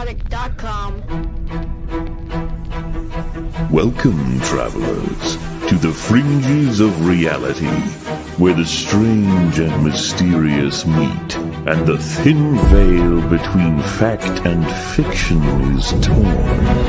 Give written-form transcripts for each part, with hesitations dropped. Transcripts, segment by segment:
Nerdrotic.com. Welcome, travelers, to the fringes of reality, where the strange and mysterious meet, and the thin veil between fact and fiction is torn.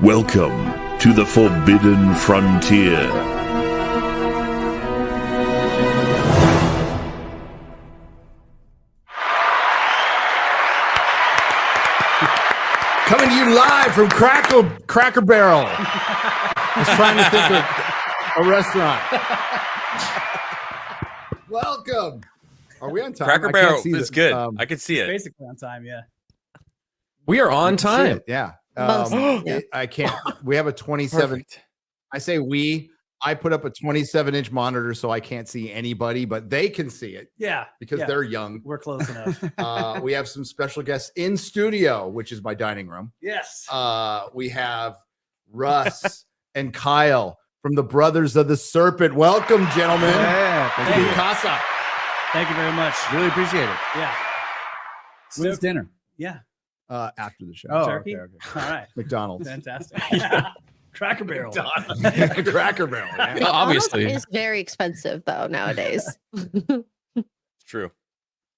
Welcome to the Forbidden Frontier. Coming to you live from Cracker Barrel. I was trying to think of a restaurant. Welcome. Are we on time? Cracker Barrel is good. I can see it. Basically on time, yeah. We are on time. Yeah. Yeah. I can't. We have a 27. Perfect. I say we. I put up a 27-inch monitor so I can't see anybody, but they can see it Yeah. because yeah. they're young. We're close enough. We have some special guests in studio, which is my dining room. Yes. We have Russ and Kyle from the Brothers of the Serpent. Welcome, gentlemen. Yeah, To thank you. Casa. Thank you very much. Really appreciate it. Yeah. When's dinner? Yeah. After the show. Oh, Turkey? okay. All right. McDonald's. Fantastic. Cracker Barrel. Cracker Barrel. Yeah. Well, obviously. It's very expensive though nowadays. It's true.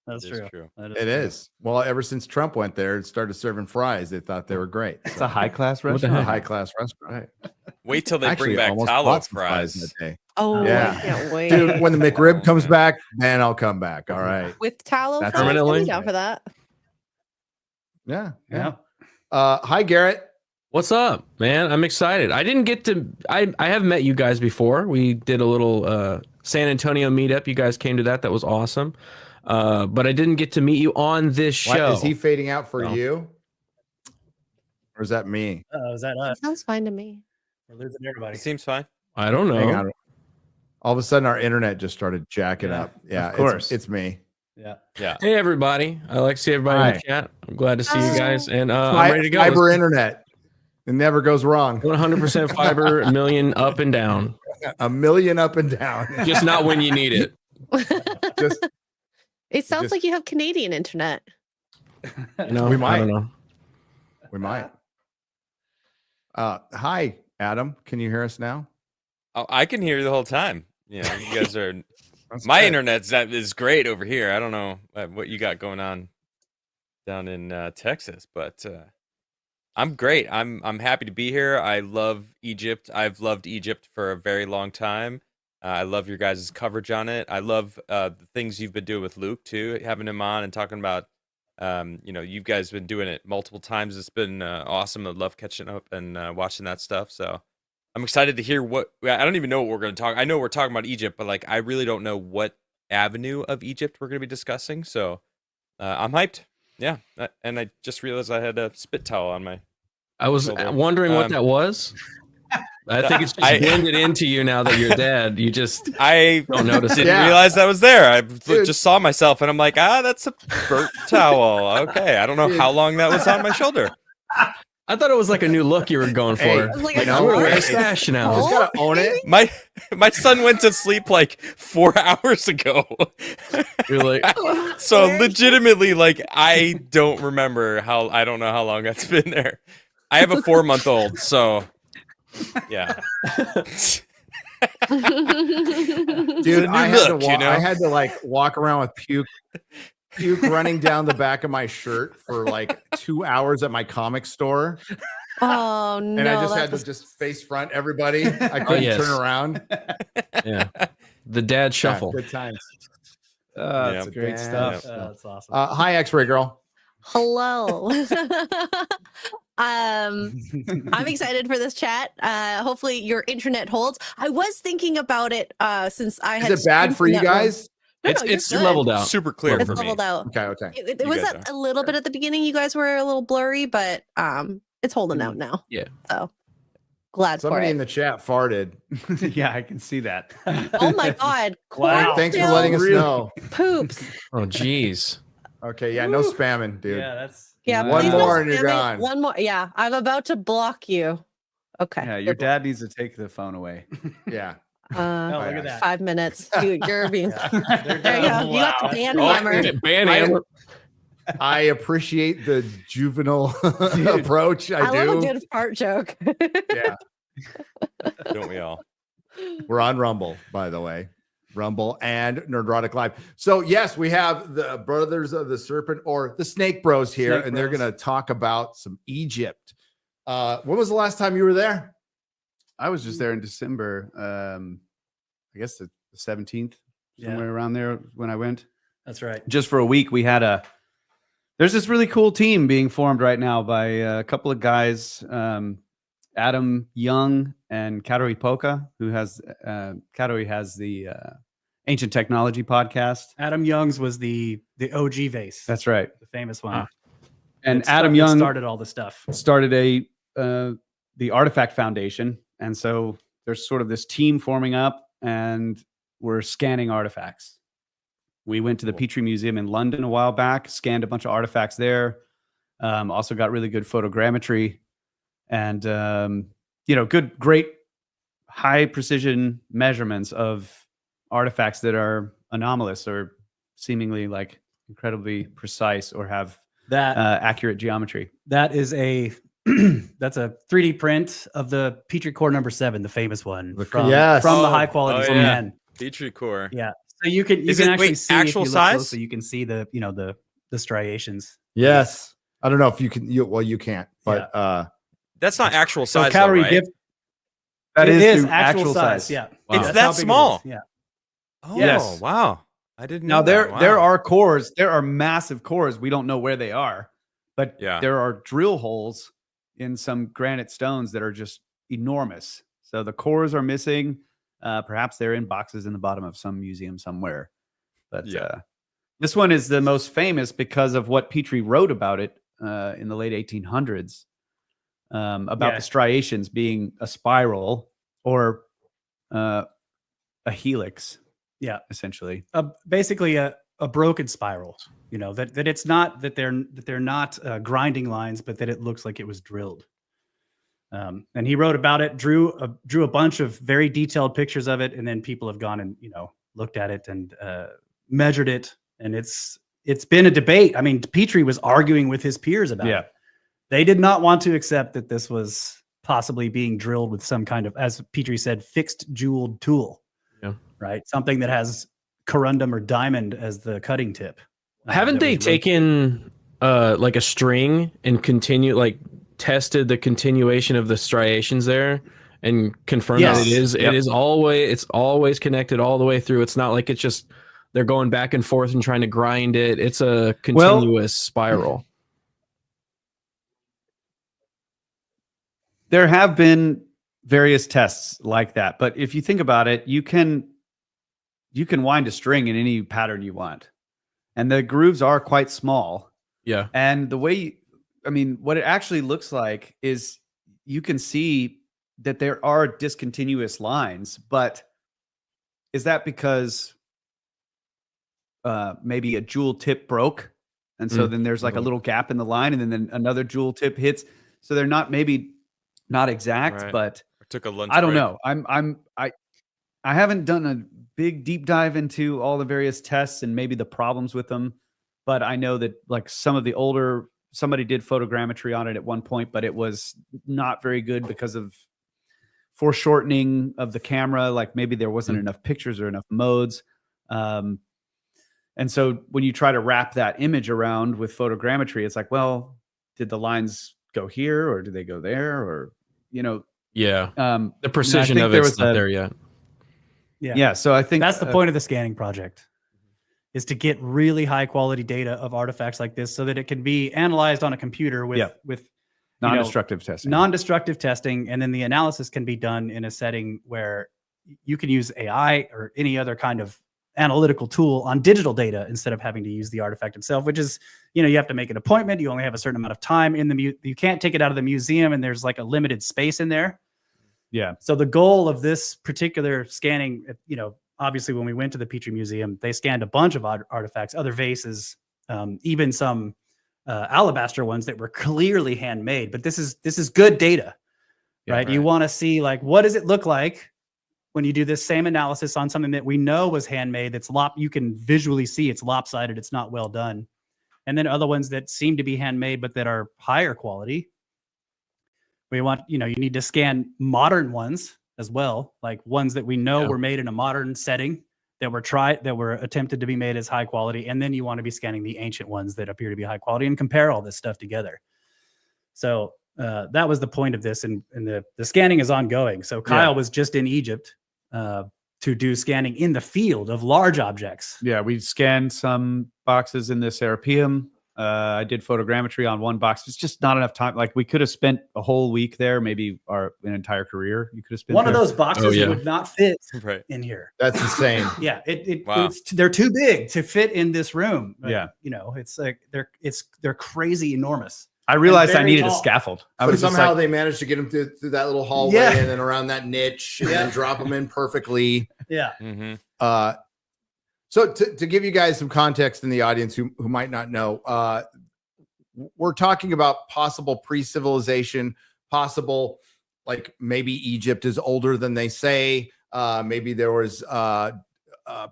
That's It is true. true. That It is. Well, ever since Trump went there and started serving fries, they thought they were great. It's a high-class What the restaurant. A high-class restaurant. Wait till they Actually, bring back almost tallow bought some fries. in the day. Oh, Yeah. I can't wait. Dude, when the McRib comes back, then I'll come back. All right. With tallow That's fries, I'd be permanently? down for that. Yeah. Yeah. Hi, Garrett. What's up, man? I'm excited. I didn't get to. I have met you guys before. We did a little San Antonio meetup. You guys came to that. That was awesome. But I didn't get to meet you on this show. Is he fading out for No. you? Or is that me? Is that us? Sounds fine to me. We're losing everybody. It seems fine. I don't Hang know. on. All of a sudden, our internet just started jacking Yeah, up. Yeah, of course. It's me. Yeah. Yeah. Hey, everybody. I like to see everybody in Hi. the chat. I'm glad to see you Hi. guys. And I'm ready to go. Fiber internet. It never goes wrong. 100% fiber, a million up and down. A million up and down. Just not when you need it. Just It sounds just- like you have Canadian internet. You know, We I might. don't know. we might. Hi, Adam. Can you hear us now? Oh, I can hear you the whole time. Yeah, you guys are. That's My good. internet is great over here. I don't know what you got going on down in Texas, but I'm great. I'm happy to be here. I love Egypt. I've loved Egypt for a very long time. I love your guys' coverage on it. I love the things you've been doing with Luke too, having him on and talking about. You guys been doing it multiple times. It's been awesome. I love catching up and watching that stuff. So I'm excited to hear what. I don't even know what we're going to talk. I know we're talking about Egypt, but like I really don't know what avenue of Egypt we're going to be discussing. So I'm hyped. Yeah, and I just realized I had a spit towel on my. I was Shoulder. wondering what that was. I think it's just blended into you now that you're dead. You just I don't notice it. didn't realize that was there. I just saw myself, and I'm like, that's a burnt towel. Okay, I don't know how long that was on my shoulder. I thought it was like a new look you were going for. Hey, I was like, Like, I I'm gonna wear a Hey, stash You now. just gotta own it. My son went to sleep like 4 hours ago. You're like, So Where- legitimately, like I don't remember I don't know how long that's been there. I have a 4-month-old, so yeah. Dude, a new I had to look, you walk. know? I had to like walk around with puke running down the back of my shirt for like 2 hours at my comic store, Oh no! and I just that had was- to just face front everybody. I couldn't yes. turn around. yeah, the dad shuffle. Yeah, good times. That's Yeah. great stuff. That's awesome. Hi, X-Ray Girl. Hello. I'm excited for this chat. Hopefully your internet holds. I was thinking about it since I had. Is it bad streamed for you that room. guys? No, It's you're it's good. leveled out. Super clear It's for me. leveled out. Okay, okay. It You was guys a little bit at the beginning. You guys were a little blurry, but it's holding out now. Yeah. So Glad Somebody for in it. the chat farted. Yeah, I can see that. Oh my God. Wow. Thanks for Cornfield letting us know. Poops. Oh, geez. Okay, yeah, no Woo. spamming, dude. Yeah, that's Yeah, One please more no and you're spamming. gone. One more. Yeah, I'm about to block you. Okay. Yeah, your good one. dad needs to take the phone away. Yeah. Uh, oh, look at that. 5 minutes. You're being. Yeah. They're There you go. done. You got the Wow. band Oh, hammer. Ban I- hammer. I appreciate the juvenile approach. I love a do. good fart joke. Yeah. Don't we all? We're on Rumble, by the way. Rumble and Nerdrotic Live. So, yes, we have the Brothers of the Serpent or the Snake Bros here, Snake and they're Bros. going to talk about some Egypt. When was the last time you were there? I was just there in December. I guess the 17th, somewhere around there when I went. That's right. Just for a week. There's this really cool team being formed right now by a couple of guys, Adam Young and Katori Poka, who has Katori has the Ancient Technology podcast. Adam Young's was the OG vase. That's right. the famous one. And It Adam it Young started all the stuff. started the Artifact Foundation, and so there's sort of this team forming up, and we're scanning artifacts. We went to the Petrie Museum in London a while back, scanned a bunch of artifacts there. Also got really good photogrammetry, and great high precision measurements of artifacts that are anomalous or seemingly like incredibly precise or have That accurate geometry. that is a that's a 3D print of the Petrie core number 7, the famous one from Yes. the Oh, high quality oh, yeah. scan. Petri core. Yeah. So you can Is it- actually wait, see actual if you look size? closely, you can see the striations. Yes. I don't know if you can. You can't. But That's not actual So size, though, calorie right? dip. That It is is actual size. Yeah. Wow. It's That's that how big it is. small? Yeah. Oh, Yes. wow. I didn't know Now there that. Wow. there are cores, there are massive cores. We don't know where they are, but Yeah. there are drill holes in some granite stones that are just enormous. So the cores are missing. Perhaps they're in boxes in the bottom of some museum somewhere. But Yeah. this one is the most famous because of what Petrie wrote about it in the late 1800s about Yeah. the striations being a spiral or a helix. Yeah. Essentially. Basically a broken spiral. That it's not that they're not grinding lines, but that it looks like it was drilled. And he wrote about it, drew a bunch of very detailed pictures of it, and then people have gone and looked at it and measured it, and it's been a debate. I mean, Petrie was arguing with his peers about it. They did not want to accept that this was possibly being drilled with some kind of, as Petrie said, fixed jeweled tool. Yeah. Right, something that has corundum or diamond as the cutting tip. Haven't that they was rotated. taken like a string and tested the continuation of the striations there and confirmed that Yes. it is always connected all the way through? It's not like it's just they're going back and forth and trying to grind it. It's a continuous spiral. There have been various tests like that, but if you think about it, you can wind a string in any pattern you want, and the grooves are quite small. Yeah. And the way, what it actually looks like is you can see that there are discontinuous lines, but is that because maybe a jewel tip broke, and so then there's like a little gap in the line, and then another jewel tip hits, so they're not exact, Right. but I took a lunch I don't break. know. I haven't done a big deep dive into all the various tests and maybe the problems with them, but I know that like some of the older, somebody did photogrammetry on it at one point, but it was not very good because of foreshortening of the camera. Like maybe there wasn't enough pictures or enough modes. And so when you try to wrap that image around with photogrammetry, it's like, well, did the lines go here or do they go there? Or, Yeah. the The precision of it's not there yet. Yeah. So I think that's the point of the scanning project, is to get really high quality data of artifacts like this so that it can be analyzed on a computer with non-destructive testing. non-destructive testing, and then the analysis can be done in a setting where you can use AI or any other kind of analytical tool on digital data instead of having to use the artifact itself, which is, you have to make an appointment. You only have a certain amount of time in you can't take it out of the museum, and there's like a limited space in there. Yeah. So the goal of this particular scanning, obviously when we went to the Petrie Museum, they scanned a bunch of artifacts, other vases, even some alabaster ones that were clearly handmade. But this is good data, right? You want to see like, what does it look like when you do this same analysis on something that we know was handmade? That's you can visually see it's lopsided, it's not well done. And then other ones that seem to be handmade, but that are higher quality. We want, you need to scan modern ones as well, like ones that we know were made in a modern setting, that were attempted to be made as high quality. And then you want to be scanning the ancient ones that appear to be high quality and compare all this stuff together. So that was the point of this. And the scanning is ongoing. So Kyle was just in Egypt to do scanning in the field of large objects. Yeah, we scanned some boxes in the Serpent. I did photogrammetry on one box. It's just not enough time. Like we could have spent a whole week there, maybe an entire career. You could have spent one of those boxes would not fit in here. That's insane. Yeah, they're too big to fit in this room. Yeah, it's like they're crazy enormous. I realized I needed a scaffold. But somehow they managed to get them through that little hallway and then around that niche and then drop them in perfectly. Yeah. Mm-hmm. So to give you guys some context in the audience who might not know, we're talking about possible pre-civilization, possible like maybe Egypt is older than they say. Maybe there was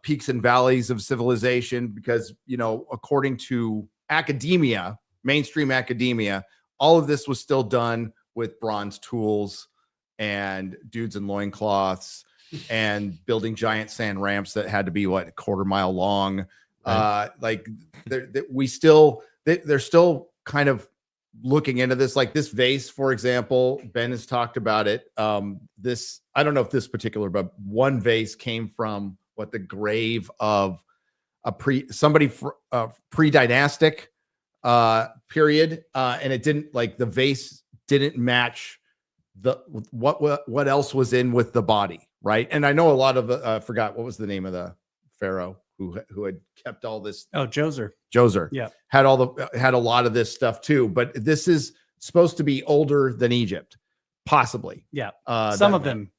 peaks and valleys of civilization because, according to academia, mainstream academia, all of this was still done with bronze tools and dudes in loincloths and building giant sand ramps that had to be a quarter mile long. Like they're still kind of looking into this. Like this vase, for example, Ben has talked about it. I don't know if this particular, but one vase came from the grave of pre-dynastic period, and it didn't the vase didn't match what else was in with the body, right? And I know a lot of I forgot what was the name of the pharaoh who had kept all this. Oh, Djoser. Yeah, had a lot of this stuff too, but this is supposed to be older than Egypt, possibly. Yeah, some of them,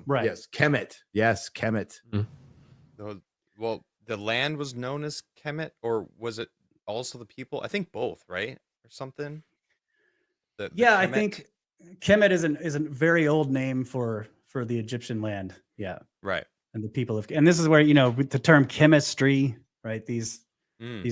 right? Yes, Kemet. Yes, Kemet. Mm-hmm. Well, the land was known as Kemet, or was it also the people? I think both, right, or something. I think Kemet is a very old name for the Egyptian land. Yeah, right. And the people and this is where with the term chemistry, right? These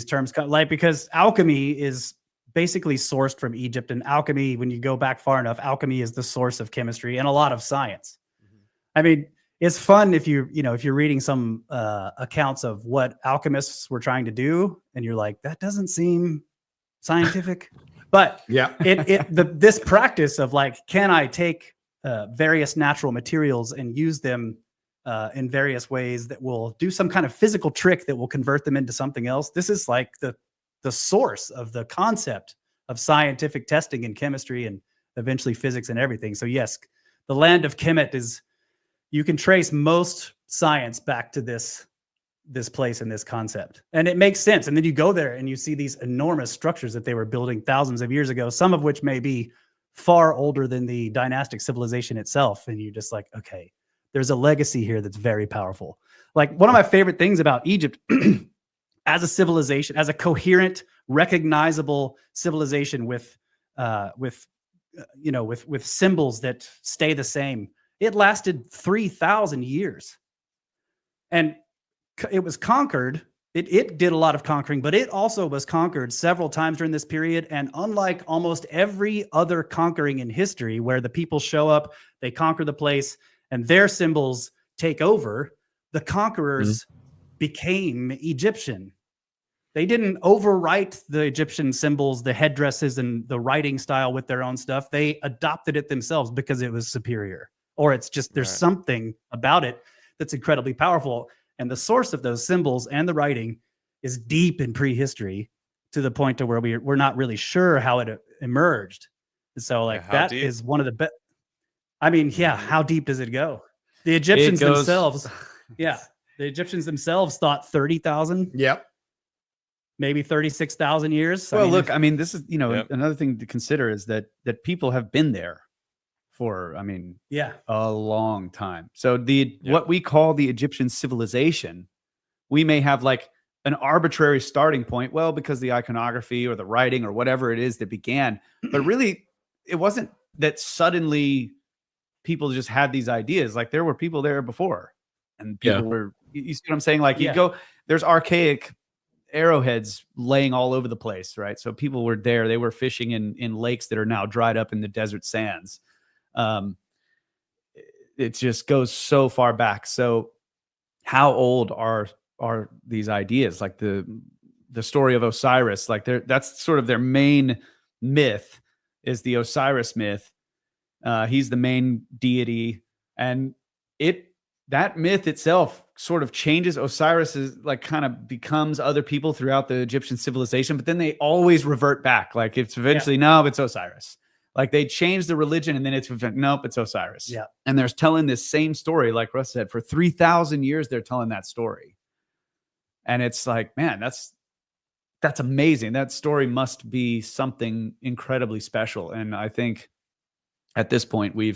terms come because alchemy is basically sourced from Egypt, and alchemy, when you go back far enough, alchemy is the source of chemistry and a lot of science. Mm-hmm. I mean, it's fun if if you're reading some accounts of what alchemists were trying to do, and you're like, that doesn't seem scientific. But this practice of can I take various natural materials and use them in various ways that will do some kind of physical trick that will convert them into something else? This is like the source of the concept of scientific testing in chemistry and eventually physics and everything. So yes, the land of Kemet you can trace most science back to this place and this concept, and it makes sense. And then you go there and you see these enormous structures that they were building thousands of years ago, some of which may be far older than the dynastic civilization itself. And you're just like, okay, there's a legacy here that's very powerful. Like one of my favorite things about Egypt as a civilization, as a coherent, recognizable civilization with symbols that stay the same. It lasted 3,000 years, and it was conquered. It did a lot of conquering, but it also was conquered several times during this period. And unlike almost every other conquering in history, where the people show up, they conquer the place, and their symbols take over, the conquerors became Egyptian. They didn't overwrite the Egyptian symbols, the headdresses, and the writing style with their own stuff. They adopted it themselves because it was superior, or it's just there's something about it that's incredibly powerful. And the source of those symbols and the writing is deep in prehistory, to the point to where we're not really sure how it emerged. So that deep? Is one of the best. I mean, how deep does it go? The Egyptians themselves, the Egyptians themselves thought 30,000. Yep. Maybe 36,000 years. Well, this is, another thing to consider is that people have been there for, I mean, Yeah. a long time. So the Yeah. what we call the Egyptian civilization, we may have like an arbitrary starting point, well, because the iconography or the writing or whatever it is that began, but really it wasn't that suddenly people just had these ideas. Like there were people there before, and people Yeah. were, you see what I'm saying? Like you Yeah. go, there's archaic arrowheads laying all over the place, right? So people were there, they were fishing in lakes that are now dried up in the desert sands. It just goes so far back. So how old are these ideas? Like the story of Osiris, like that's sort of their main myth, is the Osiris myth. He's the main deity, and that myth itself sort of changes. Osiris is like kind of becomes other people throughout the Egyptian civilization, but then they always revert back. Like it's eventually, no, it's Osiris. Like they change the religion and then it's nope, it's Osiris. Yeah. And they're telling this same story, like Russ said, for 3,000 years, they're telling that story. And it's like, man, that's amazing. That story must be something incredibly special. And I think at this point, we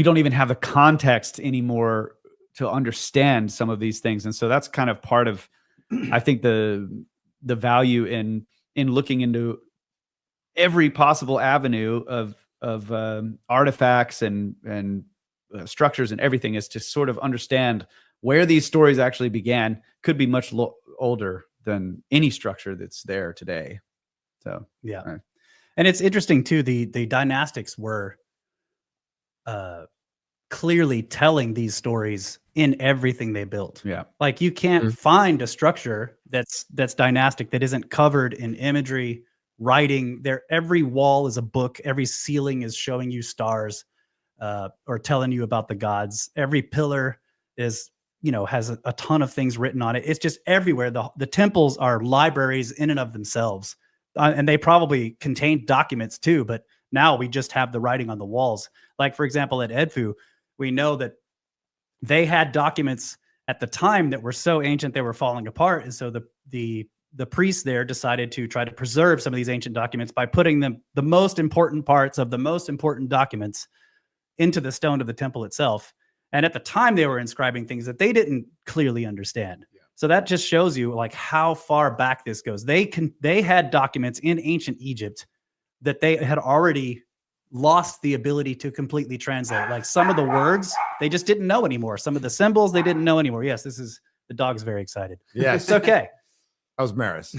don't even have the context anymore to understand some of these things. And so that's kind of part of, I think, the value in looking into every possible avenue of artifacts and structures and everything, is to sort of understand where these stories actually began. Could be much older than any structure that's there today. So Yeah. Right. And it's interesting too, the dynastics were clearly telling these stories in everything they built. yeah, Like you can't find a structure that's dynastic that isn't covered in imagery, writing. There, every wall is a book, every ceiling is showing you stars or telling you about the gods. Every pillar is, has a ton of things written on it. It's just everywhere. The temples are libraries in and of themselves. And they probably contained documents too, but now we just have the writing on the walls. Like, for example, at Edfu, we know that they had documents at the time that were so ancient they were falling apart. And so the priests there decided to try to preserve some of these ancient documents by putting the most important parts of the most important documents into the stone of the temple itself. And at the time, they were inscribing things that they didn't clearly understand. Yeah. So that just shows you like how far back this goes. They had documents in ancient Egypt that they had already lost the ability to completely translate. Like some of the words they just didn't know anymore. Some of the symbols they didn't know anymore. Yes, the dog's very excited. Yes. It's okay. That was Maris.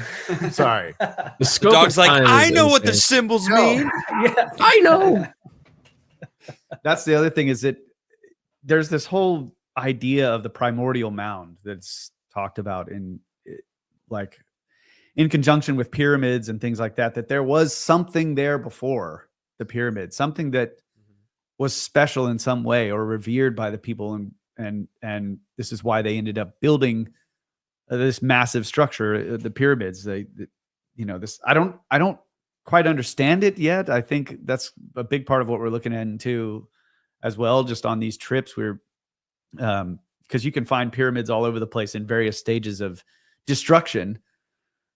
Sorry. The scope Dog's of like, time I is know what the insane. symbols No. mean. Yeah. I know. that's the other thing, is that there's this whole idea of the primordial mound that's talked about in conjunction with pyramids and things like that, that there was something there before the pyramid, something that was special in some way or revered by the people. And this is why they ended up building this massive structure, the pyramids. This, I don't quite understand it yet. I think that's a big part of what we're looking at too, as well, just on these trips. We're because you can find pyramids all over the place in various stages of destruction.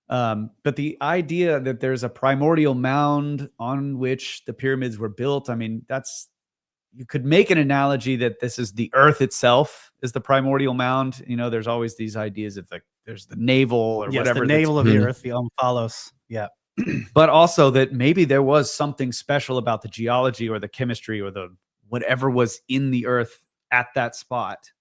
But the idea that there's a primordial mound on which the pyramids were built, I mean, you could make an analogy that this is the earth itself is the primordial mound. There's always these ideas of there's the navel or Yes, whatever. the navel of the earth, the omphalos. Yeah. But also that maybe there was something special about the geology or the chemistry or the whatever was in the earth at that spot.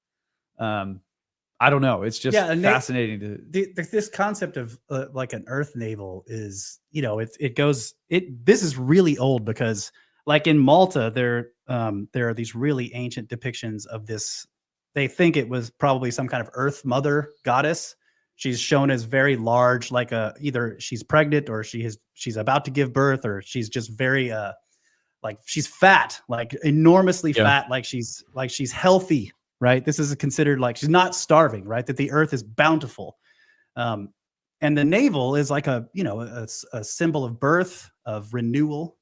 I don't know. It's just fascinating to this concept of like an earth navel is, this is really old, because like in Malta, there are these really ancient depictions of this. They think it was probably some kind of earth mother goddess. She's shown as very large, like either she's pregnant or she's about to give birth, or she's just very like she's fat, like enormously fat, like she's healthy, right? This is considered like she's not starving, right? That the earth is bountiful. And the navel is like a symbol of birth, of renewal.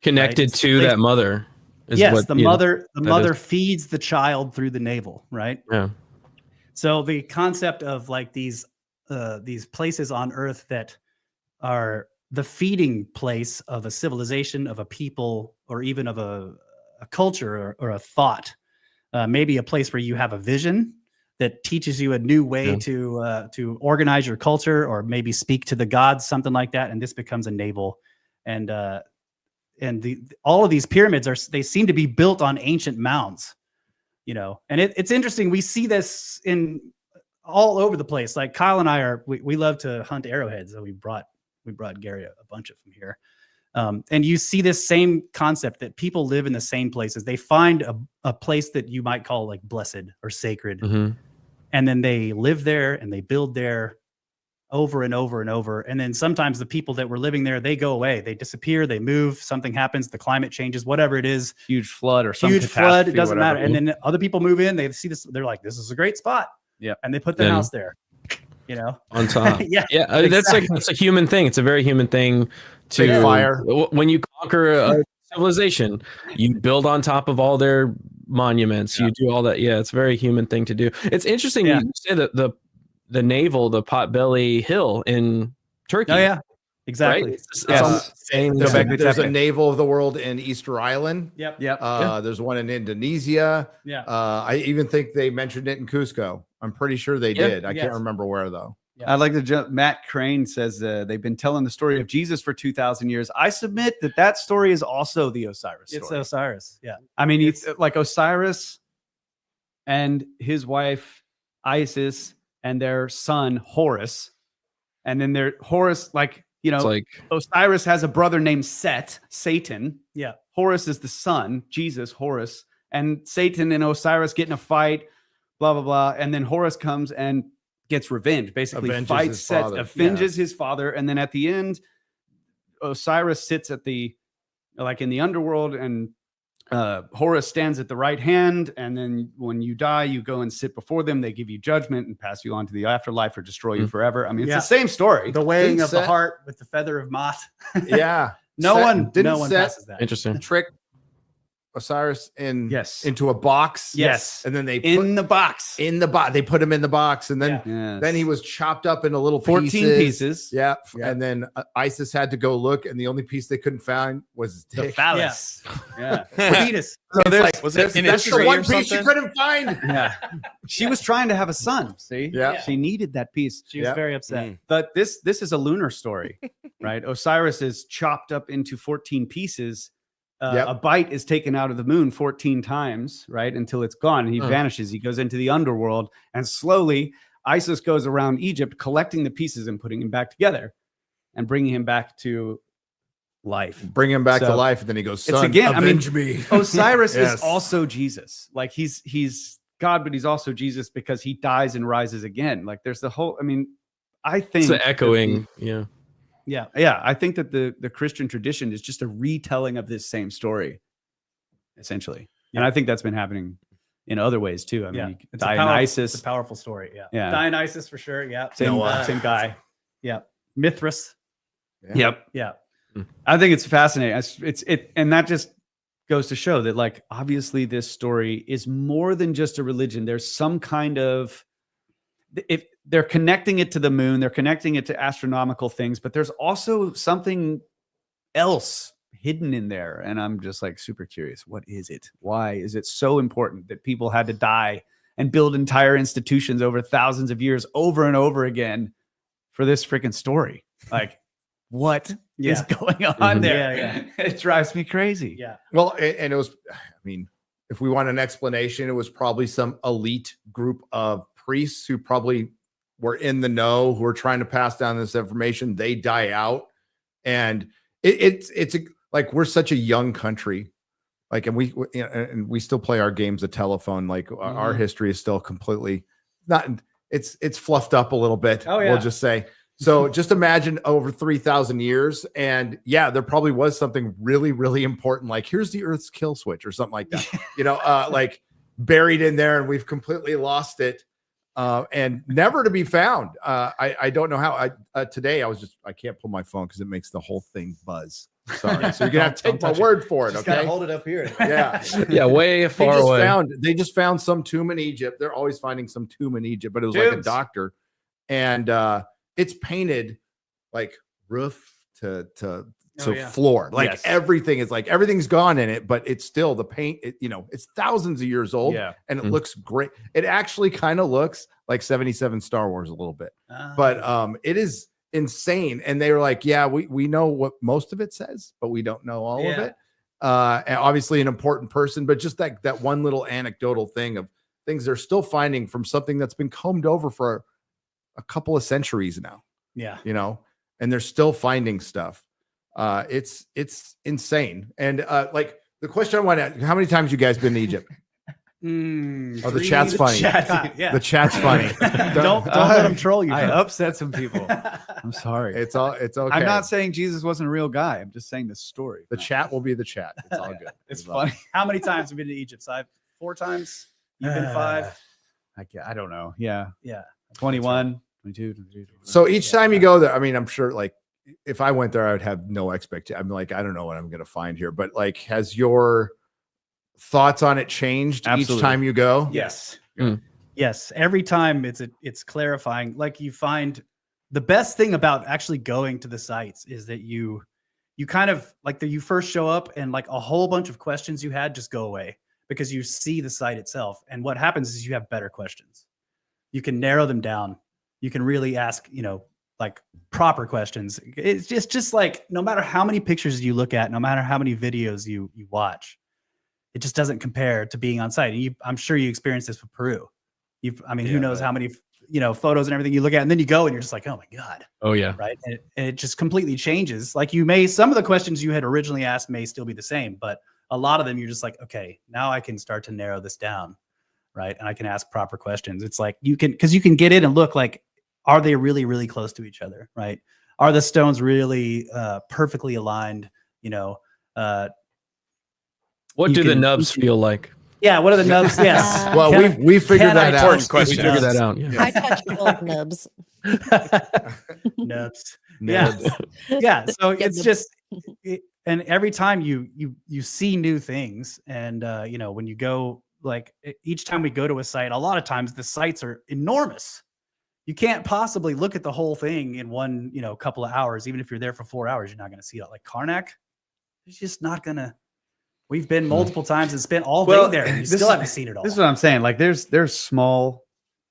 Connected right? to that mother. Yes, the mother feeds the child through the navel, right? Yeah. So the concept of like these places on earth that are the feeding place of a civilization, of a people, or even of a culture or a thought, maybe a place where you have a vision that teaches you a new way to organize your culture, or maybe speak to the gods, something like that. And this becomes a navel. And all of these pyramids they seem to be built on ancient mounds, and it's interesting. We see this in all over the place. Like Kyle and I we love to hunt arrowheads. So we brought Gary a bunch of them here. And you see this same concept that people live in the same places. They find a place that you might call like blessed or sacred. Mm-hmm. And then they live there and they build there over and over and over. And then sometimes the people that were living there, they go away, they disappear, they move, something happens, the climate changes, whatever it is, huge flood or some huge flood, it catastrophe, doesn't whatever. matter. And then other people move in, they see this, they're like, this is a great spot. Yeah. And they put their Yeah. house there, On top. Yeah, That's a human thing. It's a very human thing to Big fire. When you conquer a civilization, you build on top of all their monuments. You do all that. Yeah, it's a very human thing to do. It's interesting you say that the navel, the Potbelly Hill in Turkey. Oh yeah, exactly. Right? It's the same. There's a navel of the world in Easter Island. Yep. There's one in Indonesia. Yeah. I even think they mentioned it in Cusco. I'm pretty sure they did. I can't remember where though. Yeah. I'd like to jump. Matt Crane says they've been telling the story of Jesus for 2,000 years. I submit that story is also the Osiris story. It's Osiris. Yeah. I mean, it's like Osiris and his wife Isis and their son Horus, and then Horus, It's like Osiris has a brother named Satan. Yeah. Horus is the son, Jesus, Horus, and Satan and Osiris get in a fight, blah blah blah, and then Horus comes and gets revenge, basically Avenges fights his Set, father. avenges his father, and then at the end, Osiris sits at in the underworld, and Horus stands at the right hand, and then when you die, you go and sit before them. They give you judgment and pass you on to the afterlife or destroy you forever. I mean, it's the same story. The weighing Didn't of the Set- heart with the feather of Mot. Yeah. No one Set passes that. interesting. trick Osiris Yes. into a box. Yes. And then they In the box. they put him in the box, and then Yes. then he was chopped up into little 14 pieces. Yeah. Yeah. And then Isis had to go look, and the only piece they couldn't find was his The dick. phallus. Yeah. Fetus. So there's, Was it in a That's the tree one or piece you something? couldn't find. yeah. She was trying to have a son. See? Yeah. She needed that piece. She was Yeah. very upset. Mm. But this is a lunar story, right? Osiris is chopped up into 14 pieces. Yep. A bite is taken out of the moon 14 times, right? Until it's gone. And he vanishes. He goes into the underworld, and slowly Isis goes around Egypt collecting the pieces and putting him back together and bringing him back to life. Bring him back to So, life, and then he goes, it's "Son, again- I mean, avenge me." Osiris Yes. is also Jesus. Like he's God, but he's also Jesus because he dies and rises again. Like there's the whole, I mean, I think It's the that echoing. Yeah. yeah, I think that the Christian tradition is just a retelling of this same story, essentially. And I think that's been happening in other ways too. I mean, It's a Dionysus, it's a powerful story. Yeah. Yeah. Dionysus for sure. Yeah. same guy. Yeah. Mithras. Yep. Yeah. I think it's fascinating. And that just goes to show that, like, obviously this story is more than just a religion. There's some kind of, if they're connecting it to the moon, they're connecting it to astronomical things, but there's also something else hidden in there. And I'm just like super curious. What is it? Why is it so important that people had to die and build entire institutions over thousands of years over and over again for this freaking story? Like, what is going on Mhm. there? Yeah, It drives me crazy. Yeah. Well, and it was, I mean, if we want an explanation, it was probably some elite group of priests who probably were in the know, who are trying to pass down this information. They die out, and it's like, we're such a young country, like, and we still play our games of telephone. Like our history is still completely not. It's fluffed up a little bit. Oh, yeah. We'll just say. So just imagine over 3,000 years. And yeah, there probably was something really, really important. Like, here's the Earth's kill switch or something like that, like buried in there, and we've completely lost it and never to be found. I don't know how. Today I can't pull my phone because it makes the whole thing buzz. Sorry. So you're going to have to take my word for it. Just gotta Okay. hold it up here. Yeah. Yeah, way far away. They just found some tomb in Egypt. They're always finding some tomb in Egypt, but it was like a Tombs. doctor. And it's painted like roof to to yeah. floor. Like Yes. everything's gone in it, but it's still the paint, it's thousands of years old Yeah. and it Mm. looks great. It actually kind of looks like 77 Star Wars a little bit, Ah. but it is insane. And they were like, yeah, we know what most of it says, but we don't know all of Yeah. it. And obviously an important person, but just that one little anecdotal thing of things they're still finding from something that's been combed over for a couple of centuries now, Yeah. and they're still finding stuff. It's insane. And like the question I want to, how many times you guys been to Egypt? Oh, the chat's funny. Yeah. The chat's funny. Don't let them troll you. I bro. upset some people. I'm sorry. It's okay. I'm not saying Jesus wasn't a real guy. I'm just saying the story. The chat will be the chat. It's all good. It's funny. How many times have you been to Egypt? So 4 times. You've been 5. I don't know. Yeah. Yeah. 21, 22, 23. So each time you go there, I mean, I'm sure like if I went there, I would have no expectation. I'm like, I don't know what I'm going to find here, but like, has your thoughts on it changed each Absolutely. time you go? Yes. Mm. Yes. Every time it's clarifying. Like you find the best thing about actually going to the sites is that you kind of like you first show up and like a whole bunch of questions you had just go away because you see the site itself. And what happens is you have better questions. You can narrow them down. You can really ask, like proper questions. It's just like no matter how many pictures you look at, no matter how many videos you watch, it just doesn't compare to being on site. And I'm sure you experienced this with Peru. Who knows how many, photos and everything you look at, and then you go and you're just like, oh my God. Oh yeah. Right. And it just completely changes. Like some of the questions you had originally asked may still be the same, but a lot of them you're just like, okay, now I can start to narrow this down. Right. And I can ask proper questions. It's like you can get in and look like, are they really, really close to each other? Right. Are the stones really perfectly aligned? What do the nubs feel like? Yeah. What are the nubs? Yes. Well, we figured that out. Important question. We figured that out. Yeah. I touch both nubs. Nubs. Nubs. Yeah. So Yeah, it's just, and every time you see new things, and when you go, like each time we go to a site, a lot of times the sites are enormous. You can't possibly look at the whole thing in one, couple of hours. Even if you're there for 4 hours, you're not going to see it. Like Karnak, it's just not going to. We've been multiple times and spent all day there. And you still haven't seen it all. This is what I'm saying. Like there's small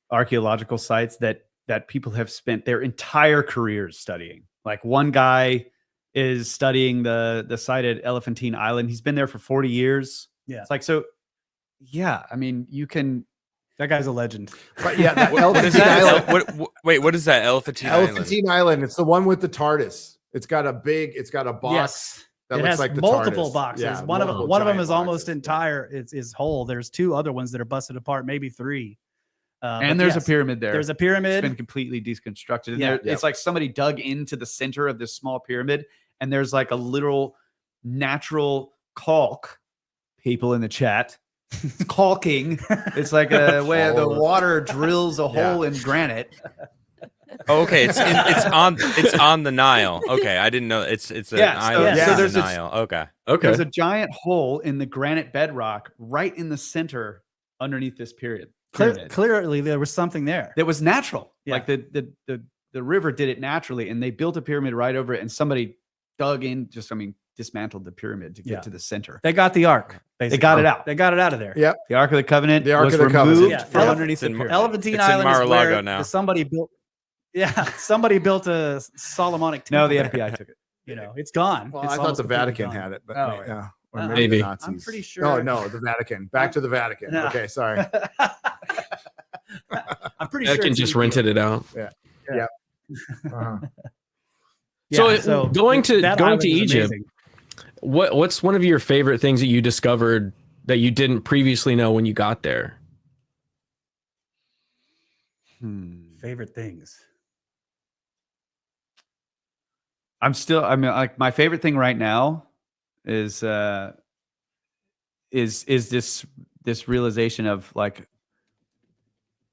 archaeological sites that people have spent their entire careers studying. Like one guy is studying the site at Elephantine Island. He's been there for 40 years. Yeah. It's like, so yeah, I mean, you can. That guy's a legend. But yeah, that What is Elephantine that? Island. What is that? Elephantine Island. Elephantine Island. It's the one with the TARDIS. It's got a box. Yes. That It looks has like the multiple TARDIS. boxes. Yeah, one of them giant is almost boxes. entire. Is whole. There's 2 other ones that are busted apart, maybe 3. And But there's yes, a pyramid there. There's a It's pyramid. been completely deconstructed. And Yeah. it's like somebody dug into the center of this small pyramid, and there's like a literal natural caulk. People in the chat, caulking. It's like a way the water drills a hole in granite. Oh, okay, it's on the Nile. Okay, I didn't know it's an island. so in there's the a- Nile. Okay. Okay. There's a giant hole in the granite bedrock right in the center underneath this pyramid. Clearly, there was something there. That was natural. Yeah. Like the river did it naturally, and they built a pyramid right over it, and somebody dug in, dismantled the pyramid to get to the center. They got the ark. Basically. They got it out. They got it out of there. Yeah. The Ark of the Covenant The Ark was of the Covenant. removed Yeah. from Ele- underneath the It's in pyramid. Elephantine It's in Island is Mar-a-Lago where now. somebody built. Yeah, somebody built a Solomonic No, temple. the there. FBI took it. It's gone. Well, It's I thought almost the completely Vatican gone. had it, but Oh, yeah. Or Uh, maybe Maybe. the Nazis. I'm pretty sure. Oh no, the Vatican. Back to the Vatican. No. Okay, sorry. I'm pretty sure. That can it's just in- rented it out. Uh-huh. So, going to that island is Egypt, amazing. what's one of your favorite things that you discovered that you didn't previously know when you got there? Favorite things. Like my favorite thing right now is this realization of like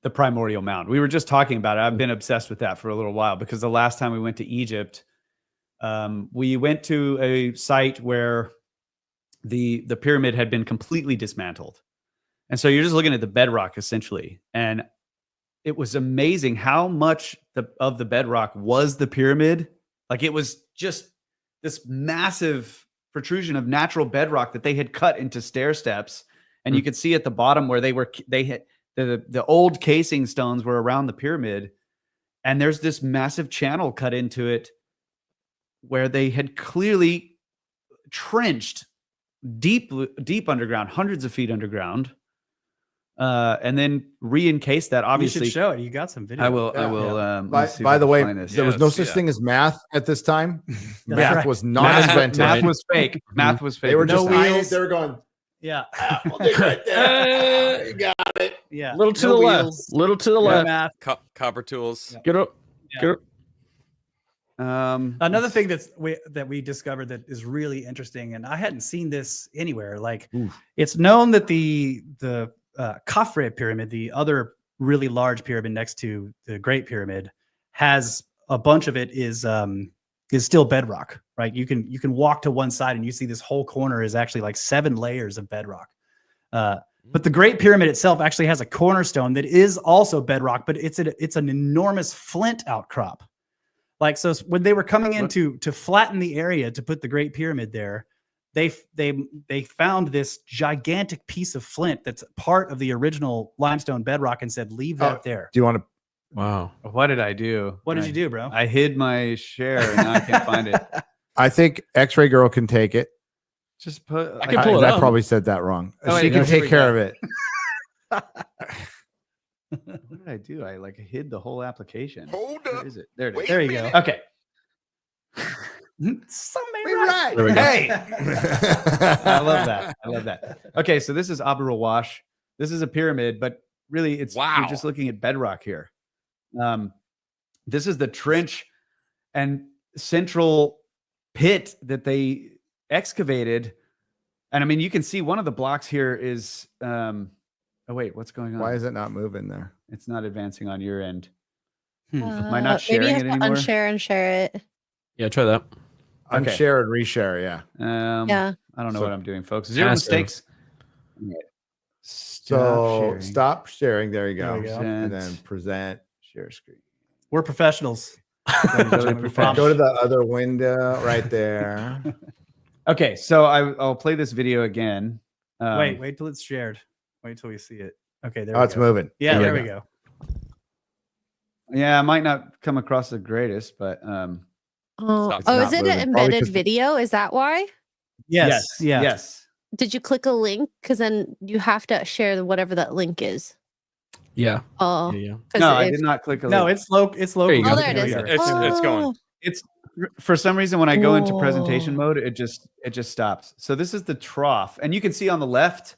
the primordial mound. We were just talking about it. I've been obsessed with that for a little while because the last time we went to Egypt, we went to a site where the pyramid had been completely dismantled. And so you're just looking at the bedrock essentially. And it was amazing how much of the bedrock was the pyramid. Like it was just this massive protrusion of natural bedrock that they had cut into stair steps, and you could see at the bottom where they had the old casing stones were around the pyramid, and there's this massive channel cut into it where they had clearly trenched deep underground, hundreds of feet underground, and then re-encased that. Obviously, you should show it. You got some video. I will. I will. By the way, there was no let's see such that. thing as math at this time. Math right. was not invented. Math was fake. Math was fake. They were No just eyeing it. wheels. They were going, Yeah. we'll dig right there. You got it. Yeah. Little to No the left. wheels, Little to the no left. math. Copper tools. Get up. Yeah. Get up. Another thing that we discovered that is really interesting, and I hadn't seen this anywhere. Like, it's known that the Khafre pyramid, the other really large pyramid next to the Great Pyramid, has a bunch of it is still bedrock. Right? You can walk to one side and you see this whole corner is actually like 7 layers of bedrock. But the Great Pyramid itself actually has a cornerstone that is also bedrock, but it's an enormous flint outcrop. Like, so when they were coming in to flatten the area to put the Great Pyramid there, they found this gigantic piece of flint that's part of the original limestone bedrock and said, leave that there. Do you want to? Wow. What did I do? What did you do, bro? I hid my share and now I can't find it. I think X-Ray Girl can take it. Just put. I can pull it I up. probably said that wrong. Oh, She wait, can no, here take we care go. of it. What did I do? I hid the whole application. Hold Where up. is it? There it is. There you go. Okay. Somebody Right. There we go. Hey. I love that. I love that. Okay, so this is Abu Rawash. This is a pyramid, but really it's Wow. you're just looking at bedrock here. This is the trench and central pit that they excavated. And I mean, you can see one of the blocks here is oh wait, what's going on? Why is it not moving there? It's not advancing on your end. Hmm. Am I not Maybe you sharing have it to anymore? unshare and share it. Yeah, try that. Okay. Unshare and reshare, yeah. Yeah. I don't know So- what I'm doing, folks. Zero Passive. mistakes. Okay. So stop sharing. There you go. There we go. And then present. Share screen. We're professionals. Totally professional. Go to the other window right there. Okay, so I'll play this video again. Wait till it's shared. Wait till we see it. Okay, there Oh, we it's go. moving. Yeah, There there we we go. Yeah, I might not come across the greatest, but Oh, It's is not it moving. an Probably embedded 'cause the- video? Is that why? Yes. Yeah. yes. Did you click a link? Because then you have to share whatever that link is. Yeah. Oh, Yeah. 'cause No, I if- did not click a No, link. it's local. It's local. you go. Oh, there it is. It's going. Oh, For some reason when I go into presentation Whoa. mode, it just stops. So this is the trough, and you can see on the left,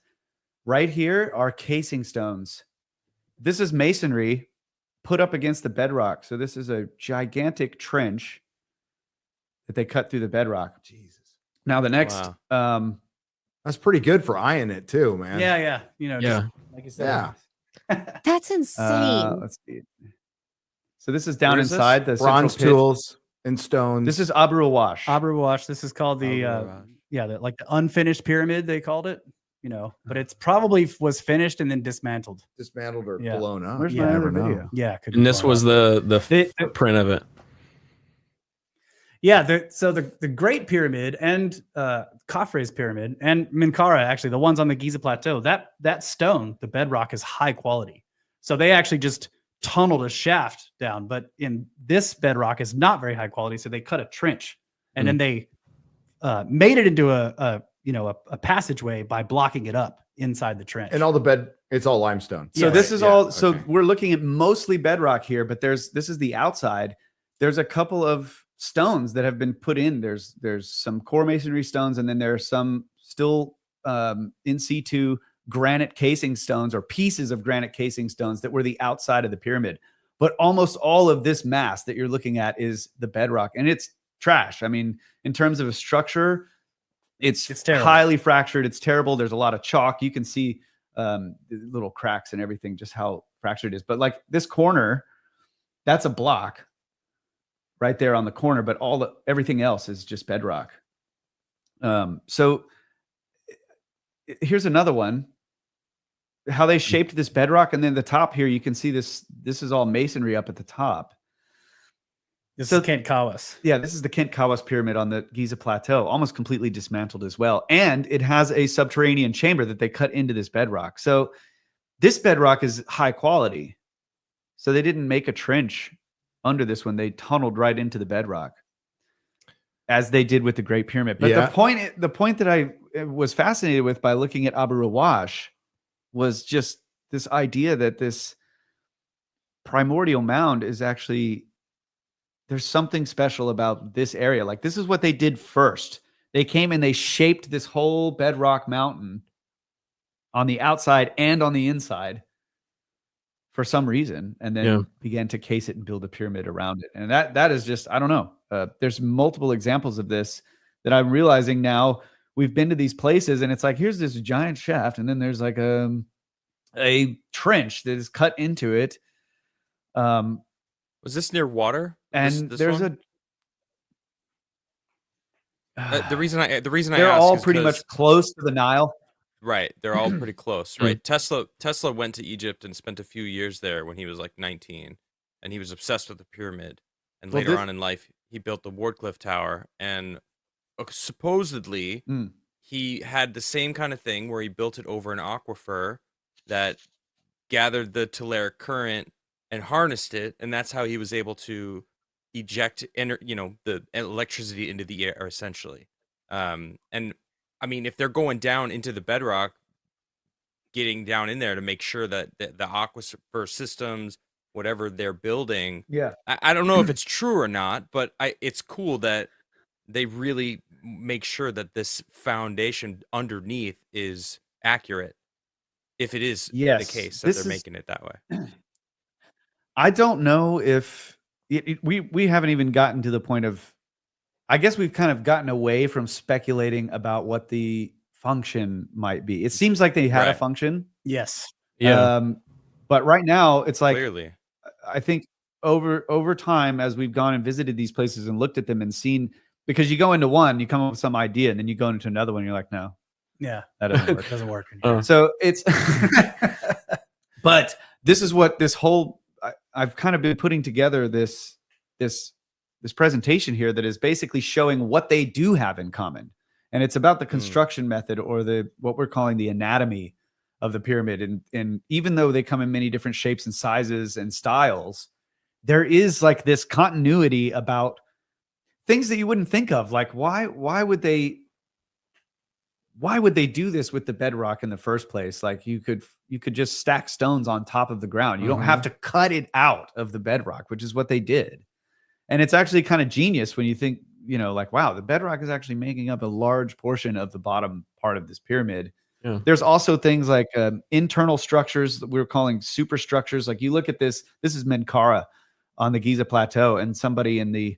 right here, are casing stones. This is masonry put up against the bedrock. So this is a gigantic trench that they cut through the bedrock. Jesus. Now the next, That's pretty good for eyeing it too, man. Yeah, yeah. You know, Yeah. just like you said. Yeah. that's insane. let's see. So this is down What is this? inside the Bronze central pit. tools and stones. This is Abu Rawash. Abu Rawash. This is called the like the unfinished pyramid they called it. You know, but it's probably was finished and then dismantled. dismantled or Yeah. blown up. Where's You my never other know. video? Yeah, could be And this blown was up. the footprint of it. Yeah, so the Great Pyramid and Khafre's pyramid and Menkaure, actually the ones on the Giza Plateau, that stone, the bedrock is high quality. So they actually just tunneled a shaft down, but in this bedrock is not very high quality, so they cut a trench and then they made it into a passageway by blocking it up inside the trench. And all the bed, it's all limestone. So Yeah, this right, is yeah, all. So okay. we're looking at mostly bedrock here, but this is the outside. There's a couple of stones that have been put in. There's some core masonry stones, and then there are some still in situ granite casing stones or pieces of granite casing stones that were the outside of the pyramid. But almost all of this mass that you're looking at is the bedrock, and it's trash. I mean, in terms of a structure, it's terrible. highly fractured. It's terrible. There's a lot of chalk. You can see the little cracks and everything, just how fractured it is. But like this corner, that's a block right there on the corner, but everything else is just bedrock. So here's another one, how they shaped this bedrock. And then the top here, you can see this is all masonry up at the top. This So- is Kent Kawas. Yeah, this is the Kent Kawas pyramid on the Giza Plateau, almost completely dismantled as well. And it has a subterranean chamber that they cut into this bedrock. So this bedrock is high quality. So they didn't make a trench under this one. They tunneled right into the bedrock, as they did with the Great Pyramid. But Yeah. the point that I was fascinated with by looking at Abu Rawash was just this idea that this primordial mound is actually, there's something special about this area. Like, this is what they did first. They came and they shaped this whole bedrock mountain on the outside and on the inside for some reason, and then began to case it and build a pyramid around it. And that is just, I don't know. There's multiple examples of this that I'm realizing now. We've been to these places and it's like, here's this giant shaft, and then there's like a trench that is cut into it. Was this near water? And This there's one? The reason I they're ask all is pretty 'cause- much close to the Nile. Right, they're all pretty close, right? Tesla went to Egypt and spent a few years there when he was like 19, and he was obsessed with the pyramid. And Well, later this- on in life, he built the Wardcliffe Tower, and supposedly he had the same kind of thing where he built it over an aquifer that gathered the Telluric current and harnessed it, and that's how he was able to eject the electricity into the air, essentially. And I mean, if they're going down into the bedrock, getting down in there to make sure that the aquifer systems, whatever they're building, Yeah. I don't know if it's true or not, but it's cool that they really make sure that this foundation underneath is accurate, if it is the case that they're making it that way. I don't know if we haven't even gotten to the point of, I guess we've kind of gotten away from speculating about what the function might be. It seems like they had a Right. function. Yes. Yeah. But right now it's like, Clearly. I think over time, as we've gone and visited these places and looked at them and seen, because you go into one, you come up with some idea, and then you go into another one, and you're like, no, Yeah. that doesn't work. It doesn't work. So it's, but this is what this whole, I've kind of been putting together this presentation here that is basically showing what they do have in common. And it's about the construction method, or what we're calling the anatomy of the pyramid. And even though they come in many different shapes and sizes and styles, there is like this continuity about things that you wouldn't think of. Like, why would they do this with the bedrock in the first place? Like, you could just stack stones on top of the ground. You don't have to cut it out of the bedrock, which is what they did. And it's actually kind of genius when you think, like, wow, the bedrock is actually making up a large portion of the bottom part of this pyramid. Yeah. There's also things like internal structures that we're calling superstructures. Like, you look at this is Menkaure on the Giza Plateau, and somebody in the,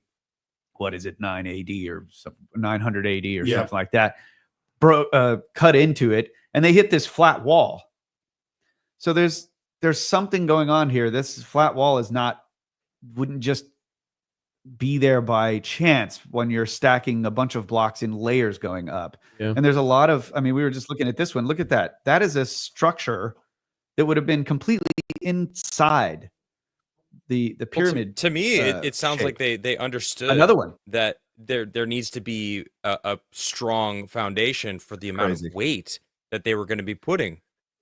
9 AD or 900 AD or something like that, cut into it, and they hit this flat wall. So there's something going on here. This flat wall wouldn't just be there by chance when you're stacking a bunch of blocks in layers going up. Yeah. And there's a lot of, we were just looking at this one. Look at that. That is a structure that would have been completely inside the pyramid. To me, it sounds like they understood Another one that there needs to be a strong foundation for the amount of weight that they were going to be putting.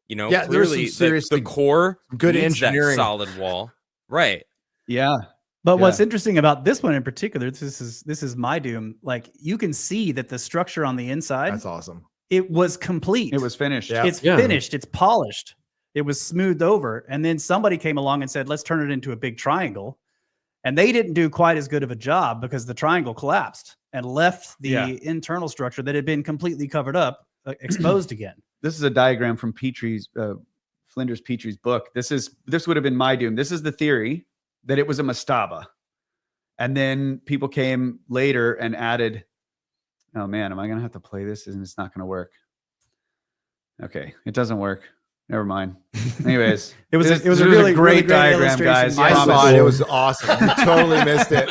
Yeah, there was some clearly seriously the core good needs engineering. that solid wall, right? Yeah. But what's interesting about this one in particular, this is my doom. Like, you can see that the structure on the inside, That's awesome. it was complete. It was finished. Yeah. It's finished. It's polished. It was smoothed over. And then somebody came along and said, let's turn it into a big triangle. And they didn't do quite as good of a job, because the triangle collapsed and left the internal structure that had been completely covered up, exposed again. This is a diagram from Flinders Petrie's book. This would have been my doom. This is the theory that it was a mastaba. And then people came later and added, oh man, am I going to have to play this? And it's not going to work. Okay. It doesn't work. Never mind. Anyways, It was a really great great diagram, illustration. guys. I saw it. It was awesome. You totally missed it.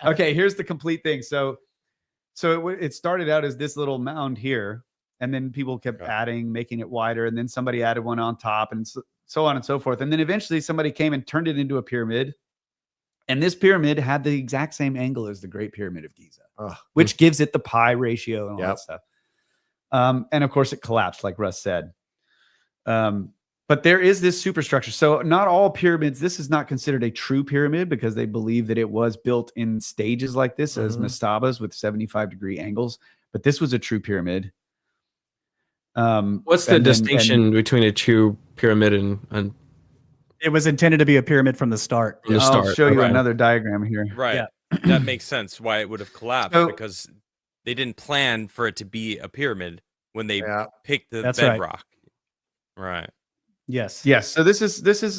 Okay, here's the complete thing. So it started out as this little mound here, and then people kept adding, making it wider, and then somebody added one on top, and so on and so forth. And then eventually somebody came and turned it into a pyramid. And this pyramid had the exact same angle as the Great Pyramid of Giza, Ugh. which gives it the pi ratio and all Yep. that stuff. And of course, it collapsed, like Russ said. But there is this superstructure. So not all pyramids, this is not considered a true pyramid because they believe that it was built in stages like this as mastabas with 75-degree angles. But this was a true pyramid. What's the distinction between a true pyramid and It was intended to be a pyramid from the start. from the I'll start? show you Okay. another diagram here. Right. Yeah. That makes sense why it would have collapsed So- because they didn't plan for it to be a pyramid when they Yeah. picked the That's right. bedrock. Right. Yes. Yes. So this is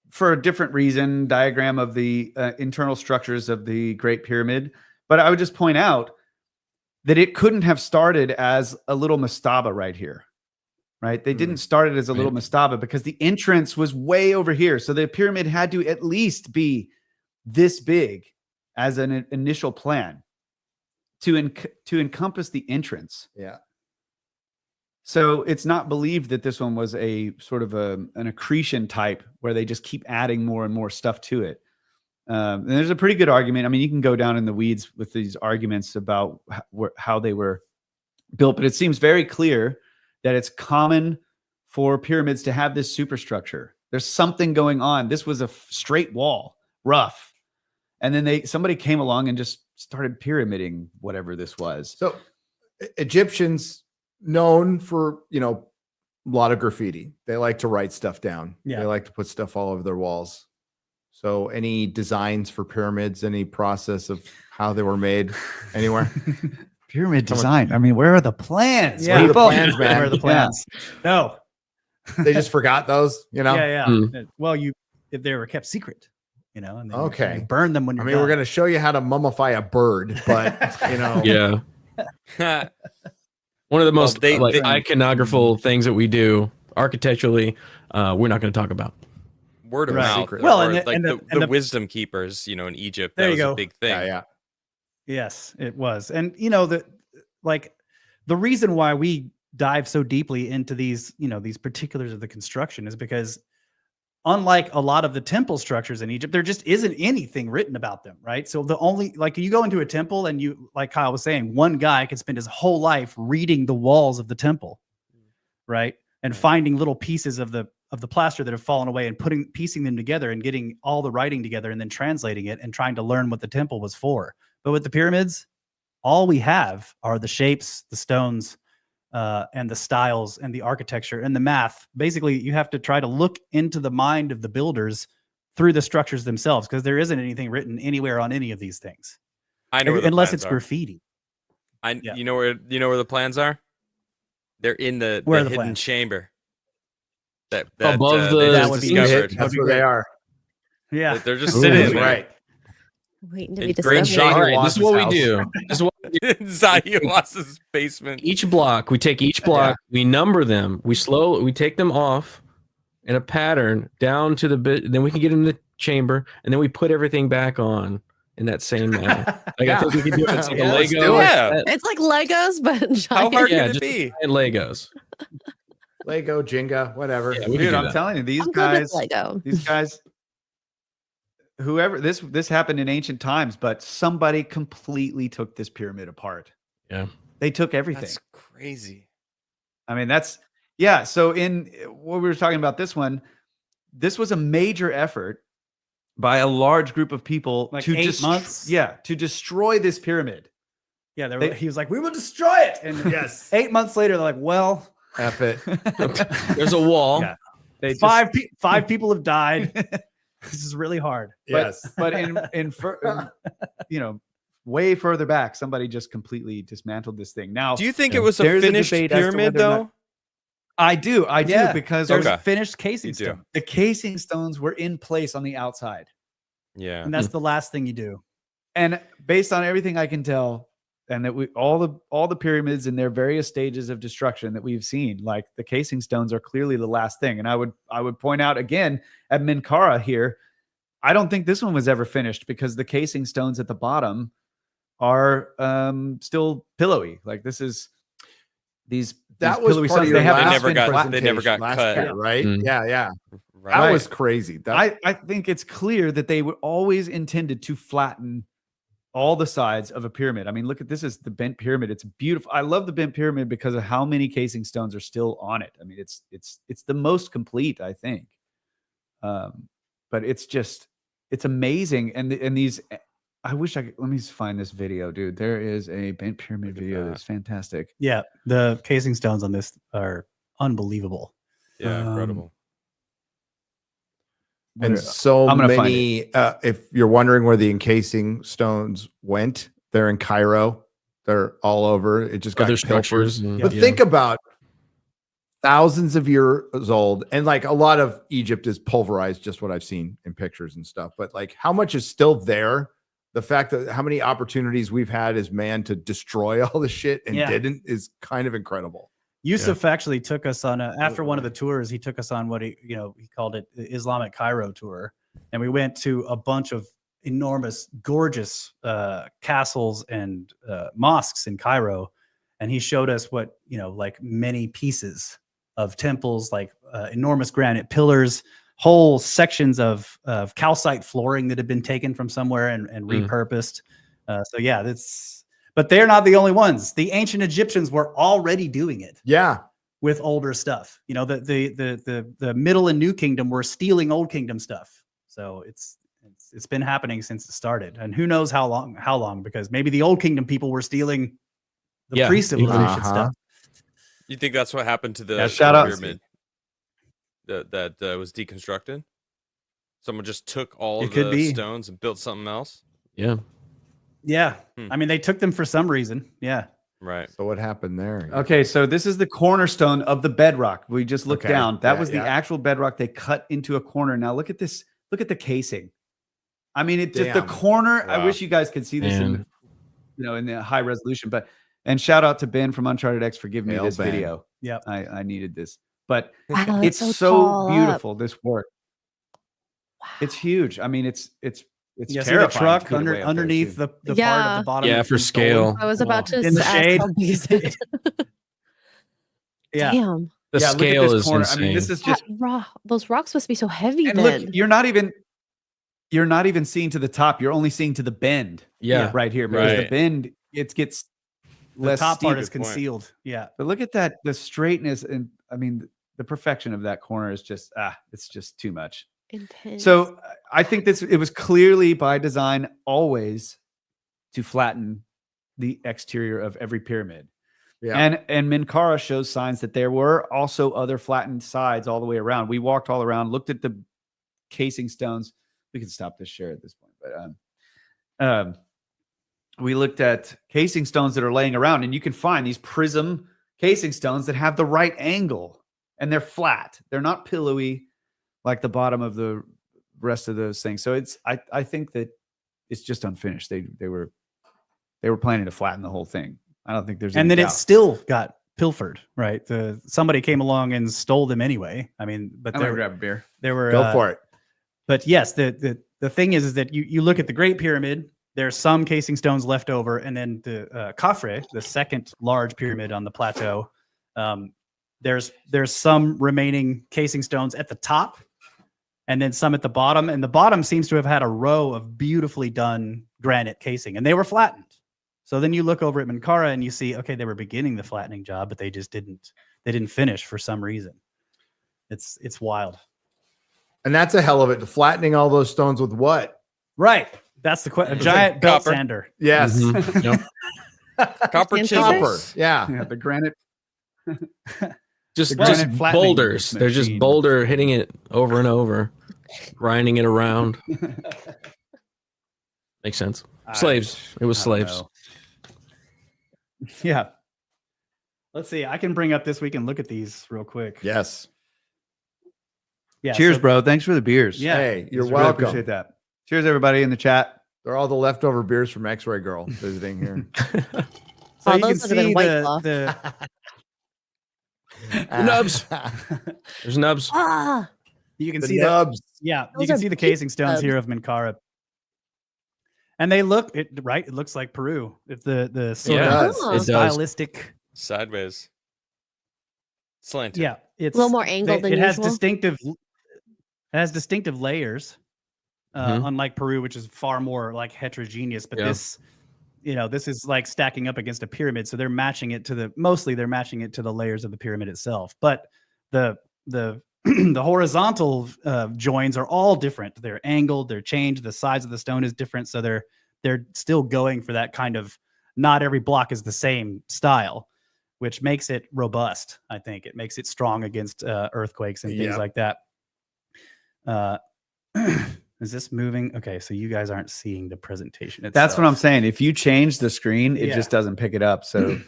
for a different reason, diagram of the internal structures of the Great Pyramid. But I would just point out that it couldn't have started as a little mastaba right here. Right? They didn't start it as a little mastaba because the entrance was way over here. So the pyramid had to at least be this big as an initial plan to encompass the entrance. Yeah. So it's not believed that this one was a sort of an accretion type where they just keep adding more and more stuff to it. And there's a pretty good argument. I mean, you can go down in the weeds with these arguments about how they were built, but it seems very clear that it's common for pyramids to have this superstructure. There's something going on. This was a straight wall, rough. And then somebody came along and just started pyramiding whatever this was. So Egyptians known for, a lot of graffiti. They like to write stuff down. Yeah. They like to put stuff all over their walls. So any designs for pyramids, any process of how they were made anywhere? Pyramid design. I mean, where are the plans? Yeah. Where are the people? plans, man? Where are the plans? No. They just forgot those, Yeah. Mm. Well, if they were kept secret, and then Okay. you burn them when I you're mean, we're done. going to show you how to mummify a bird, but Yeah. One of the most they- iconographical things that we do architecturally, we're not going to talk about. Word of Right. mouth. Secret. Well, or and like the the wisdom keepers, in Egypt. There That you was go. a big thing. yeah. Yes, it was. And the reason why we dive so deeply into these, these particulars of the construction is because unlike a lot of the temple structures in Egypt, there just isn't anything written about them, right? So the only, you go into a temple and you, like Kyle was saying, one guy could spend his whole life reading the walls of the temple, right? And finding little pieces of the plaster that have fallen away and piecing them together and getting all the writing together and then translating it and trying to learn what the temple was for. But with the pyramids, all we have are the shapes, the stones, and the styles and the architecture and the math. Basically, you have to try to look into the mind of the builders through the structures themselves because there isn't anything written anywhere on any of these things. I know where the Unless plans it's are. graffiti. You know where the plans are? They're in the Where are the hidden plans? chamber. That Above they the- just That would be discovered. That's where they are. Yeah. They're just Ooh, sitting there. Right. Waiting to be It's great discovered. shape. All right, This is what we house. do. This is what in Zahiwa's basement. each block. We take each block. We number them. We take them off in a pattern down to the bit. Then we can get in the chamber, and then we put everything back on in that same manner. Like I think we can do it. It's like Yeah, a let's Lego. do it. Yeah. It's like Legos, but How giant. hard Yeah, can it just be? giant Legos. Lego, Jenga, whatever. Yeah, we can Dude, do I'm that. telling you, these I'm good with guys, Lego. whoever this happened in ancient times, but somebody completely took this pyramid apart. Yeah. They took everything. That's crazy. I mean, so in what we were talking about this was a major effort by a large group of people Like to 8 months? to destroy this pyramid. Yeah. He was like, we will destroy it. And Yes. 8 months later, they're like, well, F it. There's a wall. Yeah. They just- five people have died. This is really hard. Yes. But way further back, somebody just completely dismantled this thing. Now, Do you think it was a There's a finished debate as to pyramid whether or though? not- I do Yeah, because There's Okay. finished casing You do. stone. the casing stones were in place on the outside. Yeah. And that's the last thing you do. And based on everything I can tell, and that all the pyramids in their various stages of destruction that we've seen, like the casing stones are clearly the last thing. And I would point out again at Menkaure here, I don't think this one was ever finished because the casing stones at the bottom are still pillowy. Like this is these That these was pillowy part of stones. your They have last They never got presentation cut. last year, right? Mm. Yeah. Right. That was crazy. That, I think it's clear that they were always intended to flatten all the sides of a pyramid. I mean, look at this is the bent pyramid. It's beautiful. I love the bent pyramid because of how many casing stones are still on it. I mean, it's the most complete, I think. But it's amazing. And these, I wish I could, let me find this video, dude. There is a bent pyramid video that's fantastic. Yeah, the casing stones on this are unbelievable. Yeah, incredible. and so I'm gonna find many. If you're wondering where the encasing stones went, they're in Cairo. They're all over. It just got Other pilfered. structures. But think about thousands of years old, and like a lot of Egypt is pulverized, just what I've seen in pictures and stuff. But like how much is still there? The fact that how many opportunities we've had as man to destroy all the shit and didn't is kind of incredible. Yusuf actually took us on after one of the tours. He took us on what he called it the Islamic Cairo tour, and we went to a bunch of enormous, gorgeous castles and mosques in Cairo, and he showed us what like many pieces of temples, like enormous granite pillars, whole sections of calcite flooring that had been taken from somewhere and repurposed. So yeah, that's. But they're not the only ones. The ancient Egyptians were already doing it. Yeah, with older stuff. The Middle and New Kingdom were stealing Old Kingdom stuff. So it's been happening since it started, and who knows how long? Because maybe the Old Kingdom people were stealing the pre-civilization stuff. You think that's what happened to the pyramid that was deconstructed? Someone just took all of the stones and built something else. Yeah. I mean, they took them for some reason. Yeah. Right. So what happened there? Okay, so this is the cornerstone of the bedrock. We just looked down. That was the actual bedrock they cut into a corner. Now look at this. Look at the casing. I mean, it just the corner. Wow. I wish you guys could see this in the high resolution. And shout out to Ben from Uncharted X for giving me this video. Yeah, I needed this. But wow, it's so beautiful. This work. Wow. It's huge. I mean, it's terrifying. The truck underneath the part of the bottom. Yeah, for scale. I was about to in the shade. Yeah. Damn. The scale is insane. I mean, this is just those rocks must be so heavy. And then. look, you're not even seeing to the top. You're only seeing to the bend. Yeah, right here. Because the bend, it gets less. The top steep part is concealed. Yeah, but look at that. The straightness and I mean the perfection of that corner is just it's just too much. Intense. So I think it was clearly by design always to flatten the exterior of every pyramid. Yeah. And Menkaure shows signs that there were also other flattened sides all the way around. We walked all around, looked at the casing stones. We can stop this share at this point, but we looked at casing stones that are laying around, and you can find these prism casing stones that have the right angle and they're flat. They're not pillowy like the bottom of the rest of those things. So I think that it's just unfinished. They were planning to flatten the whole thing. I don't think there's any doubt. It still got pilfered, right? Somebody came along and stole them anyway. I mean, but I'm gonna grab a beer. There were go for it. But yes, the thing is that you look at the Great Pyramid. There's some casing stones left over, and then the Khafre, the second large pyramid on the plateau. There's some remaining casing stones at the top, and then some at the bottom. And the bottom seems to have had a row of beautifully done granite casing, and they were flattened. So then you look over at Menkaure and you see, okay, they were beginning the flattening job, but they just didn't finish for some reason. It's wild. And that's a hell of it. Flattening all those stones with what? Right. That's the question. A giant belt copper. sander. Yes. Mm-hmm. Copper copper. Yeah, the granite. Just flattening boulders. They're just boulder hitting it over and over, grinding it around. Makes sense. Slaves. It was slaves. Yeah. Let's see. I can bring up this. We can look at these real quick. Yes. Yeah. Cheers, bro. Thanks for the beers. Yeah. Hey, you're Really welcome. appreciate that. Cheers, everybody in the chat. They're all the leftover beers from X-Ray Girl visiting here. So you can those would have been see White Claw. the Nubs. There's nubs. you can The see nubs. Yeah, Those you can are see the big casing stones nubs. here of Menkaure. And they look right. It looks like Peru. If the sort Yeah, of it does. stylistic. Sideways. Slanted. Yeah, it's A little more angled than It has usual. distinctive. It has distinctive layers, unlike Peru, which is far more like heterogeneous. But this, this is like stacking up against a pyramid. So they're matching it to the layers of the pyramid itself. But the the horizontal joins are all different. They're angled, they're changed. The size of the stone is different. So they're still going for that kind of, not every block is the same style, which makes it robust. I think it makes it strong against earthquakes and things like that. Is this moving? Okay, so you guys aren't seeing the presentation itself. That's what I'm saying. If you change the screen, it just doesn't pick it up. So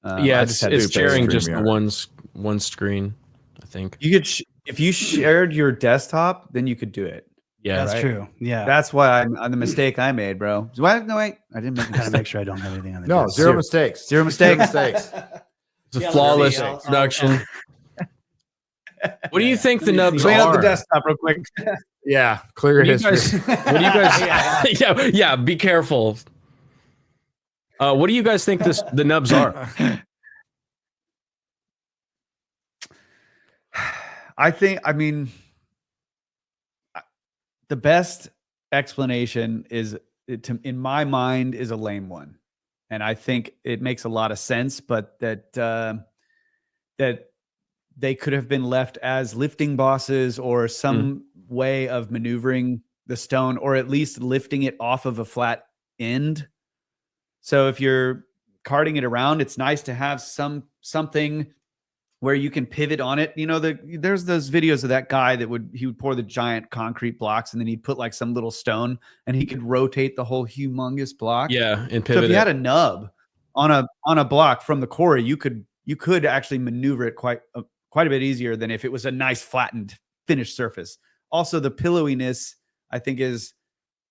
it's sharing just the one screen. I think you could if you shared your desktop, then you could do it. Yeah, that's true. Yeah, that's why I'm the mistake I made, bro. No, wait, I didn't make. Gotta make sure I don't have anything on the. No, zero mistakes. Zero mistakes. Mistakes. It's a flawless production. What do you think the nubs Clean are? up the desktop real quick. Yeah, clear your history. What do you guys? yeah. Be careful. What do you guys think the nubs are? I mean, the best explanation is, in my mind, is a lame one, and I think it makes a lot of sense. But that they could have been left as lifting bosses or some way of maneuvering the stone, or at least lifting it off of a flat end. So if you're carting it around, it's nice to have something where you can pivot on it. There's those videos of that guy that he would pour the giant concrete blocks and then he'd put like some little stone and he could rotate the whole humongous block. Yeah, and pivot. So if you had a nub on a block from the quarry, you could actually maneuver it quite a bit easier than if it was a nice flattened finished surface. Also, the pillowiness, I think, is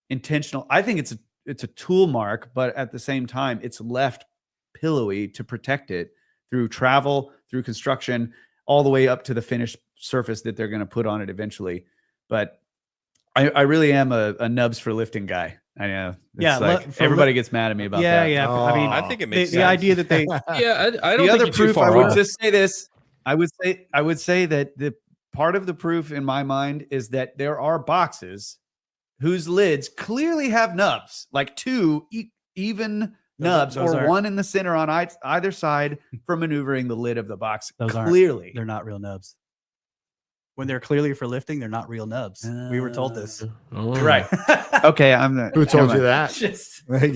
intentional. I think it's a tool mark, but at the same time, it's left pillowy to protect it through travel, through construction, all the way up to the finished surface that they're going to put on it eventually. But I really am a nubs for lifting guy. I know. Everybody gets mad at me about that. Yeah. Oh. I mean, I think it makes the sense. idea that they I don't The think other you're too proof, far I would off. just say this. I would say that the part of the proof in my mind is that there are boxes whose lids clearly have nubs, like two even nubs, or one in the center on either side for maneuvering the lid of the box. They're not real nubs. When they're clearly for lifting, they're not real nubs. We were told this. Oh. Right. Okay, I'm not. Who told you that?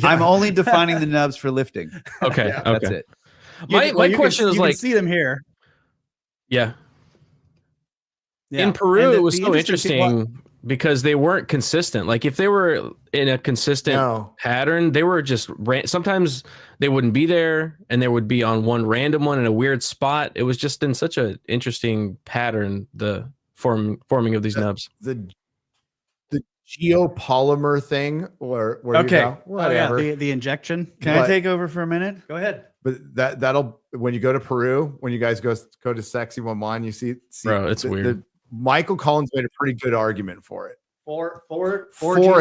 I'm only defining the nubs for lifting. Okay. Yeah, okay. That's it. My question is you like, can see them here. yeah. Yeah. In Peru, And it was the so interesting interesting because they weren't consistent. Like if they were in a consistent pattern, they were just sometimes they wouldn't be there, and they would be on one random one in a weird spot. It was just in such an interesting pattern, the forming of these nubs. The geopolymer thing, or where you go, whatever. The injection. Can I take over for a minute? Go ahead. But that'll, when you go to Peru, when you guys go to Sexy One, you see Bro, it's weird. Michael Collins made a pretty good argument for it. For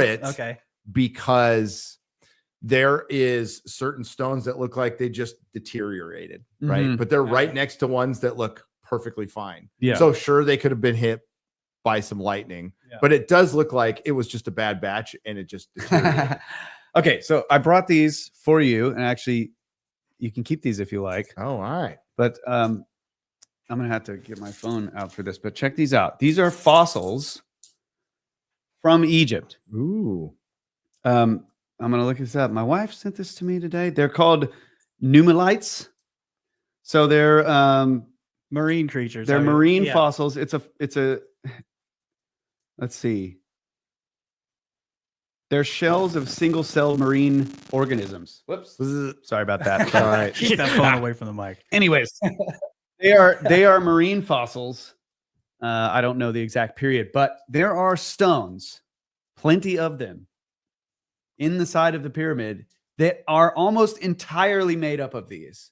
it. Okay. Because there is certain stones that look like they just deteriorated, right? But they're right next to ones that look perfectly fine. Yeah. So sure, they could have been hit by some lightning, but it does look like it was just a bad batch and it just deteriorated. Okay, so I brought these for you, and actually, you can keep these if you like. Oh, all right. But I'm gonna have to get my phone out for this. But check these out. These are fossils from Egypt. Ooh. I'm gonna look this up. My wife sent this to me today. They're called nummulites. So they're marine creatures. They're marine fossils. It's a. Let's see. They're shells of single-celled marine organisms. Whoops. Sorry about that. All right. Keep that phone away from the mic. Anyways, they are marine fossils. I don't know the exact period, but there are stones, plenty of them, in the side of the pyramid that are almost entirely made up of these.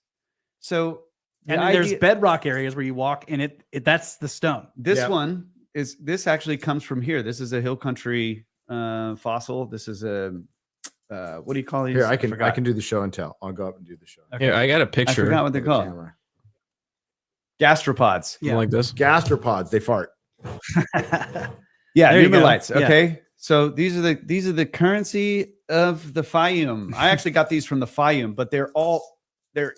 So, there's bedrock areas where you walk, and that's the stone. This actually comes from here. This is a hill country fossil. This is a what do you call these? Here, I can do the show and tell. I'll go up and do the show. Okay. Here, I got a picture. I forgot what they're called. Gastropods. Like this. Gastropods. They fart. Yeah, There you go. numelites. Yeah. Okay. So these are the currency of the Fayum. I actually got these from the Fayum, but they're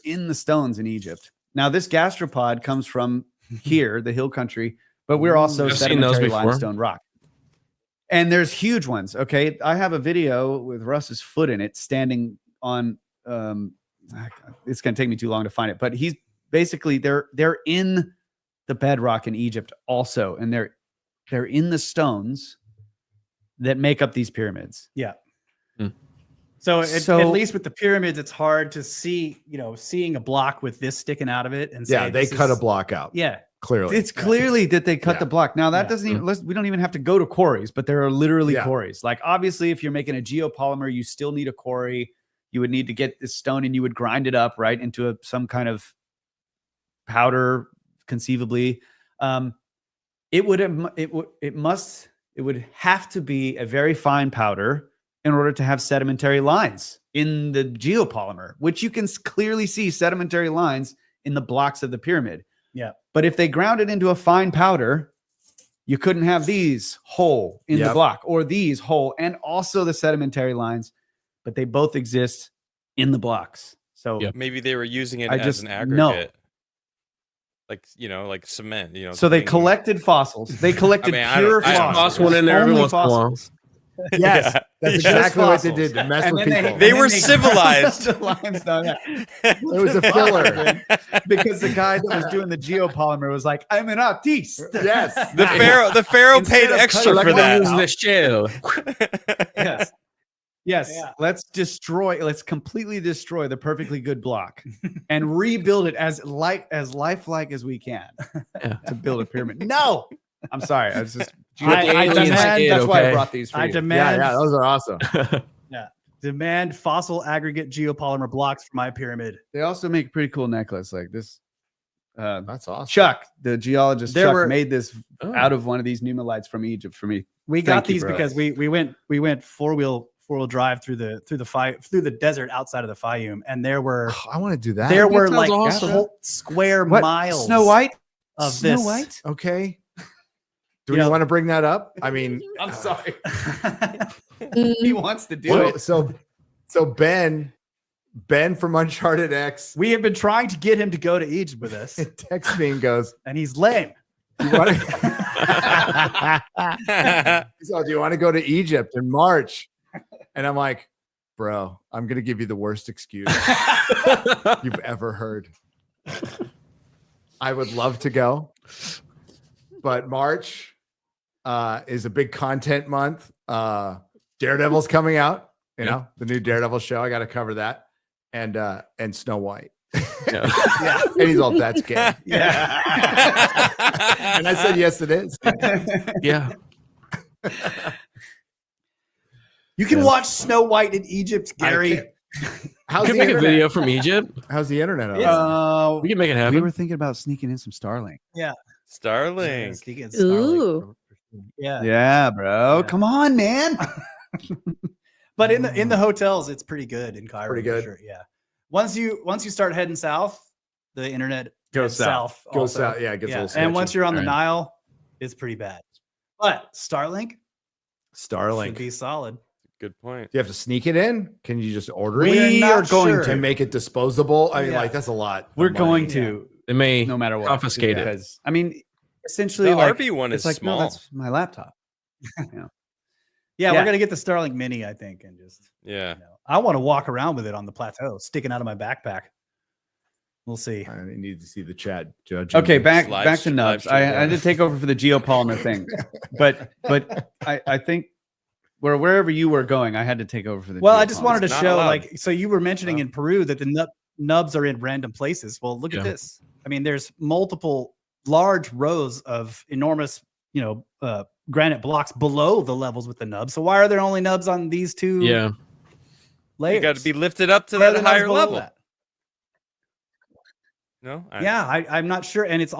in the stones in Egypt. Now this gastropod comes from here, the hill country, but we're also I've seen those sedimentary before. limestone rock. And there's huge ones. Okay. I have a video with Russ's foot in it standing on it's gonna take me too long to find it, but he's basically they're in the bedrock in Egypt also, and they're in the stones that make up these pyramids. Yeah. Hmm. So, So- at least with the pyramids, it's hard to see, seeing a block with this sticking out of it and Yeah, say, they this cut a is- block out. Yeah. Clearly. It's clearly that they cut Yeah. the block. Now that Yeah. doesn't even we don't even have to go to quarries, but there are literally Yeah. quarries. Like obviously, if you're making a geopolymer, you still need a quarry. You would need to get this stone and you would grind it up right into some kind of powder, conceivably. It would have to be a very fine powder in order to have sedimentary lines in the geopolymer, which you can clearly see sedimentary lines in the blocks of the pyramid. Yeah. But if they ground it into a fine powder, you couldn't have these whole in the Yep. block or these whole and also the sedimentary lines, but they both exist in the blocks. So Yep. Maybe they were using it I as just an know. aggregate. Like, like cement, so they thing- collected fossils. They collected I pure don't- I don't- fossils. Toss one in there every Only once in a while. fossils. Yes, Yeah. that's Yeah. exactly what they Fossils. did to mess And with then people. They and were then civilized. the limestone, yeah. It was a filler. Because the guy that was doing the geopolymer was like, "I'm an artist." Yes. The pharaoh Instead paid of extra cutting for like that. Use the shell. Yes. Yes. Yeah. Let's completely destroy the perfectly good block and rebuild it as lifelike as we can to build a pyramid. No, I'm sorry. I was just I aliens demand- did, that's why I okay? brought these for I you. Yeah, demand yeah, those are awesome. demand fossil aggregate geopolymer blocks for my pyramid. They also make a pretty cool necklace like this. That's awesome. Chuck, the geologist, There Chuck were- made this Oh. out of one of these numelites from Egypt for me. We got Thank you, these bro. because we went four-wheel drive through the desert outside of the Fayum, and there were I want to do that. there were sounds like awesome. whole square What? miles Snow White of Snow this. White. Okay. Do You we know- want to bring that up? I mean, I'm sorry. Mm, He wants to do it. so Ben from Uncharted X We have been trying to get him to go to Egypt with us, texts me and goes, and he's lame. "You want to?" So, do you want to go to Egypt in March? And I'm like, bro, I'm gonna give you the worst excuse you've ever heard. I would love to go, but March is a big content month. Daredevil's coming out, the new Daredevil show. I got to cover that, and Snow White. Yeah. And he's all, that's gay. Yeah. And I said, yes, it is. Yeah. You can Yeah. watch Snow White in Egypt, I Gary. can't- How's Could the make a internet? video from Egypt. How's the internet? on that? We can make it We happen. were thinking about sneaking in some Starlink. Starlink. Ooh. Yeah. Yeah, bro. Yeah. Come on, man. But in the hotels, it's pretty good in Cairo. Pretty for good. sure, yeah. Once you start heading south, the internet Goes heads south. Goes also. south. Yeah, it gets a little And once sketchy. you're on the Right. Nile, it's pretty bad. But Starlink Starlink. should be solid. Good point. Do you have to sneak it in? Can you just order We it are going and to. make it disposable? I mean, Yeah. like that's a lot. of We're money. going to, They may no matter what. confiscate it. Because, I mean, essentially, The like, RV one it's is like, small. no, that's my laptop. Yeah, Yeah. we're gonna get the Starlink Mini, I think, and just Yeah. I want to walk around with it on the plateau, sticking out of my backpack. We'll see. I need to see the chat judge. Okay, back Live to stream, nubs. live stream, I did take over for the geopolymer thing, but I think wherever you were going, I had to take over for the. Well, I just geopolymer. wanted to It's not show, allowed. like, so you were mentioning in Peru that the nubs are in random places. Well, look Yeah. at this. I mean, there's multiple large rows of enormous, granite blocks below the levels with the nubs. So why are there only nubs on these two Yeah. layers? You got to be lifted up to Why are that the nubs higher below level. that? No? Yeah, I'm not sure. And it's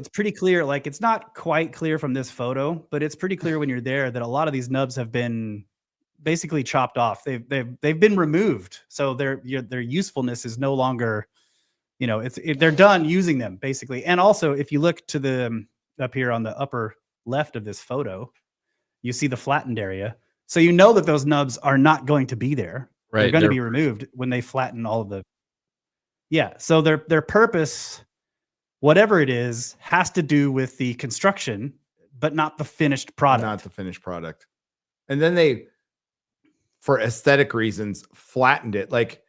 pretty clear. Like, it's not quite clear from this photo, but it's pretty clear when you're there that a lot of these nubs have been basically chopped off. They've been removed. So their usefulness is no longer, they're done using them basically. And also, if you look to the up here on the upper left of this photo, you see the flattened area. So you know that those nubs are not going to be there. Right. They're going to be removed when they flatten all of the. Yeah. So their purpose, whatever it is, has to do with the construction, but not the finished product. Not the finished product. And then they, for aesthetic reasons, flattened it. Like,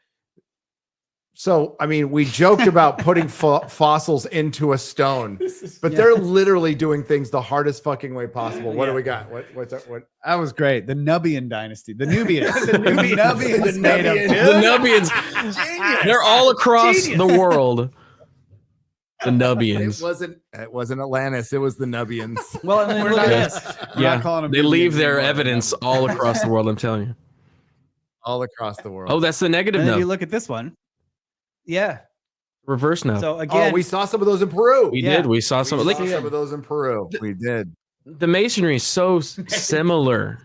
so, I mean, we joked about putting fossils into a stone, but they're literally doing things the hardest fucking way possible. What do we got? What's that? What? That was great. The Nubian dynasty, the Nubians, The Nubians made them. The Nubians. They're all across the world. The Nubians. It wasn't Atlantis. It was the Nubians. Well, and then look at this. We're not calling them They leave Nubians their anymore. evidence all across the world. I'm telling you. All across the world. Oh, that's the negative And then nub. you look at this one. Yeah. Reverse nub. So again, we saw some of those in Peru. We did. We saw some. We Like saw some of those in Peru. We did. the masonry is so similar.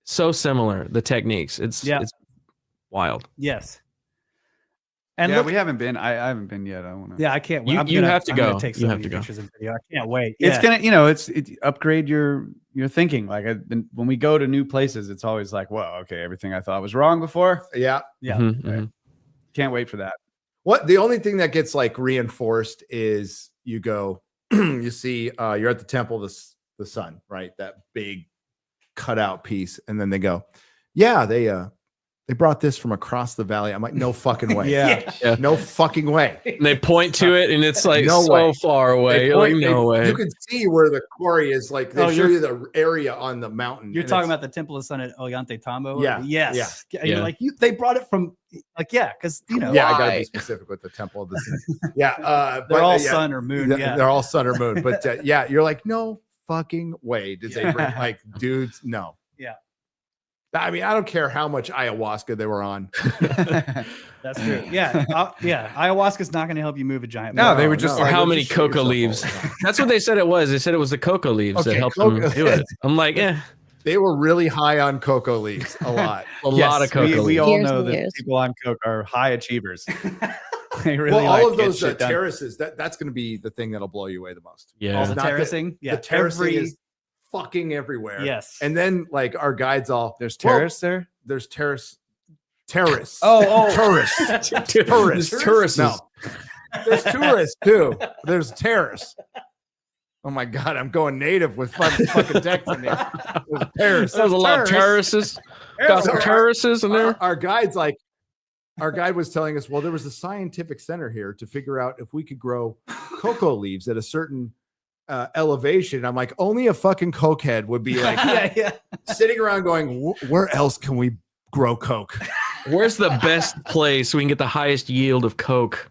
So similar. The techniques. It's wild. yes. And Yeah, look, we haven't been. I haven't been yet. I want to. yeah, I can't wait. You have to I'm gonna go. take You so have many to go. pictures and video. I can't wait. It's Yeah. gonna, it upgrade your thinking. Like when we go to new places, it's always like, well, okay, everything I thought was wrong before. Yeah. Yeah. Mhm, mhm. Can't wait for that. What the only thing that gets like reinforced is you go, you see, you're at the temple of the sun, right? That big cutout piece, and then they go, yeah, they brought this from across the valley. I'm like, no fucking way. Yeah. No fucking way. And they point to it, and it's like No so way. far away. They You're like, point- no way. You can see where the quarry is. Like they Oh, show you the area on the mountain. You're and talking it's- about the Temple of Sun at Ollantaytambo? Yeah, Yes. yeah, And you're yeah. like, they brought it from, like, yeah, because, you know, Yeah, I gotta Why? be specific with the temple of the sun. Yeah, they're but, all yeah, sun or moon. Yeah. They're all sun or moon. But yeah, you're like, no fucking way did they bring like dudes? No. Yeah. I mean, I don't care how much ayahuasca they were on. That's true. Yeah. Yeah. Ayahuasca's not going to help you move a giant. No, mountain. they were just Or like, how let's many just shoot cocoa yourself leaves? all the time. That's what they said it was. They said it was the cocoa leaves that Okay, helped them cocoa- do it. I'm like, They were really high on cocoa leaves a lot. a lot of cocoa we leaves. all Years know and that years. people on coke are high achievers. They really Well, like all of get those shit done. terraces, that's going to be the thing that'll blow you away the most. All Yeah. the Not that- terracing. Yeah. The terracing is fucking everywhere. Yes. And then like our guides all, There's well, terrace there. there's terrace. Tourists. Tourists. Tourists. Tourists. No. There's tourists too. There's terrace. Oh my god, I'm going native with fucking text in there. There's terrace. There's a lot of terraces. Got some terraces in there. Our guide's like, our guide was telling us, well, there was a scientific center here to figure out if we could grow cocoa leaves at a certain elevation. I'm like, only a fucking cokehead would be like yeah. sitting around going, where else can we grow coke? Where's the best place so we can get the highest yield of coke?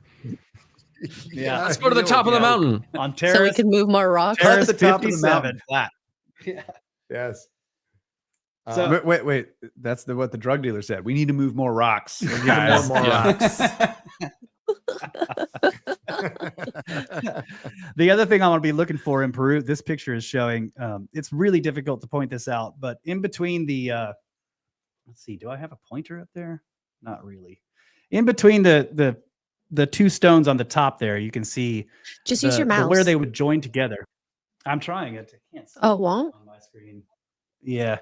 Yeah. Let's go to the top of the mountain. On So we terrace. could move more rocks. Terrace At the top of the 57. mountain, flat. Yes. So- Wait. That's what the drug dealer said. We need to move more rocks. Guys, more rocks. The other thing I'm going to be looking for in Peru, this picture is showing, it's really difficult to point this out, but in between the, let's see, do I have a pointer up there? Not really. In between the two stones on the top there, you can see Just use your mouse. where they would join together. I'm trying it. I can't see Oh, it won't? on my screen. Yeah.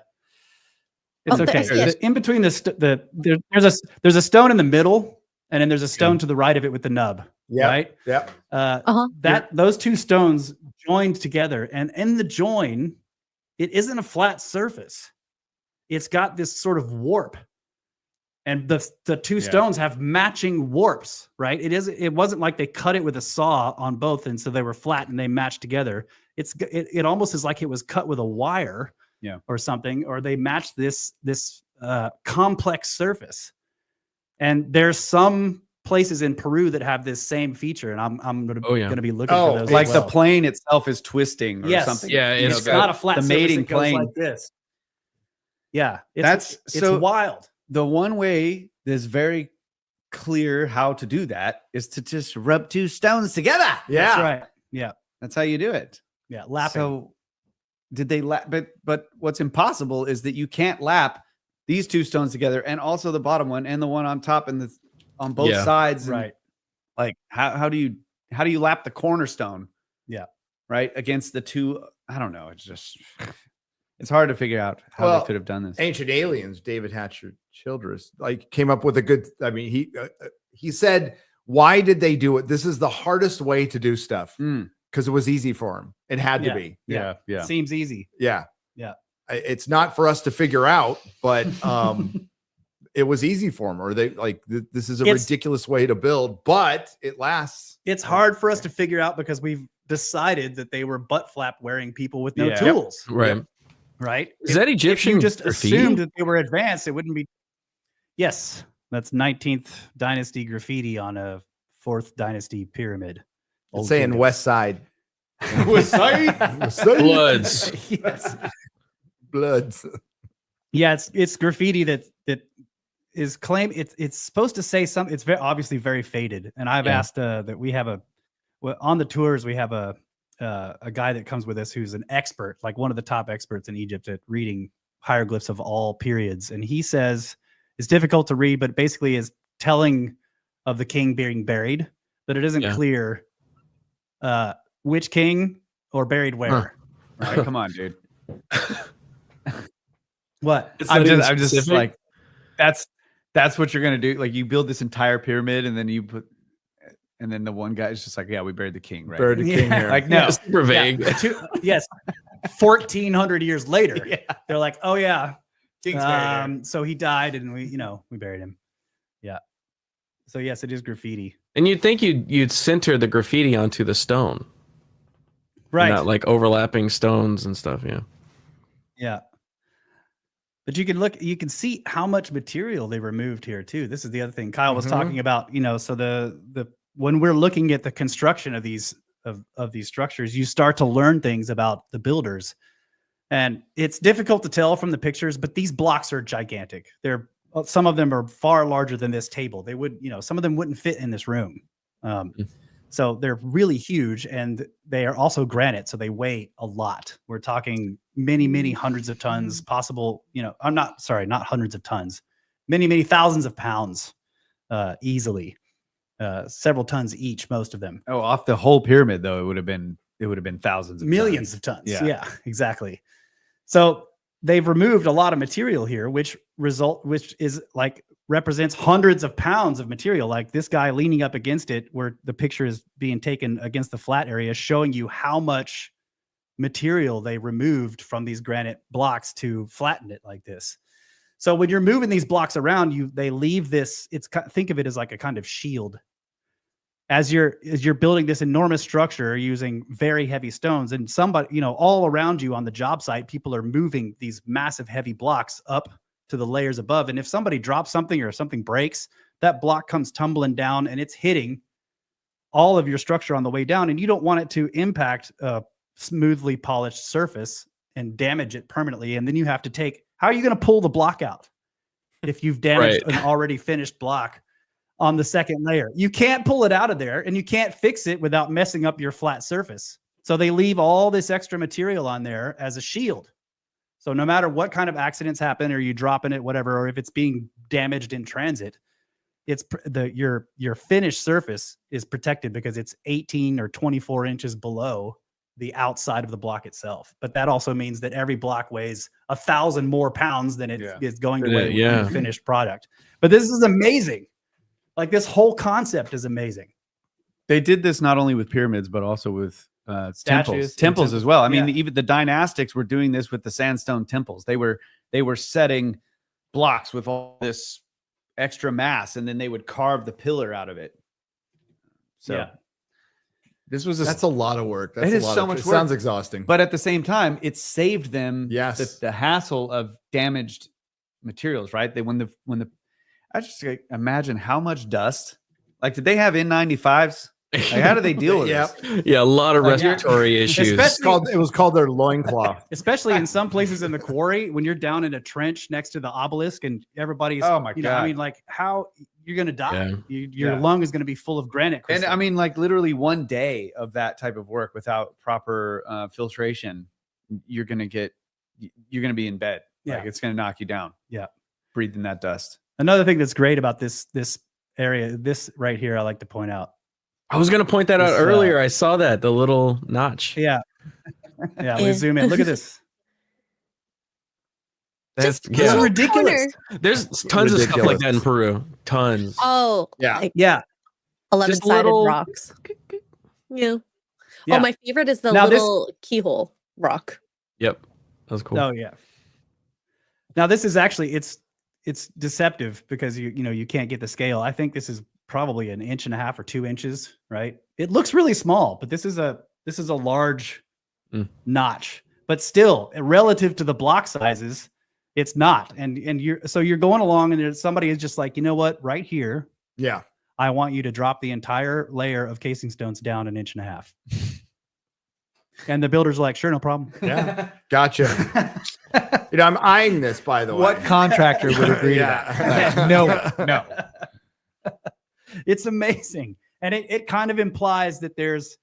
It's Oh, okay. yes. In between there's a stone in the middle, and then there's a stone to the right of it with the nub. Yeah. Right. Yep. Uh-huh. Those two stones joined together, and in the join, it isn't a flat surface. It's got this sort of warp, and the two stones have matching warps. Right. It wasn't like they cut it with a saw on both, and so they were flat and they matched together. It almost is like it was cut with a wire. Yeah. Or something, or they matched this complex surface. And there's some places in Peru that have this same feature, and I'm gonna be looking for those. Like as the well. plane itself is twisting or Yes. something. Yeah, It's it's not a flat the surface, mating it goes plane. like this. Yeah, It's it's wild. The one way that's very clear how to do that is to just rub two stones together. Yeah. That's right. Yeah, That's how you do it. yeah. Lapping. So did they lap? But what's impossible is that you can't lap these two stones together and also the bottom one and the one on top and on both Yeah. sides. and, Right. Like how do you lap the cornerstone? Yeah. Right. Against the two. I don't know. It's just It's hard to figure out how Well, they could have done this. Ancient Aliens, David Hatcher Childress, like came up with a good. I mean, he said, "Why did they do it? This is the hardest way to do stuff because it was easy for him. It had to be. Yeah. Seems easy. Yeah, Yeah. It's not for us to figure out, but it was easy for them. Or they like this is a ridiculous way to build, but it lasts. It's hard for us to figure out because we've decided that they were butt flap wearing people with no tools. Right. Right. Is that Egyptian? If you just graffiti? assumed that they were advanced, it wouldn't be. Yes, that's 19th dynasty graffiti on a 4th dynasty pyramid. It's saying Kingdom. West Side. West Side? Bloods. Yes. Bloods. Yeah, it's graffiti that is claim it's supposed to say something. It's very obviously very faded. And I've asked that we have on the tours we have a guy that comes with us who's an expert, like one of the top experts in Egypt at reading hieroglyphs of all periods. And he says it's difficult to read, but basically is telling of the king being buried, but it isn't clear which king or buried where. Right? Come on, dude. What? I'm just like, that's what you're gonna do. Like you build this entire pyramid and then you put. And then the one guy is just like, yeah, we buried the king, right? Buried the king here. Like, no. Super vague. Yes. 1,400 years later, they're like, oh yeah. King's buried there. So he died and we buried him. Yeah. So yes, it is graffiti. And you'd think you'd center the graffiti onto the stone. Right. Not like overlapping stones and stuff. Yeah. Yeah. But you can see how much material they removed here too. This is the other thing Kyle was talking about, so the when we're looking at the construction of these structures, you start to learn things about the builders. And it's difficult to tell from the pictures, but these blocks are gigantic. Some of them are far larger than this table. They would, some of them wouldn't fit in this room. So they're really huge, and they are also granite, so they weigh a lot. We're talking many, many hundreds of tons, possible, not hundreds of tons, many, many thousands of pounds easily. Several tons each, most of them. Oh, off the whole pyramid though, it would have been thousands of millions tons. of tons. Yeah, exactly. So they've removed a lot of material here, which is like represents hundreds of pounds of material. Like this guy leaning up against it, where the picture is being taken against the flat area, showing you how much material they removed from these granite blocks to flatten it like this. So when you're moving these blocks around, they leave this. Think of it as like a kind of shield. As you're building this enormous structure using very heavy stones, and somebody, all around you on the job site, people are moving these massive heavy blocks up to the layers above. And if somebody drops something or something breaks, that block comes tumbling down and it's hitting all of your structure on the way down. And you don't want it to impact a smoothly polished surface and damage it permanently. And then you have to how are you going to pull the block out if you've damaged an already finished block on the second layer? You can't pull it out of there, and you can't fix it without messing up your flat surface. So they leave all this extra material on there as a shield. So no matter what kind of accidents happen, or you dropping it, whatever, or if it's being damaged in transit, your finished surface is protected because it's 18 or 24 inches below the outside of the block itself. But that also means that every block weighs 1,000 more pounds than it is going to weigh in the finished product. But this is amazing. Like this whole concept is amazing. They did this not only with pyramids, but also with Statues, temples as well. I mean, even the dynastics were doing this with the sandstone temples. They were setting blocks with all this extra mass, and then they would carve the pillar out of it. So this was that's a lot of work. That's it a is lot so of, much it work. sounds exhausting. But at the same time, it saved them Yes. the hassle of damaged materials, right? I just imagine how much dust. Like, did they have N95s? Like, how do they deal with this? Yeah, a lot of respiratory issues. It was called their loincloth. Especially in some places in the quarry, when you're down in a trench next to the obelisk and everybody's, oh my God. I mean, like, how you're going to die. Your lung is going to be full of granite crystal. And I mean, like, literally one day of that type of work without proper filtration, you're going to be in bed. Yeah. Like, it's going to knock you down. Yeah. Breathing that dust. Another thing that's great about this area, this right here, I like to point out. I was going to point that out earlier. I saw that, the little notch. Yeah. Yeah. We zoom in. Look at this. That's Just a yeah. little ridiculous. corner. There's tons of stuff like Ridiculous. that in Peru. Tons. Oh, Yeah. like Yeah. 11-sided little- rocks. Yeah. Yeah. Oh, my favorite is the Now this- little keyhole rock. Yep. That was cool. Oh yeah. Now this is actually it's deceptive because you can't get the scale. I think this is probably 1.5 inches or 2 inches, right? It looks really small, but this is a large notch. But still, relative to the block sizes, it's not. And you're going along and there's somebody is just like, you know what, right here, Yeah. I want you to drop the entire layer of casing stones down 1.5 inches. And the builder's like, sure, no problem. Yeah. Gotcha. I'm eyeing this, by the way. What contractor would agree to that? No. It's amazing. And it kind of implies that there's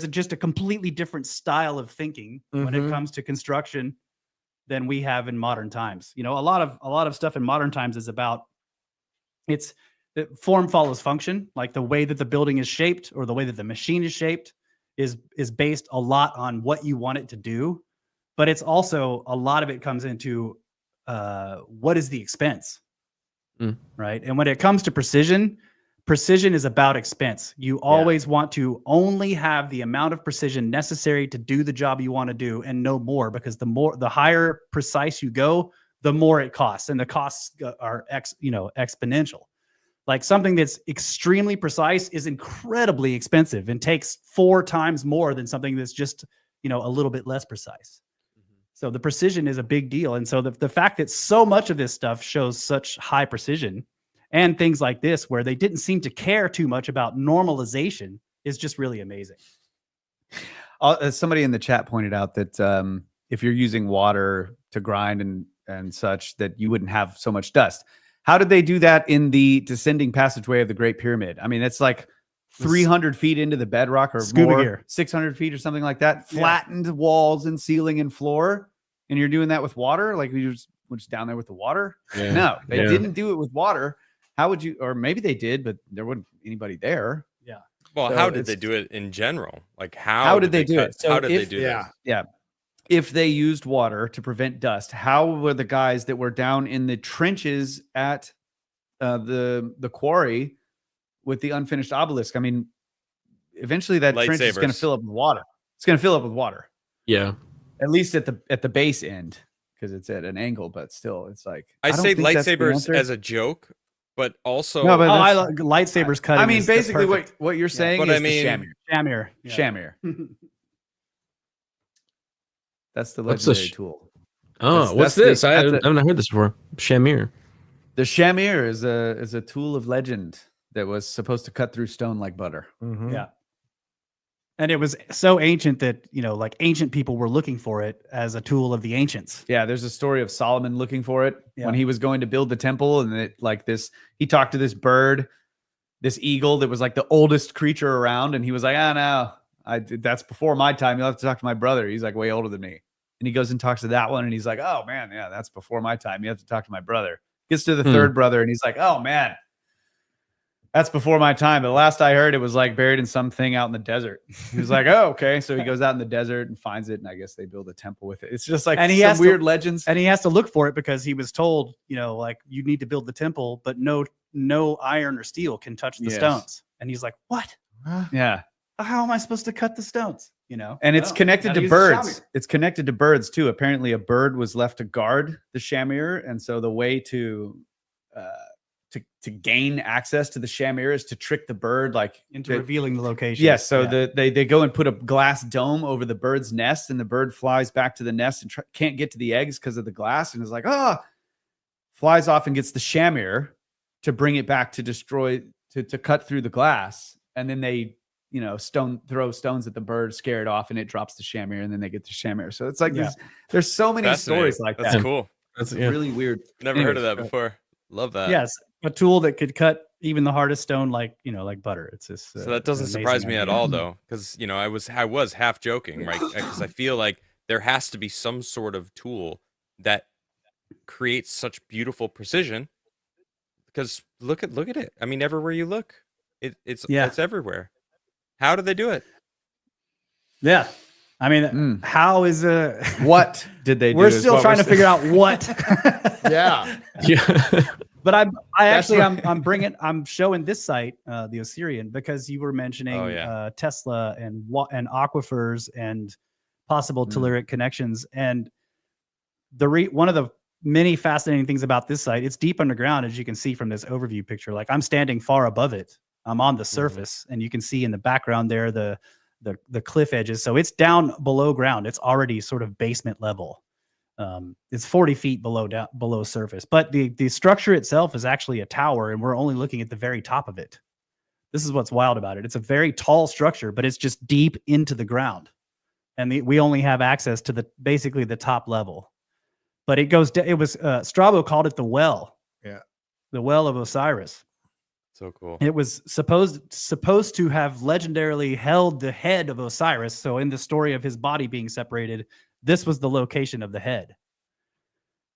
just a completely different style of thinking when it comes to construction than we have in modern times. A lot of stuff in modern times is about the form follows function, like the way that the building is shaped or the way that the machine is shaped is based a lot on what you want it to do. But it's also a lot of it comes into what is the expense, right? And when it comes to precision is about expense. You always want to only have the amount of precision necessary to do the job you want to do and no more, because the higher precise you go, the more it costs, and the costs are exponential. Like something that's extremely precise is incredibly expensive and takes 4 times more than something that's just, a little bit less precise. So the precision is a big deal. And so the fact that so much of this stuff shows such high precision and things like this, where they didn't seem to care too much about normalization, is just really amazing. Somebody in the chat pointed out that if you're using water to grind and such, that you wouldn't have so much dust. How did they do that in the descending passageway of the Great Pyramid? I mean, it's like 300 feet into the bedrock or Scuba more, gear. 600 feet or something like that. Yeah. Flattened walls and ceiling and floor. And you're doing that with water? Like we were just down there with the water? Yeah. No, they Yeah. didn't do it with water. How would you, or maybe they did, but there wasn't anybody there. Well, So how did it's- they do it in general? Like How did they do cut- it? So How did they if- do that? Yeah. If they used water to prevent dust, how were the guys that were down in the trenches at the quarry with the unfinished obelisk? I mean, eventually that trench is going to Lightsabers. fill up with water. It's going to fill up with water, Yeah. at least at the base end, because it's at an angle. But still, it's like I don't say think that's the lightsabers answer. as a joke, but also No, but I that's- like lightsabers cutting. I mean, is basically, perfect. what you're saying But is I mean- the shamir. Shamir. Yeah. Shamir. That's the What's the legendary sh- tool. Oh, what's that's this? I that's haven't heard this before. Shamir. The shamir is a tool of legend that was supposed to cut through stone like butter. Yeah. And it was so ancient that, like ancient people were looking for it as a tool of the ancients. Yeah, there's a story of Solomon looking for it Yeah. when he was going to build the temple, and he talked to this bird, this eagle that was like the oldest creature around, and he was like, no, that's before my time. You'll have to talk to my brother. He's like way older than me. And he goes and talks to that one, and he's like, oh man, yeah, that's before my time. You have to talk to my brother. Gets to the third brother, and he's like, oh man, that's before my time. But the last I heard, it was like buried in something out in the desert. He was like, oh, okay. So he goes out in the desert and finds it, and I guess they build a temple with it. It's just like And he some has to- weird legends. And he has to look for it because he was told, like you need to build the temple, but no iron or steel can touch the Yes. stones. And he's like, what? Yeah. How am I supposed to cut the stones? And it's Well, connected gotta to use the birds. shamir. It's connected to birds too. Apparently, a bird was left to guard the shamir, and so the way to gain access to the shamir is to trick the bird, like Into revealing the location. Yes. So Yeah. they go and put a glass dome over the bird's nest, and the bird flies back to the nest and can't get to the eggs because of the glass, and is like, flies off and gets the shamir to bring it back to destroy to cut through the glass, and then they throw stones at the bird, scare it off, and it drops the shamir, and then they get the shamir. So it's like Yeah. there's so many Fascinating. stories like That's that. cool. That's It's really weird. Never heard of Anyways, that before. Love that. Yes. A tool that could cut even the hardest stone like butter. It's just So that doesn't an surprise amazing me at idea. all, though, because I was half joking, right? Because I feel like there has to be some sort of tool that creates such beautiful precision. Because look at it. I mean, everywhere you look, it's everywhere. How do they do it? Yeah. I mean, how is What did they do? We're is still what trying to saying. figure out what. Yeah. Yeah. But That's I'm showing this site, the Osirian, because you were mentioning Tesla and aquifers and possible telluric connections. And one of the many fascinating things about this site, it's deep underground, as you can see from this overview picture. Like I'm standing far above it. I'm on the surface, and you can see in the background there the cliff edges. So it's down below ground. It's already sort of basement level. It's 40 feet below surface, but the structure itself is actually a tower, and we're only looking at the very top of it. This is what's wild about it. It's a very tall structure, but it's just deep into the ground, and we only have access to basically the top level. But it was Strabo called it the well. Yeah, the well of Osiris. So cool. It was supposed to have legendarily held the head of Osiris. So in the story of his body being separated, this was the location of the head.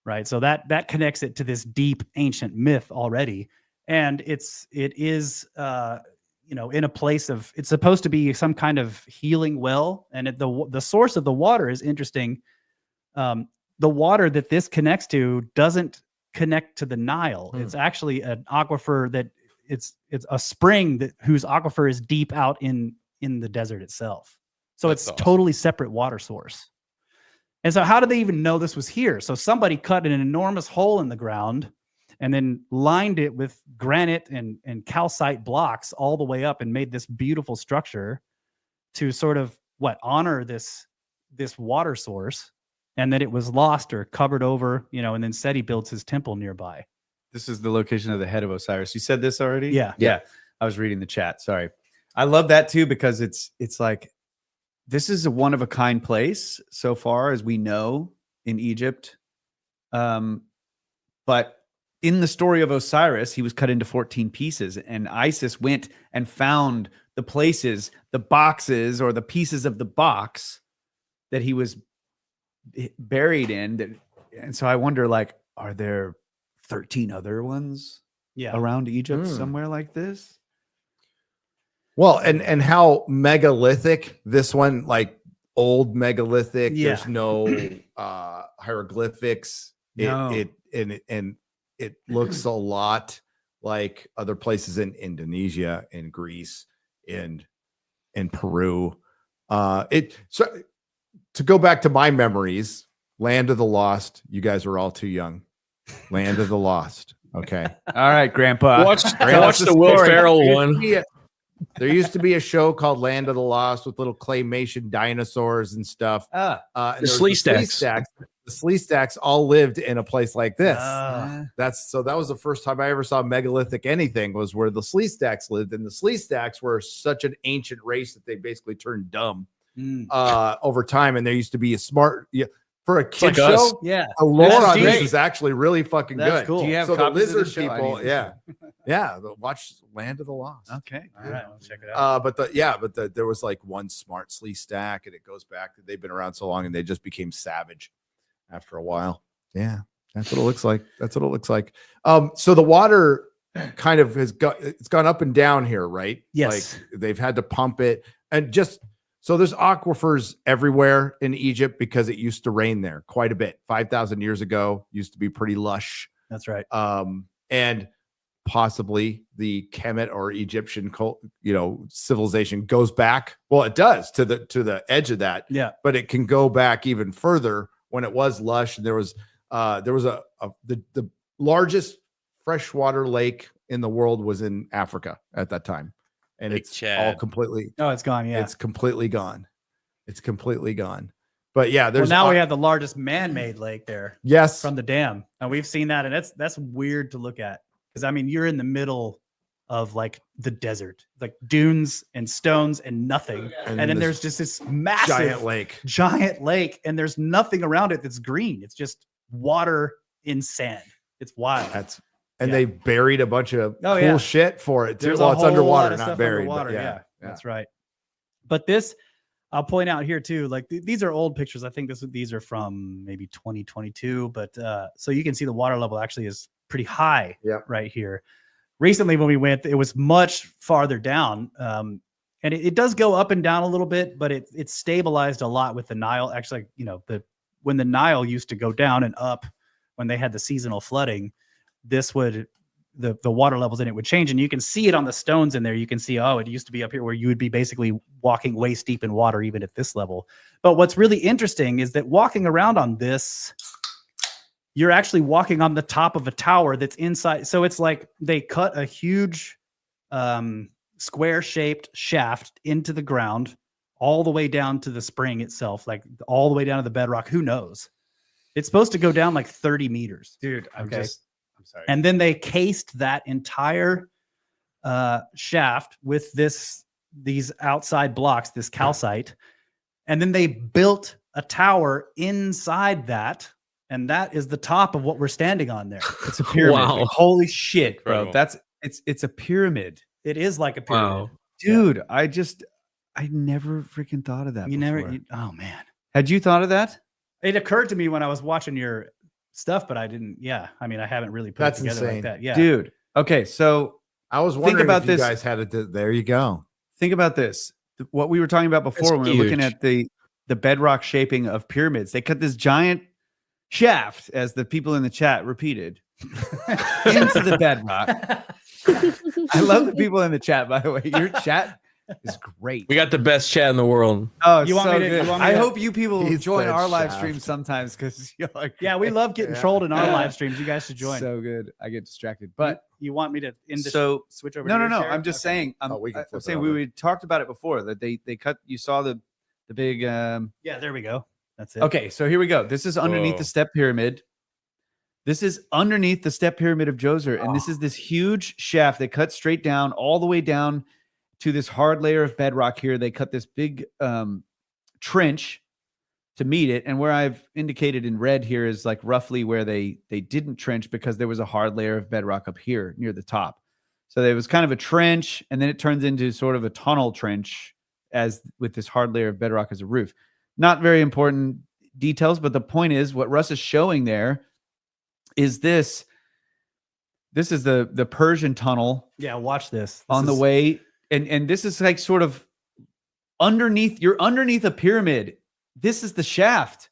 Right. So that connects it to this deep ancient myth already. And it is in a place of, it's supposed to be some kind of healing well. And the source of the water is interesting. The water that this connects to doesn't connect to the Nile. It's actually an aquifer that it's a spring whose aquifer is deep out in the desert itself. So That's it's awesome. totally separate water source. And so how do they even know this was here? So somebody cut an enormous hole in the ground and then lined it with granite and calcite blocks all the way up and made this beautiful structure to sort of honor this water source, and that it was lost or covered over, and then Seti builds his temple nearby. This is the location of the head of Osiris. You said this already? Yeah. Yeah. I was reading the chat. Sorry. I love that too, because it's like, this is a one of a kind place so far as we know in Egypt. But in the story of Osiris, he was cut into 14 pieces, and Isis went and found the places, the boxes or the pieces of the box that he was buried in. And so I wonder, are there 13 other ones around Egypt somewhere like this? Well, and how megalithic this one, like old megalithic. Yeah. There's no hieroglyphics. No. It looks a lot like other places in Indonesia, in Greece, in Peru. So to go back to my memories, Land of the Lost. You guys were all too young. Land of the Lost. Okay. All right, Grandpa. Watch the Will Ferrell one. There used to be a show called Land of the Lost with little claymation dinosaurs and stuff. And The there was Slee Stacks. The Slee Stacks all lived in a place like this. Ah. That was the first time I ever saw megalithic anything, was where the Slee Stacks lived. And the Slee Stacks were such an ancient race that they basically turned dumb over time. And there used to be a smart for a kid like us. show. Yeah. The lore That's on this deep. is actually really fucking That's good. cool. Do you have So the copies of lizard the show? I people, need to yeah, see. yeah. Watch Land of the Lost. Okay. All right. I'll check it out. But there was like one smart Slee stack, and it goes back. They've been around so long, and they just became savage after a while. Yeah, that's what it looks like. So the water kind of it's gone up and down here, right? Yes. Like they've had to pump it, and just so there's aquifers everywhere in Egypt because it used to rain there quite a bit. 5,000 years ago, used to be pretty lush. That's right. And possibly the Kemet or Egyptian civilization goes back. Well, it does to the edge of that. Yeah. But it can go back even further when it was lush. And there was the largest freshwater lake in the world was in Africa at that time. And Lake it's Chad. all completely Oh, it's gone. Yeah. it's completely gone. It's completely gone. But yeah, Well, there's now we have the largest man-made lake there yes. from the dam, and we've seen that, and that's weird to look at, because I mean, you're in the middle of like the desert, like dunes and stones and nothing, and then there's just this massive giant lake. and there's nothing around it that's green. It's just water in sand. It's wild. They buried a bunch of Oh, cool yeah. shit for it too. There's Well, a it's whole lot underwater, of not stuff buried. underwater. But Yeah, that's right. But this, I'll point out here too, like these are old pictures. I think these are from maybe 2022, but so you can see the water level actually is pretty high Yep. right here. Recently when we went, it was much farther down. And it does go up and down a little bit, but it's stabilized a lot with the Nile. Actually, when the Nile used to go down and up when they had the seasonal flooding, this would the water levels in it would change, and you can see it on the stones in there. You can see, it used to be up here where you would be basically walking waist deep in water even at this level. But what's really interesting is that walking around on this, you're actually walking on the top of a tower that's inside. So it's like they cut a huge square-shaped shaft into the ground all the way down to the spring itself, like all the way down to the bedrock. Who knows? It's supposed to go down like 30 meters. Dude, I'm sorry. And then they cased that entire shaft with these outside blocks, this calcite. And then they built a tower inside that. And that is the top of what we're standing on there. It's a pyramid. Wow. Holy shit, bro. Incredible. It's a pyramid. It is like a pyramid. Wow. Dude, I never freaking thought of that. before. Oh man. Had you thought of that? It occurred to me when I was watching your stuff, but I didn't. Yeah. I mean, I haven't really put That's it together insane. like that. Yeah. Dude. Okay, so I was wondering about if you this. guys had it. There you go. think about this. What we were talking about before That's when we were looking huge. at the bedrock shaping of pyramids. They cut this giant shaft, as the people in the chat repeated, into the bedrock. I love the people in the chat, by the way. Your chat is great. We got the best chat in the world. Oh, it's You want so me to- good. you want me I to- hope you people He join said our live shaft. stream sometimes because you're like, Yeah, we love getting Yeah. trolled in our live streams. You guys should join. so good. I get distracted, but you want me to so switch over? no, to no, your no. share? I'm just Okay. saying. Oh, we can I'm flip it saying over. we talked about it before that they cut. You saw the big. Yeah, there we go. That's it. Okay, so here we go. This is underneath Whoa. the step pyramid. This is underneath the step pyramid of Djoser, and this is this huge shaft. They cut straight down, all the way down to this hard layer of bedrock here. They cut this big trench to meet it, and where I've indicated in red here is like roughly where they didn't trench because there was a hard layer of bedrock up here near the top. So there was kind of a trench, and then it turns into sort of a tunnel trench as with this hard layer of bedrock as a roof. Not very important details, but the point is what Russ is showing there is this is the Persian tunnel Yeah, watch this. on the way. And this is like sort of underneath, you're underneath a pyramid. This is the shaft,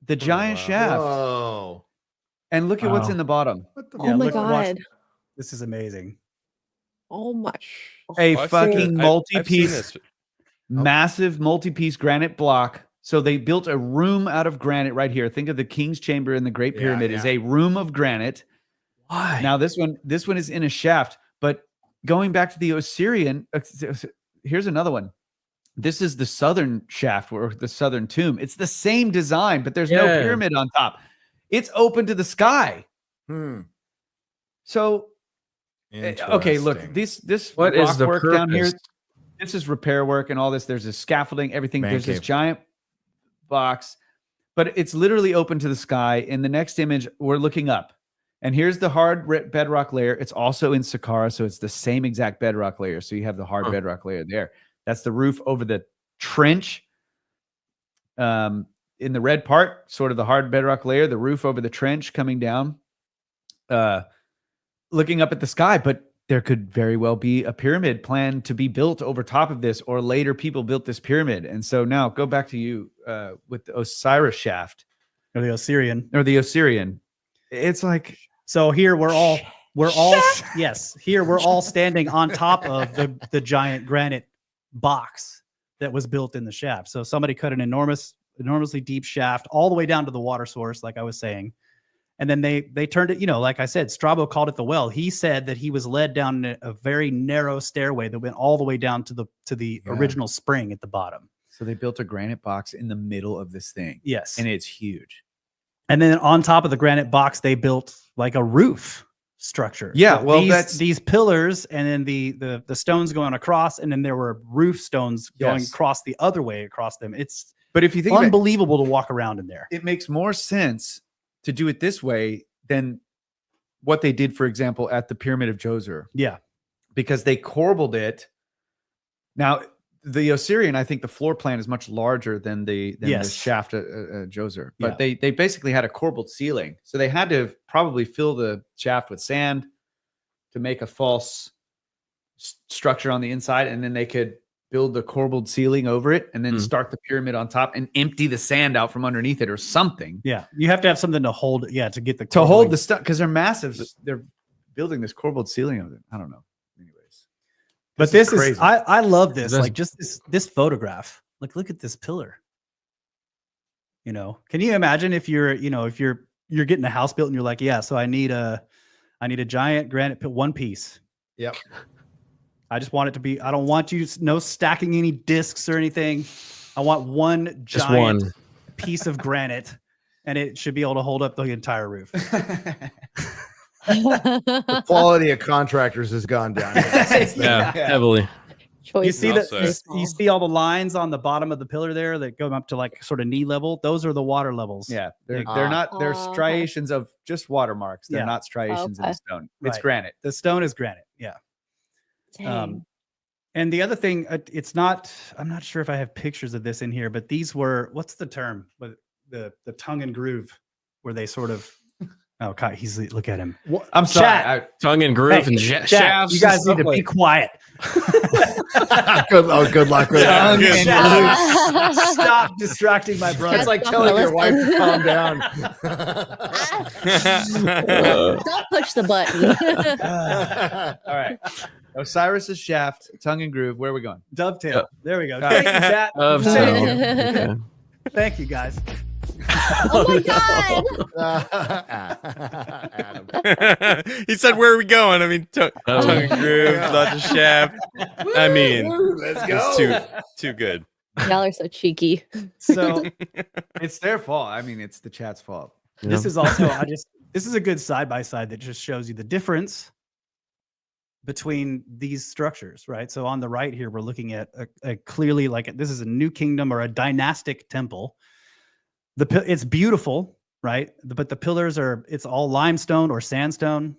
the giant wow. shaft. Whoa. And look at what's Wow. in the bottom. What the Oh Yeah, my look, watch- god. This is amazing. Oh my. A Oh, I've seen fucking it. I've seen multi-piece, this. massive multi-piece granite block. So they built a room out of granite right here. Think of the King's Chamber in the Great Yeah, Pyramid is yeah. a room of granite. Why? Now this one is in a shaft, but going back to the Osirian, here's another one. This is the southern shaft or the southern tomb. It's the same design, but there's no Yeah. pyramid on top. It's open to the sky. So okay, look, Interesting. this What rock is the work down here. purpose? This is repair work and all this. There's this scaffolding, everything. Man There's this cave. giant box, but it's literally open to the sky. In the next image, we're looking up. And here's the hard bedrock layer. It's also in Saqqara, so it's the same exact bedrock layer. So you have the hard Huh. bedrock layer there. That's the roof over the trench. In the red part, sort of the hard bedrock layer, the roof over the trench coming down, looking up at the sky. But there could very well be a pyramid planned to be built over top of this, or later people built this pyramid. And so now go back to you with the Osiris shaft Or the Osirian. or the Osirian. It's like, So here we're all yes, here we're all standing on top of the giant granite box that was built in the shaft. So somebody cut an enormously deep shaft all the way down to the water source, like I was saying. And then they turned it, like I said, Strabo called it the well. He said that he was led down a very narrow stairway that went all the way down to the Yeah. original spring at the bottom. so they built a granite box in the middle of this thing. Yes. And it's huge. And then on top of the granite box, they built like a roof structure. Yeah, well, these pillars, and then the stones going across, and then there were roof stones going Yes. across the other way across them. It's But if you think about it, unbelievable to walk around in there. it makes more sense to do it this way than what they did, for example, at the Pyramid of Djoser, Yeah. because they corbelled it. Now, the Osirian, I think the floor plan is much larger than the Yes. shaft at Djoser, but Yeah. they basically had a corbelled ceiling, so they had to probably fill the shaft with sand to make a false structure on the inside, and then they could build the corbelled ceiling over it, and then start the pyramid on top and empty the sand out from underneath it or something. Yeah, you have to have something to hold. Yeah, to get the To hold the stuff, because they're massive. They're building this corbelled ceiling of it. I don't know. Anyways, But this is crazy. I love this. That's- Like just this photograph. Like look at this pillar. You know, can you imagine if you're getting a house built and you're like, yeah, so I need a giant granite one piece. Yep. I just want it to be. I don't want you no stacking any discs or anything. I want one Just giant one. piece of granite, and it should be able to hold up the entire roof. The quality of contractors has gone down. Yeah, heavily. You see Well that? said. You see all the lines on the bottom of the pillar there that go up to like sort of knee level. Those are the water levels. yeah, they're Ah. not. They're Okay. striations of just watermarks. They're Yeah. not striations in Okay. the stone. It's Right. granite. The stone is granite. Yeah. Dang. And the other thing, it's not. I'm not sure if I have pictures of this in here, but these were. What's the term? But the tongue and groove, where they sort of. Oh, God, look at him. I'm sorry. Chat. Tongue and groove Hey, and Chat, shafts. you guys and need stuff to be like- quiet. Good luck with that. Good Chat, stop distracting my brother. It's like Stop telling your wife to listening. calm down. Don't push the button. All right. Osiris's shaft, tongue and groove. Where are we going? Dovetail. Yep. There we go. All Thank you, Chat. Dovetail. Okay. Thank you, guys. Oh my god. Adam. He said, "Where are we going?" I mean, tongue and groove, lots of shaft. I mean, Let's it's too good. Y'all are so cheeky. So It's their fault. I mean, it's the chat's fault. this is also this is a good side by side that just shows you the difference between these structures, right? So on the right here, we're looking at a clearly like this is a new kingdom or a dynastic temple. It's beautiful, right? But the pillars it's all limestone or sandstone.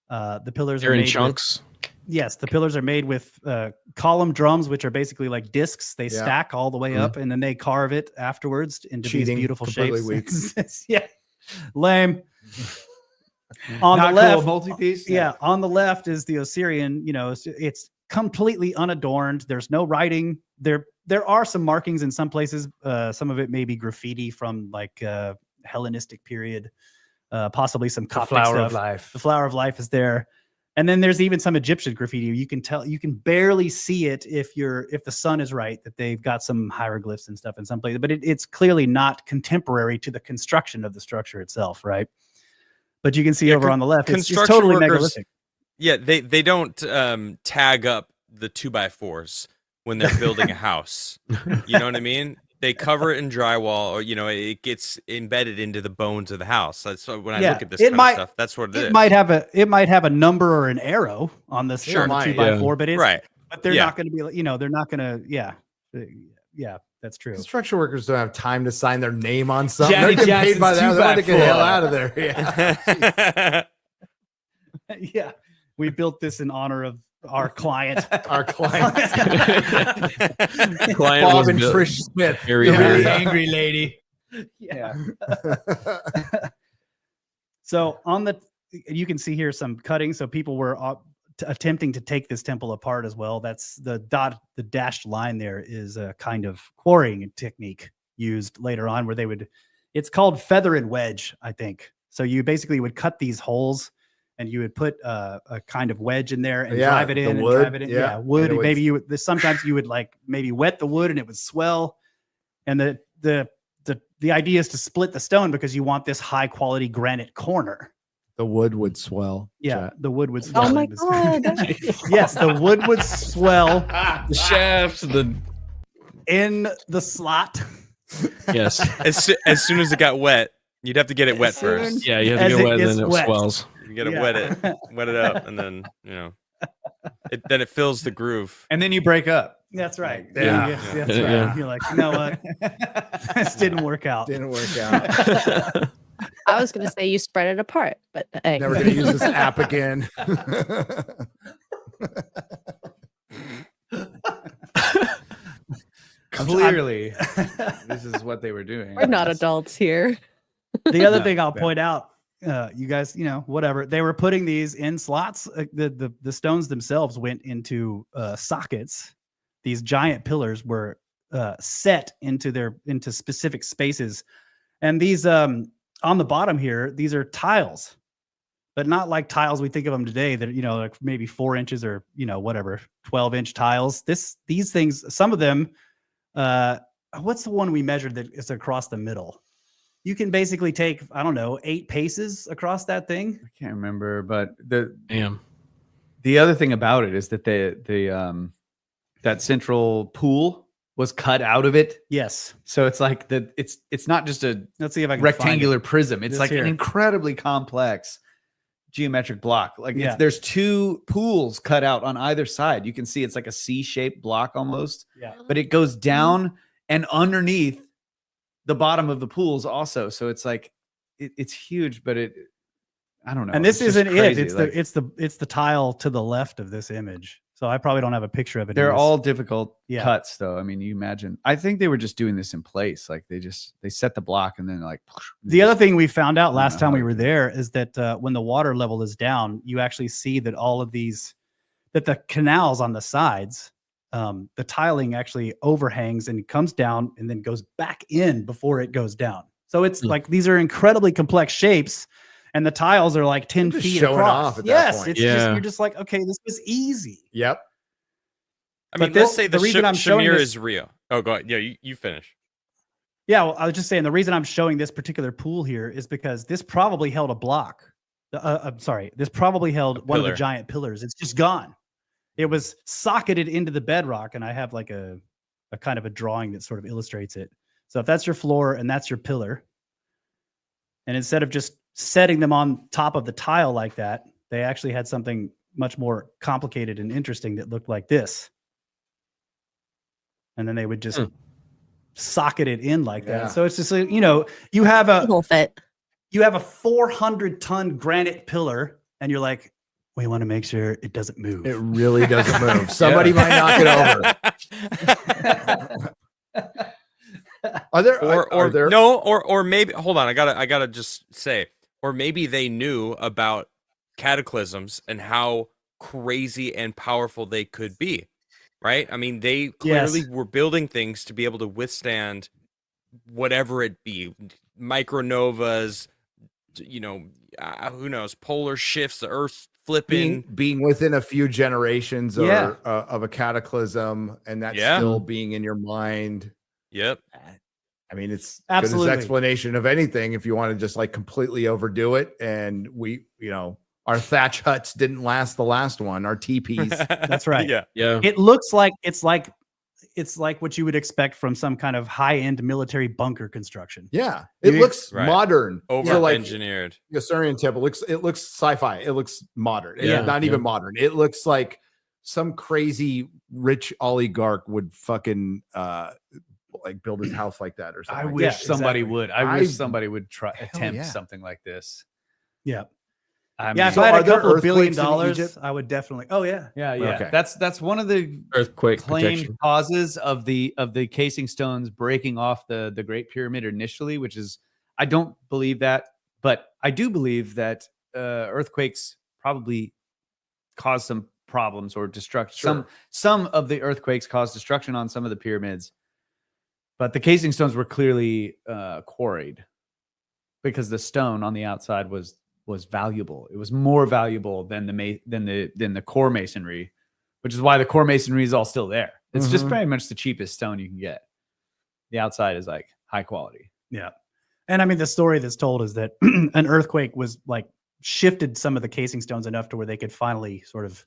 The pillars They're are in made chunks. Yes, the pillars are made with column drums, which are basically like discs. They Yeah. stack all the way up, and then they carve it afterwards into Cheating, these beautiful completely shapes. Yeah, lame. On Not the left, cool, multi-piece. yeah, on the left is the Osirian. You know, it's completely unadorned. There's no writing. There are some markings in some places. Some of it may be graffiti from like Hellenistic period, possibly some Coptic flower stuff. of life. The flower of life is there. And then there's even some Egyptian graffiti. You can tell, you can barely see it if the sun is right, that they've got some hieroglyphs and stuff in some places, but it's clearly not contemporary to the construction of the structure itself, right? But you can see Yeah, over on the left, it's construction totally workers- megalithic. Yeah, they don't tag up the 2x4s when they're building a house. You know what I mean? They cover it in drywall, or it gets embedded into the bones of the house. That's when I Yeah, look at this it kind might- of stuff. That's what it It is. might have a number or an arrow on this Sure, on the might, 2x4, but it's Right. but they're Yeah. not going to be, they're not going to, yeah, that's true. Construction workers don't have time to sign their name on something. Janet They're getting paid by Jackson's that. They want to get the hell 2x4. out of there. Yeah. Yeah, we built this in honor of our client. Our client, Client Bob was and built- Trish Smith. Very, Yeah. very angry lady. Yeah. So you can see here some cutting. So people were attempting to take this temple apart as well. That's the dashed line there is a kind of quarrying technique used later on where it's called feather and wedge, I think. So you basically would cut these holes and you would put a kind of wedge in there and Yeah, drive it the in and wood, drive it in. yeah. Yeah, wood. And it Maybe sometimes you would like maybe wet the wood and it would swell. And the idea is to split the stone because you want this high quality granite corner. The wood would swell. Yeah, Chat. the wood would swell. Oh my into- god. Yes, the wood would swell The shafts, in the slot. yes. As soon as it got wet, you'd have to get it wet soon- first. Yeah, you have to As get it wet, gets then it wet. swells. You gotta Yeah. wet it up, and then then it fills the groove. And then you break up. That's right. Yeah. That's right. Yeah. You're like, you know what? This didn't work out. Didn't work out. I was gonna say you spread it apart, but hey. Never going to use this app again. Clearly, this is what they were doing. We're not adults here. The other No, thing I'll yeah. point out you guys, whatever. They were putting these in slots. The stones themselves went into sockets. These giant pillars were set into specific spaces, and these on the bottom here, these are tiles, but not like tiles we think of them today. That like maybe 4 inches or whatever 12-inch tiles. These things, some of them. What's the one we measured that is across the middle? You can basically take, I don't know, 8 paces across that thing. I can't remember, but Damn. the other thing about it is that that central pool was cut out of it. Yes. So it's like it's not just a Let's see if I can rectangular find prism. It's This like here. an incredibly complex geometric block. Like Yeah. there's 2 pools cut out on either side. You can see it's like a C-shaped block almost, it. Yeah. but it goes down and underneath the bottom of the pools also. So it's like it's huge, but I don't know. And this it's just isn't it. crazy. It's the tile to the left of this image. So I probably don't have a picture of it. in They're this. all difficult Yeah. cuts, though. I mean, you imagine. I think they were just doing this in place. Like they set the block and then like. The other thing we found out I don't last know time how we they were do it. there is that when the water level is down, you actually see that all of these, that the canals on the sides, the tiling actually overhangs and comes down and then goes back in before it goes down. So it's like these are incredibly complex shapes, and the tiles are like 10 They're just feet showing across. off at that Yes, point. it's just Yeah. you're just like, okay, this was easy. Yep. I But mean, let's this- say the the reason I'm showing Shamir this- is real. Oh, go ahead. Yeah, you finish. Yeah, well, I was just saying the reason I'm showing this particular pool here is because this probably held a block. I'm sorry, this probably held one of the pillar. giant pillars. It's just gone. It was socketed into the bedrock, and I have like a kind of a drawing that sort of illustrates it. So if that's your floor and that's your pillar, and instead of just setting them on top of the tile like that, they actually had something much more complicated and interesting that looked like this. And then they would just socket it in like Yeah. that. So it's just you have It won't fit. a 400-ton granite pillar, and you're like, we want to make sure it doesn't move. It really doesn't move. Somebody might knock it over. Are there are there or maybe hold on, I gotta just say, or maybe they knew about cataclysms and how crazy and powerful they could be, right? I mean, they clearly Yes. were building things to be able to withstand whatever it be, micronovas, who knows, polar shifts, the Earth flipping. being within a few generations or Yeah. of a cataclysm, and that's Yeah. still being in your mind. Yep. I mean, it's Absolutely. good as explanation of anything if you want to just like completely overdo it. And our thatch huts didn't last the last one. Our teepees. That's right. Yeah. Yeah. It looks like it's like what you would expect from some kind of high-end military bunker construction. Yeah, it You- looks Right. modern. Over So, like, engineered. Yossarian temple it looks sci-fi. It looks modern. It's Yeah, not yeah. even modern. It looks like some crazy rich oligarch would fucking like build his house like that or something. I like wish that. somebody exactly. would. I wish I- somebody would try attempt yeah. something like this. Yeah. I Yeah, if mean- I had are a there couple of $1 billion, earthquakes in Egypt? I would definitely. Oh yeah. yeah. Okay. That's one of the Earthquake claimed protection. causes of the casing stones breaking off the Great Pyramid initially, which is I don't believe that, but I do believe that earthquakes probably cause some problems or destruction. Sure. Some of the earthquakes caused destruction on some of the pyramids, but the casing stones were clearly quarried because the stone on the outside was valuable. It was more valuable than the core masonry, which is why the core masonry is all still there. It's just Mhm. pretty much the cheapest stone you can get. The outside is like high quality. Yeah. And I mean, the story that's told is that an earthquake was like shifted some of the casing stones enough to where they could finally sort of.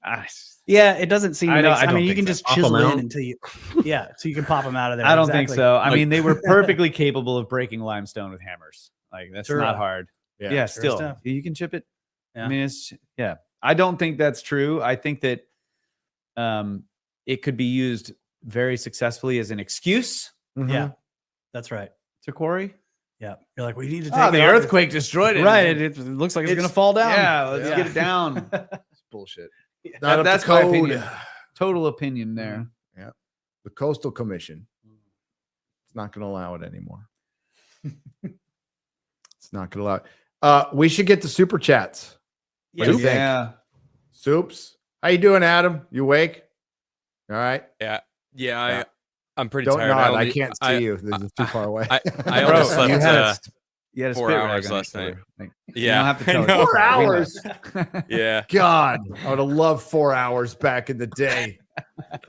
Yeah, it doesn't seem. I To know- make, I I don't mean, you think can so. just Pop 'em chisel in out? until you. Yeah, so you can pop them out of there. I don't think Exactly. so. I Like- mean, they were perfectly capable of breaking limestone with hammers. Like that's Sure. not hard. Yeah, Yeah, sure still stuff. you can chip it. Yeah. I mean, I don't think that's true. I think that it could be used very successfully as an excuse Mhm. Yeah, that's right. to quarry. Yeah, you're like, we need to take Oh, it the off. earthquake destroyed it. Right, it looks like it's gonna fall down. Yeah, let's Yeah. get it down. It's bullshit. Not up to That's my code. opinion. Total opinion there. The Coastal Commission. It's not going to allow it anymore. It's not going to allow it. We should get the super chats. What do you think? Yeah. Soups. How you doing, Adam? You awake? All right. Yeah. I'm pretty Don't tired. nod. I I can't see you. This is too far away. I Bro, only slept you had a 4 spit hours rag on last your night. shoulder. Like, Yeah, You don't have to I tell us. know. 4 hours. yeah, God, I would have loved 4 hours back in the day.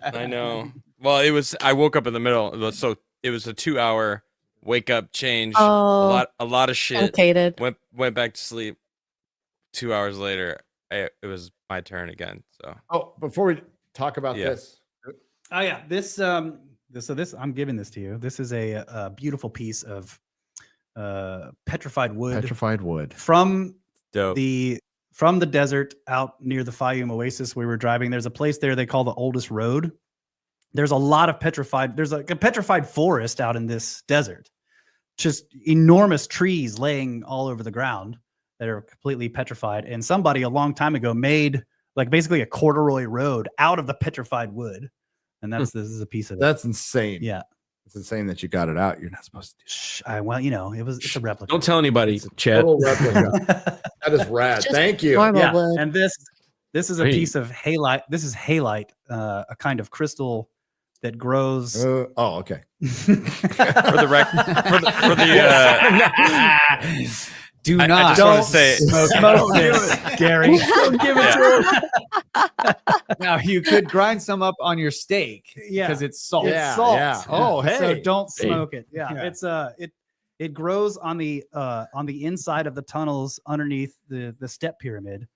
I know. Well, I woke up in the middle, so it was a 2-hour wake up, change, Oh, a lot of shit. complicated. Went back to sleep. 2 hours later, it was my turn again. So Oh, before we talk about Yeah. this, Oh yeah, this I'm giving this to you. This is a beautiful piece of petrified wood from dope. from the desert out near the Fayum Oasis we were driving. There's a place there they call the oldest road. There's a lot of there's like a petrified forest out in this desert. Just enormous trees laying all over the ground that are completely petrified. And somebody a long time ago made like basically a corduroy road out of the petrified wood. And this is a piece of it. that's insane. Yeah. It's insane that you got it out. You're not supposed to do Well, it's a replica. Don't tell anybody, It's a Chad. total replica. That is rad. Just Thank you. normal Yeah, wood. and this is a Hey. piece of halite. This is halite, a kind of crystal that grows. Okay. For the for the Do I not. just wanna say- smoke this, Gary. Don't give it to him. Now you could grind some up on your steak Yeah. because it's salt. Yeah, salt. yeah. Oh, So hey. don't Hey. smoke it. Yeah, Yeah. it's it grows on the inside of the tunnels underneath the step pyramid.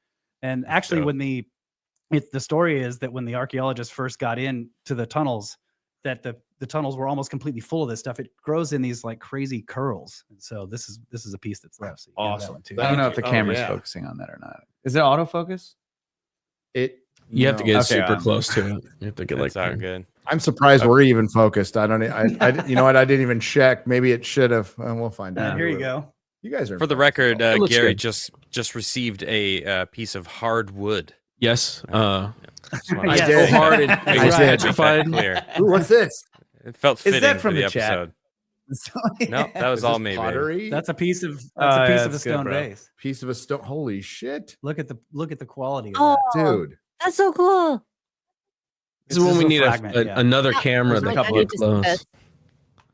And actually, dope. when the story is that when the archaeologists first got into the tunnels, that the tunnels were almost completely full of this stuff. It grows in these like crazy curls. And so this is a piece that's left. So you can have that Awesome. one too. I don't know if the Oh, camera's yeah. focusing on that or not. Is it autofocus? You have to get Okay, super close to it. You have to get That's like all good. I'm surprised we're even focused. I don't. I you know what? I didn't even check. Maybe it should have. We'll find out. Here you go. You guys are For the focused. record, It looks Gary good. just received a piece of hard wood. yes. Just wanna I make did. that- hard and make I that did. petrified. clear. Ooh, what's this? It felt Is that fitting from for the the chat? episode. So, No, that was Is all this me. baby. pottery. That's a piece of Oh, yeah, a that's good, stone bro. base. piece of a stone. Holy shit, Look at the quality of Oh, that. dude! that's so cool. This is when we a need fragment, yeah. another Yeah, camera there's a that couple can of get I need to see close. this.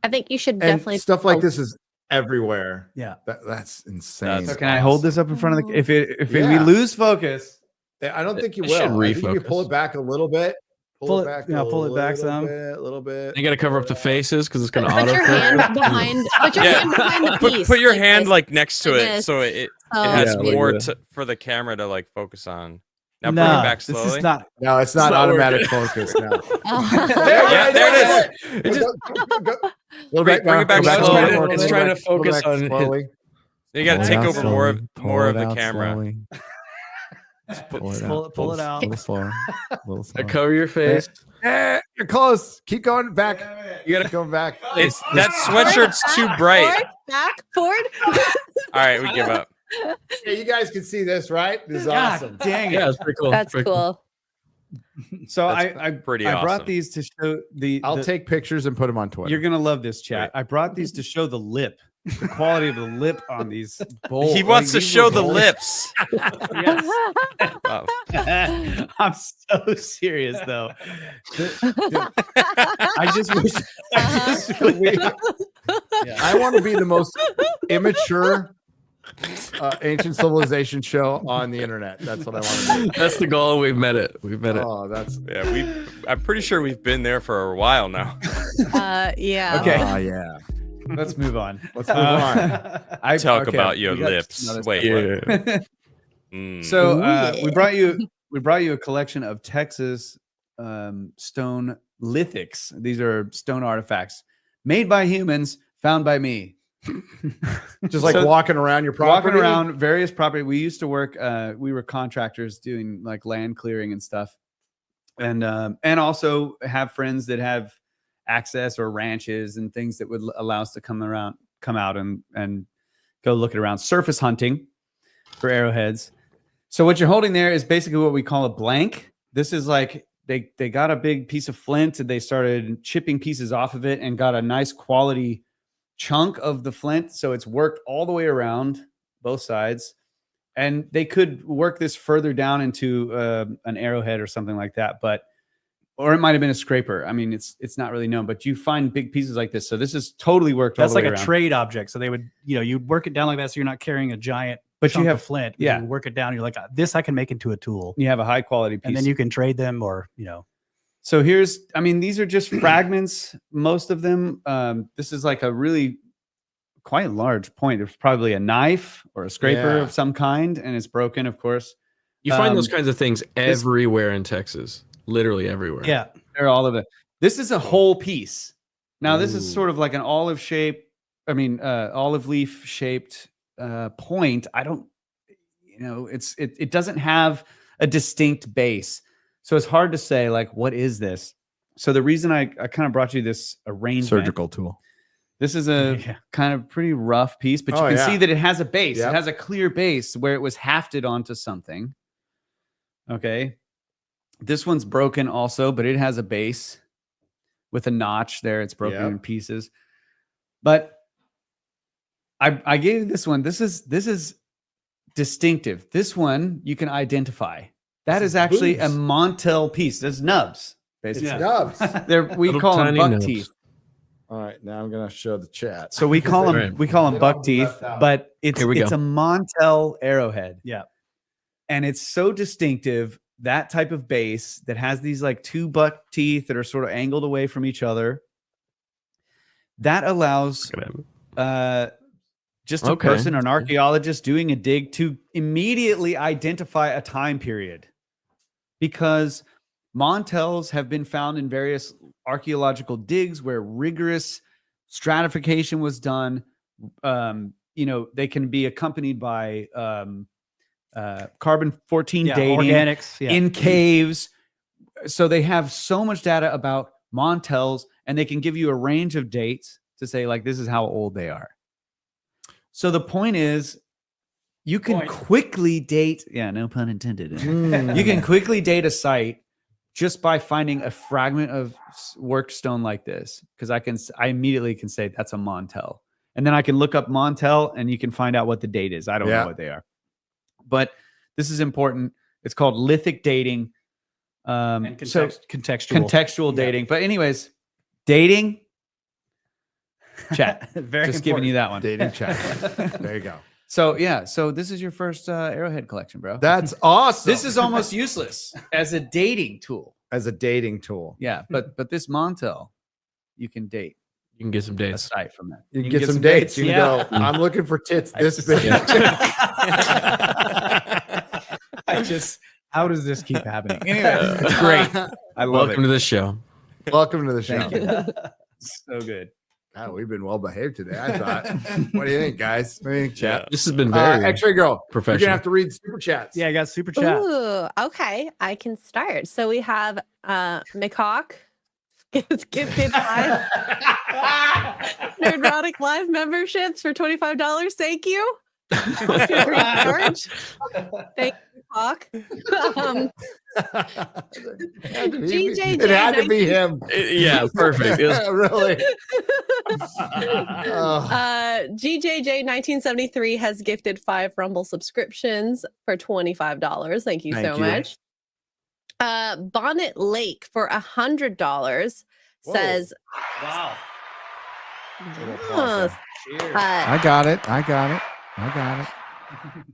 I think you should And definitely stuff like post- this is everywhere. Yeah. That's insane. That's so can I hold this up in front of the? If we Yeah. lose focus, I don't think you It should will. I think you refocus. pull it back a little bit. Pull it- back. yeah, a pull it back little some. bit, a little bit. You got to cover up the faces because it's going to put your hand auto. behind. Put your Yeah. hand behind the Put, piece. put your like hand this. like next to Like it this. so it Oh. has Yeah, like more this. for the camera to like focus on. Now bring No, it back this slowly. is not. No, it's not not automatic focus. No. Oh. Yeah, there it is. It just Bring it back It's slowly. trying to- it's trying to focus on his- slowly. You got to Pull take it out over more of the camera. Pull it out. cover your face. You're close. Keep going back. You got to Going back. It's that sweatshirt's too bright. Forward. All right, we give up. Yeah, you guys can see this, right? This is God awesome. dang it. Yeah, it's pretty cool. That's Pretty cool. so That's I pretty I brought awesome. these to show I'll the- take pictures and put them on Twitter. You're gonna love this, chat. I brought these to show the lip, the quality of the lip on these bowls. He wants to These show were the bowls. lips. Oh. I'm so serious though. I just wish. I want to be the most immature ancient civilization show on the internet. That's what I want to do. That's the goal. We've met it. We've met it. Oh, that's Yeah, I'm pretty sure we've been there for a while now. Yeah. Okay. yeah. Let's move on. Let's move on. I Talk okay, about your we got lips. another Wait, Yeah. what? Mm. So Ooh, we brought you a collection of Texas stone lithics. These are stone artifacts made by humans, found by me. Just like So- walking around your property. Walking around various property. We used to work. We were contractors doing like land clearing and stuff, and also have friends that have access or ranches and things that would allow us to come out and go look at around surface hunting for arrowheads. So what you're holding there is basically what we call a blank. This is like they got a big piece of flint and they started chipping pieces off of it and got a nice quality chunk of the flint. So it's worked all the way around both sides. And they could work this further down into an arrowhead or something like that, or it might have been a scraper. I mean, it's not really known, but you find big pieces like this. So this is totally worked. That's all the like way a around. trade object. So they would, you'd work it down like that, so you're not carrying a giant. But chunk you have of flint. yeah. You work it down. You're like, this I can make into a tool, You have a high quality piece, and then you can trade them, or So these are just fragments. Most of them. This is like a really quite large point. There's probably a knife or a scraper of some kind, and it's broken, of course. You find those kinds of things everywhere in Texas, literally everywhere. Yeah, they're all of it. This is a whole piece. Now, this is sort of like an olive leaf shaped point. I don't, it doesn't have a distinct base. So it's hard to say, like, what is this? So the reason I kind of brought you this arrangement. Surgical tool. This is a kind of pretty rough piece, but you can see that it has a base. Yep. It has a clear base where it was hafted onto something. Okay. This one's broken also, but it has a base with a notch there. It's broken in pieces. But I gave this one. This is distinctive. This one you can identify. That is actually a Montel piece. There's nubs, basically. Nubs. We Little call them tiny buck nubs. teeth. All right, now I'm gonna show the chat. So we call them Right. buck teeth, but it's Here we it's go. a Montel arrowhead. Yeah. And it's so distinctive, that type of base that has these like two buck teeth that are sort of angled away from each other. That allows just a Okay. person, an archaeologist doing a dig, to immediately identify a time period, because Montels have been found in various archaeological digs where rigorous stratification was done. They can be accompanied by carbon-14 dating organics in caves. So they have so much data about Montels, and they can give you a range of dates to say, like, this is how old they are. So the point is, you can quickly date, no pun intended. You can quickly date a site just by finding a fragment of worked stone like this, because I immediately can say that's a Montel. And then I can look up Montel and you can find out what the date is. I don't know what they are. But this is important. It's called lithic dating. and Contextual dating. But anyways, dating. Chat. Very Just giving you that one. Dating chat. There you go. So this is your first arrowhead collection, bro. That's awesome. This is almost useless as a dating tool. as a dating tool. Yeah, but this Montel, you can date You can get some dates. aside from that. You can get some dates. You can Yeah. go, I'm looking for tits this big. How does this keep happening? Anyway, it's great. I love Welcome to the show. Welcome to the show. Thank you. So good. God, we've been well behaved today, I thought. What do you think, guys? What do you think, chat? This has been very X-Ray Girl, you're professional. going to have to read super chats. Yeah, I got super chat. Ooh, okay. I can start. So we have Hancock. It's gifted 5 Nerdrotic live memberships for $25. Thank you. Recharge. Thank you, Hawk. GJJ It had to be him. Yeah, perfect. It was- Really? GJJ 1973 has gifted 5 Rumble subscriptions for $25. Thank you so much. Bonnet Lake for $100 says, Wow. "Yes, I got it.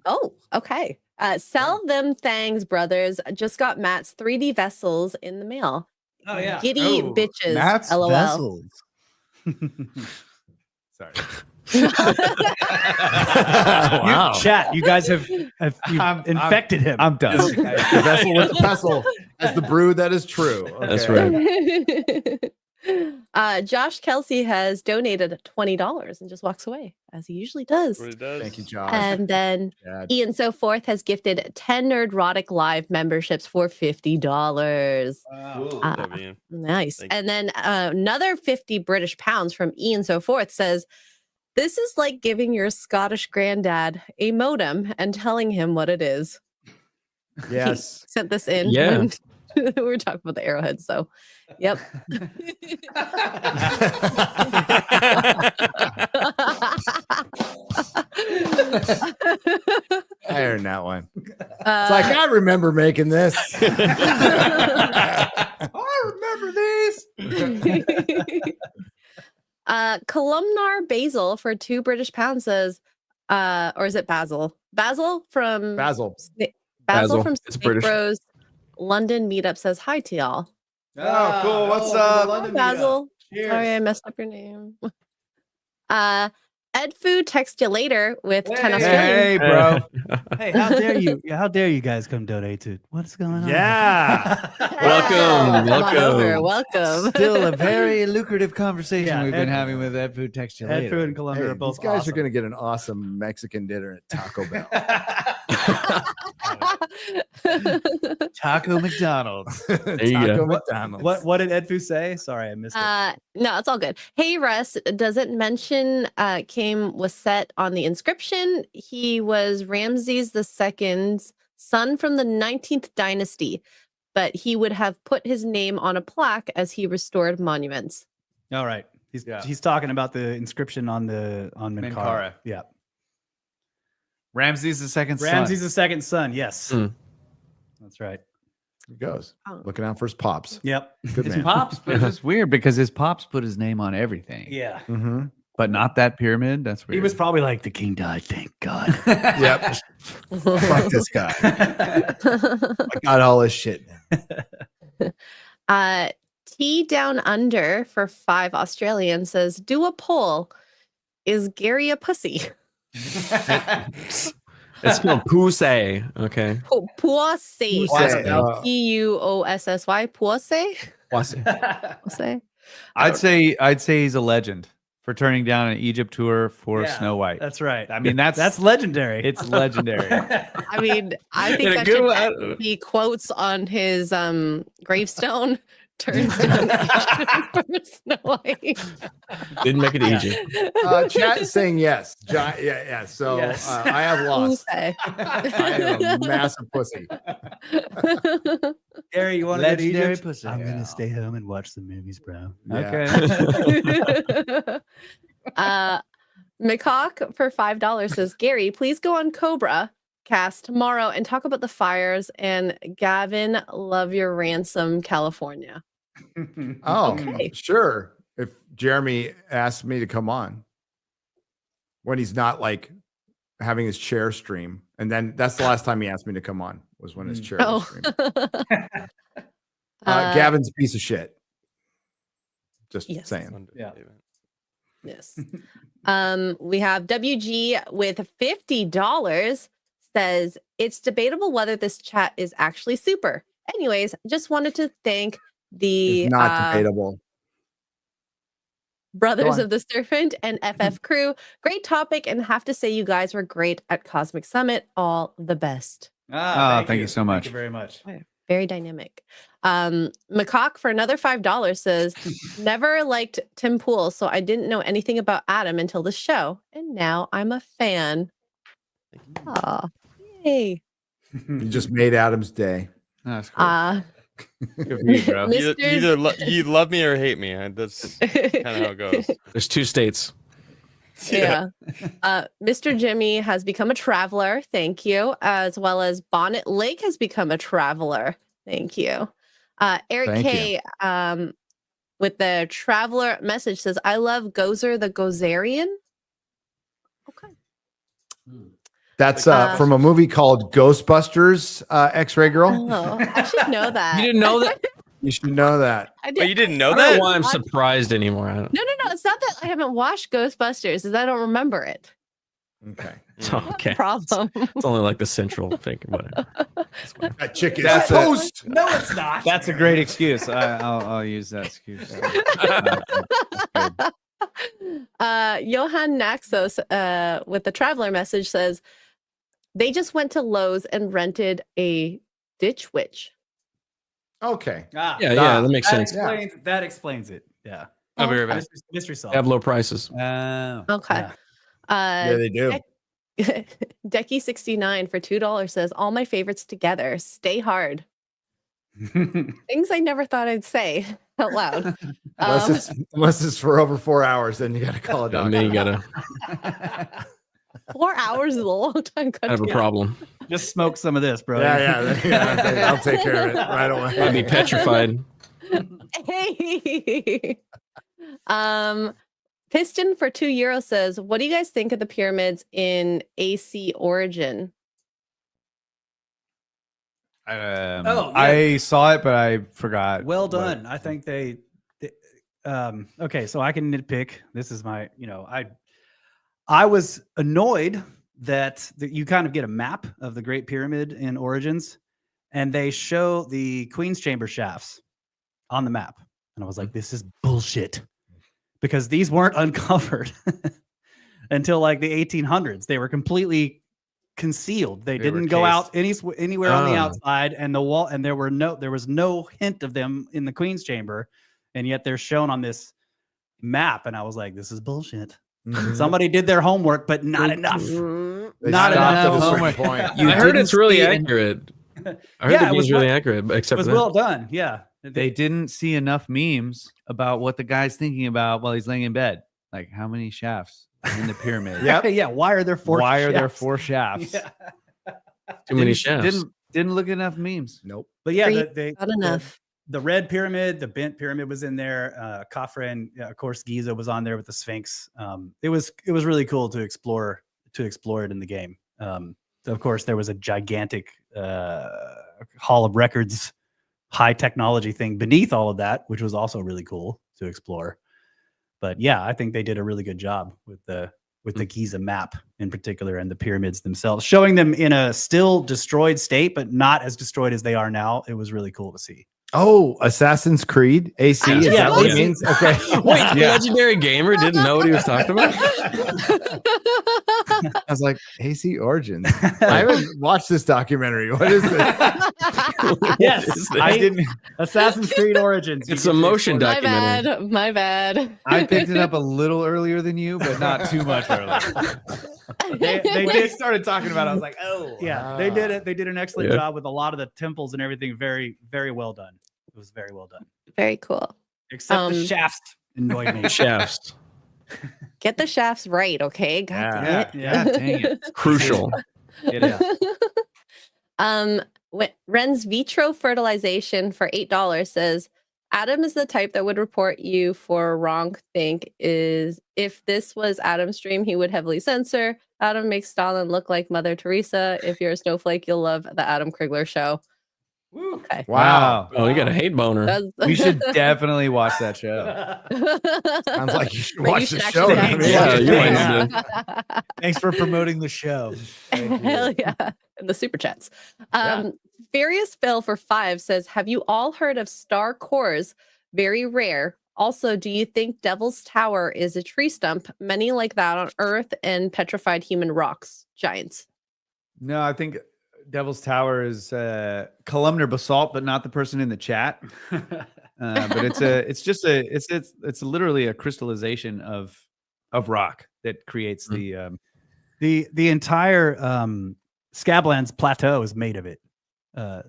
oh, okay. Sell them thangs, brothers. Just got Matt's 3D vessels in the mail. Oh yeah. Giddy Oh, bitches. Matt's LOL. vessels. Sorry. Wow. Chat. You guys have infected him. I'm done. The vessel with the pestle as the brew that is true. That's Okay. right. Josh Kelsey has donated $20 and just walks away, as he usually does. What it does. Thank you, Josh. And then Yeah. Ian So Forth has gifted 10 Nerdrotic live memberships for $50. Love Ian. Nice. Thank you. And then another 50 British pounds from Ian So Forth says, "This is like giving your Scottish granddad a modem and telling him what it is." Yes. He sent this in. Yeah. when- we were talking about the arrowheads, so yep. I heard that one. It's like I remember making this. I remember these. Columnar Basil for 2 British pounds says, or is it Basil? Basil from Basil. Basil from It's Snake British. Bros London Meetup says hi to y'all. Oh, cool. What's the up? London meetup. Basil. Cheers. Sorry, I messed up your name. Ed Food text you later with 10 Hey. Australian. Hey, bro. Hey, how dare you? How dare you guys come donate to what's going on? Yeah. Welcome, Come on over, welcome. welcome. Still a very lucrative conversation Yeah, we've Ed- been having with Ed Food Text You Ed Later. Food and Columbia Hey, are both these guys awesome. are going to get an awesome Mexican dinner at Taco Bell. Taco McDonald's. you Taco go. McDonald's. What did Ed Fu say? Sorry, I missed it. No, it's all good. Hey, Russ, does it mention Came was set on the inscription? He was Ramses II's son from the 19th dynasty, but he would have put his name on a plaque as he restored monuments. All right. He's talking about the inscription on Minkara. Minkara. Yeah. Ramses the second son. Ramses the second son. Yes. Hmm. That's right. He goes. Oh. Looking out for his pops. Yep. Good His man. pops, but it's weird because his pops put his name on everything. Yeah. Mm-hmm. But not that pyramid. That's weird. He was probably like, the king died, thank God. Yep. Fuck this guy. I got all his shit now. T Down Under for 5 Australian says, do a poll. Is Gary a pussy? It's spelled Pussy. Okay. Pussy. Pussy. Puossy. Pussy? Pussy. Pussy? I'd say he's a legend for turning down an Egypt tour for Yeah, Snow White. That's right. I mean, that's legendary. it's legendary. I mean, I In think a that good should way. be quotes on his gravestone. Turns down for Snow White. Didn't make it easy. Chat is saying yes. Yeah. So Yes. I have lost. Pussy. I am a massive pussy. Gary, you want to Legendary pussy. I'm Yeah. gonna stay home and watch the movies, bro. Okay. McHawk for $5 says, Gary, please go on Cobra Cast tomorrow and talk about the fires. And Gavin, love your ransom, California. Oh, Okay. sure. If Jeremy asked me to come on when he's not like having his chair stream, and then that's the last time he asked me to come on was when his chair was Oh. streaming. Gavin's a piece of shit. Just Yes. saying. Yeah. Yes. We have WG with $50 says, it's debatable whether this chat is actually super. Anyways, just wanted to thank the It's not debatable. Brothers on. of the Serpent and FF crew. Great topic, and have to say you guys were great at Cosmic Summit. All the best. Thank you so much. Thank you very much. Very dynamic. McCock for another $5 says, never liked Tim Pool, so I didn't know anything about Adam until the show. And now I'm a fan. Aw, yay. You just made Adam's day. That's cool. Good for you, bro. Mr. You love me or hate me. That's kind of how it goes. There's 2 states. Yeah. Mr. Jimmy has become a traveler. Thank you. As well as Bonnet Lake has become a traveler. Thank you. Eric Thank K. With the traveler message says, I love Gozer the Gozerian. Okay. That's from a movie called Ghostbusters, X-Ray Girl. Oh, I should know that. You didn't know that? You should know that. I Oh, did. you didn't I know don't know that? why I'm surprised anymore. I don't. No. It's not that I haven't watched Ghostbusters. Is I don't remember it. Okay. What's the Okay. problem? It's only like the central thing. Whatever. That chick is That's toast. No, it's not. That's a great excuse. I'll use that excuse. Johan Naxos with the traveler message says, they just went to Lowe's and rented a Ditch Witch. Okay. Ah, Yeah, that makes sense. That explains it. Yeah. I'll be right back. Mystery They solved. have low prices. Okay. Yeah, they do. Decky69 for $2 says, all my favorites together. Stay hard. Things I never thought I'd say out loud. Unless it's for over 4 hours, then you got to call a I doctor. mean, you gotta 4 hours is a long time. have a problem. Just smoke some of this, bro. Yeah. I'll take care of it right away. I'd be petrified. Hey. Piston for €2 says, what do you guys think of the pyramids in AC Origin? I saw it, but I forgot. Well what- done. I think they okay, so I can nitpick. This is my, I was annoyed that you kind of get a map of the Great Pyramid in Origins, and they show the Queen's Chamber shafts on the map. And I was like, this is bullshit. Because these weren't uncovered until like the 1800s. They were completely concealed. They didn't go out anywhere on the outside, and the wall, and there was no hint of them in the Queen's Chamber, and yet they're shown on this map. And I was like, this is bullshit. Somebody did their homework, but not enough. They Not stopped enough at a certain homework. point. I heard didn't it's really see it. accurate. I heard Yeah, the it was game's really well- accurate, It except was for that. well done. Yeah. They didn't see enough memes about what the guy's thinking about while he's laying in bed. Like, how many shafts are in the pyramid? Yeah. Why are there four? Why are there shafts? 4 shafts? Yeah. Too many Didn't- shafts. Didn't look at enough memes. Nope. But yeah, Three, not enough. The red pyramid, the bent pyramid was in there. Khafre and of course Giza was on there with the Sphinx. It was really cool to explore it in the game. Of course, there was a gigantic Hall of Records, high technology thing beneath all of that, which was also really cool to explore. But yeah, I think they did a really good job with the Giza map in particular, and the pyramids themselves, showing them in a still destroyed state, but not as destroyed as they are now. It was really cool to see. Oh, Assassin's Creed AC. Is Yeah, that what it AC. means? Okay. Wait, the legendary gamer didn't know what he was talking about? I was like, AC Origins. I haven't watched this documentary. What is this? Yes, What is this? I didn't. Assassin's Creed Origins. It's a motion My documentary. bad. My bad. I picked it up a little earlier than you, but not too much earlier. They When did. they started talking about it, I was like, oh. Yeah, they did it. They did an excellent Yeah. job with a lot of the temples and everything. Very, very well done. It was very well done. Very cool. Except the Um, shafts annoyed me. Shafts. Get the shafts right, okay? God damn Yeah, it. yeah, dang it. Crucial. It is. Ren's vitro fertilization for $8 says Adam is the type that would report you for wrong think. Is if this was Adam's stream, he would heavily censor. Adam makes Stalin look like Mother Teresa. If you're a snowflake, you'll love the Adam Crigler show. Okay. Wow. Oh, you got a hate boner. That's- We should definitely watch that show. Sounds like you should Maybe watch you the should show. actually Yeah, you might Yeah. need Thanks for promoting the show. Hell yeah. In the super chats. Furious Phil for 5 says, have you all heard of star cores? Very rare. Also, do you think Devil's Tower is a tree stump? Many like that on Earth and petrified human rocks, giants. No, I think Devil's Tower is columnar basalt, but not the person in the chat. But it's literally a crystallization of rock that creates the the entire Scablands Plateau is made of it.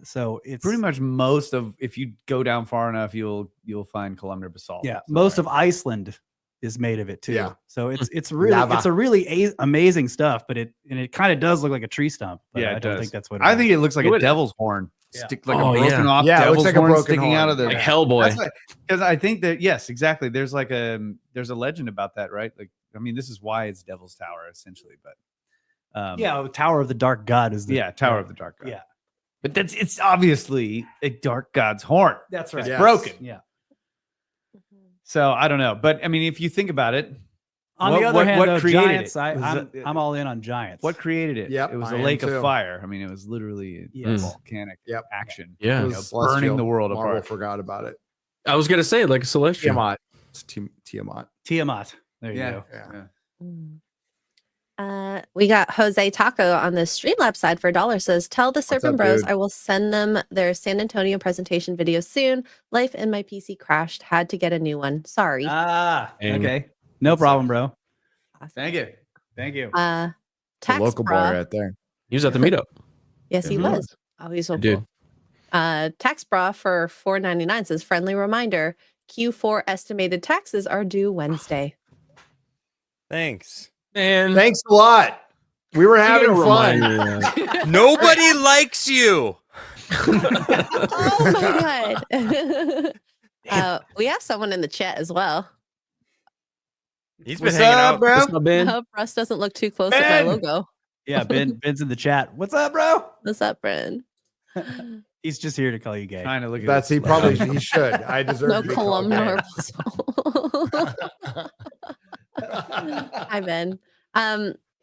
So it's pretty much most of, if you go down far enough, you'll find columnar basalt. yeah. Most of Iceland is made of it too. Yeah. So it's really Lava. it's a really amazing stuff, but it kind of does look like a tree stump. But Yeah, I it don't does. think that's what I think it looks like a Would- devil's horn, Yeah. stick like Oh, a broken yeah. off Yeah, it looks devil's like a horn broken sticking horn. out of the Like Hellboy. Because I think that yes, exactly. There's like there's a legend about that, right? Like, I mean, this is why it's Devil's Tower essentially, but yeah, Tower of the Dark God is the Tower of the Dark God. Yeah. But it's obviously a dark god's horn. That's right. It's Yes. broken. Yeah. So I don't know, but I mean, if you think about it, On What- the other what- hand, what though, created giants, it? Was I'm all in on giants. what created it? Yep, it was I a am lake too. of fire. I mean, it was literally Yes. volcanic Yep. action. Yeah. You know, burning the world Marvel apart. forgot about it. I was gonna say like a celestial. Tiamat. It's Tiamat. Tiamat. There you Yeah. go. Yeah. We got Jose Taco on the Streamlabs side for $1 says, tell the Serpent up, Bros dude? I will send them their San Antonio presentation video soon. Life in my PC crashed. Had to get a new one. Sorry. And- Okay. No problem, bro. Thank you. Thank you. The Tax local boy Bra. right there. He was at the meetup. Yes, he Yeah. was. Oh, he's so Dude. cool. Tax Bra for $4.99 says, friendly reminder, Q4 estimated taxes are due Wednesday. Thanks. Man, Thanks a lot. We were having you fun. gotta remind me of that. Nobody likes you. Oh my God. We have someone in the chat as well. He's been What's hanging up, out. bro? What's up, I Ben? hope Russ doesn't look too close at my Ben! logo. Yeah, Ben's in the chat. What's up, bro? What's up, Bren? He's just here to call you gay. Trying to look at That's this he slow. probably he should. I deserve No to be called columnar. gay. Hi, Ben.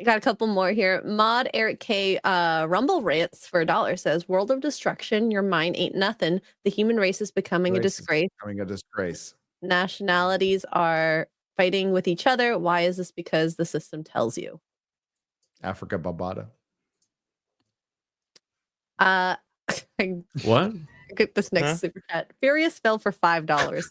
Got a couple more here. Mod Eric K. Rumble Rants for $1 says, World of Destruction, your mind ain't nothing. The human race is becoming a Race is disgrace. Becoming a disgrace. Nationalities are fighting with each other. Why is this? Because the system tells you. Africa Babada. I What? get this next Huh? super chat. Furious fell for $5.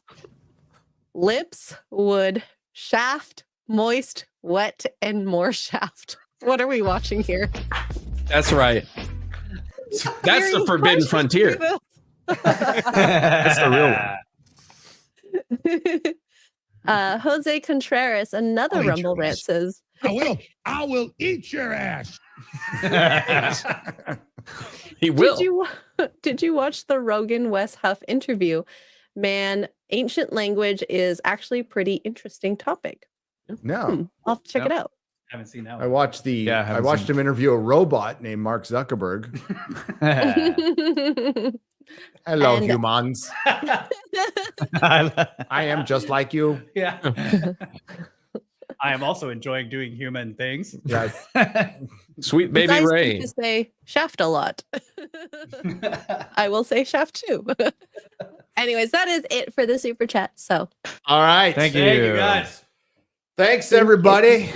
Lips, wood, shaft, moist, wet, and more shaft. What are we watching here? That's right. That's the Hearing forbidden questions frontier. through That's the real one. this. Jose Contreras, another I'll eat Rumble your rant ass. says, I will eat your ass. He will. Did you watch the Rogan Wes Huff interview? Man, ancient language is actually a pretty interesting topic. No. I'll have to check it out. Haven't seen that I one. watched the Yeah, I I haven't watched seen him interview a robot named Mark Zuckerberg. Hello, And- humans. yeah. I am just like you. I am also enjoying doing human things. Yes. Sweet You baby guys Ray. need to say shaft a lot. I will say shaft too. Anyways, that is it for the super chat. So All right. Thank you. Thank you, guys. Thanks, everybody.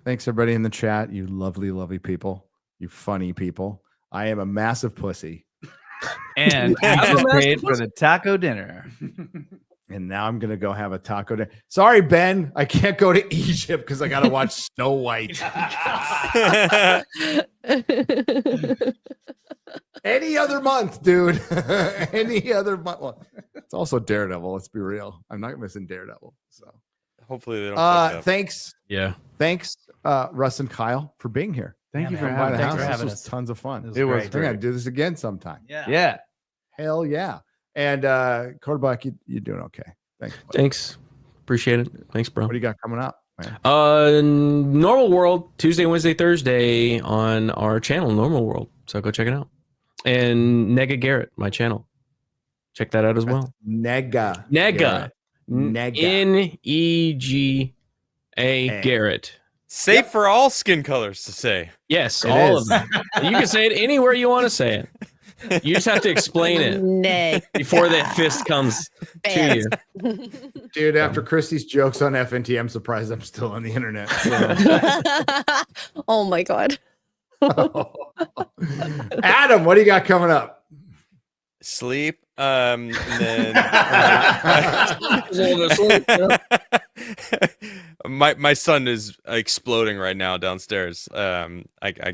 Thanks, everybody in the chat. You lovely, lovely people. You funny people. I am a massive pussy. And you just paid for the taco dinner. And now I'm going to go have a taco dinner. Sorry, Ben. I can't go to Egypt because I got to watch Snow White. Any other month, dude. Any other month. Well, it's also Daredevil. Let's be real. I'm not missing Daredevil. So, Hopefully they don't. fuck it up. thanks, Yeah. Russ and Kyle, for being here. Thank you for Coming by having the us. house. for This having was us. tons of fun. It was We're gonna great. do this again sometime. Yeah. Hell yeah. And Quarterback, you're doing okay. Thanks. buddy. Thanks. Appreciate it. Thanks, bro. What do you got coming up, man? Normal World, Tuesday, Wednesday, Thursday on our channel, Normal World. So go check it out. And Nega Garrett, my channel. Check that out as well. Nega. Nega. Nega. N-E-G-A Garrett. Safe for all skin colors to say. Yes, It all is. of them. You can say it anywhere you want to say it. You just have to explain it Nay. before that fist comes to you. Dude, after Christy's jokes on FNT, I'm surprised I'm still on the internet. Oh my God. Adam, what do you got coming up? Sleep. And then my son is exploding right now downstairs. I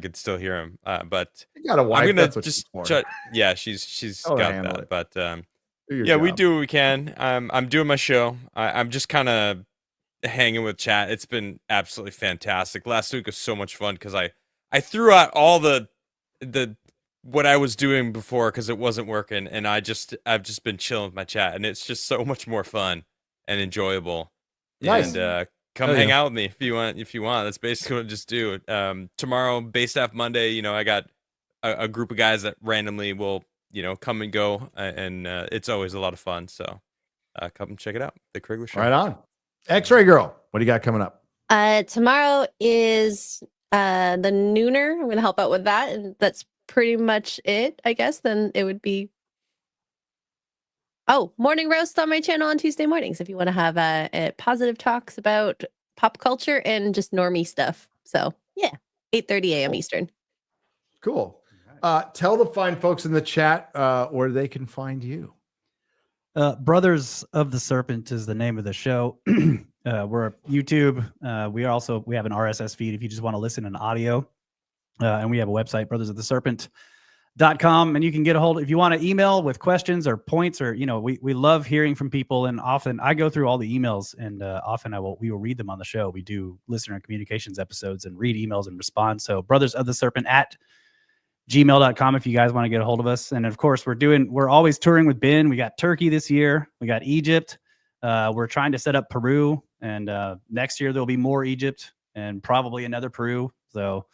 could still hear him. But You got a wife. I'm gonna That's what just she's for. shut. Yeah, she's Oh, got handle that. it. But Do your yeah, we job. do what we can. I'm doing my show. I'm just kind of hanging with chat. It's been absolutely fantastic. Last week was so much fun because I threw out all the what I was doing before because it wasn't working, and I've just been chilling with my chat, and it's just so much more fun and enjoyable. Nice. And come Oh, hang yeah. out with me if you want. That's basically what I just do. Tomorrow, Base Staff Monday. I got a group of guys that randomly will come and go, and it's always a lot of fun. So come check it out. The Crigler Show. Right on. X-Ray Girl, what do you got coming up? Tomorrow is the nooner. I'm gonna help out with that, and that's pretty much it, I guess. Then it would be morning roast on my channel on Tuesday mornings if you want to have positive talks about pop culture and just normie stuff. So yeah, 8:30 a.m. Eastern. Cool. Tell the fine folks in the chat where they can find you. Brothers of the Serpent is the name of the show. We're a YouTube. We have an RSS feed if you just want to listen in audio. And we have a website, brothersoftheserpent.com. Nerdrotic.com, and you can get a hold if you want to email with questions or points, or we love hearing from people, and often I go through all the emails, and often we will read them on the show. We do listener communications episodes and read emails and respond. So Brothers of the Serpent at gmail.com if you guys want to get a hold of us. And of course, we're always touring with Ben. We got Turkey this year, we got Egypt, we're trying to set up Peru, and next year there'll be more Egypt and probably another Peru. So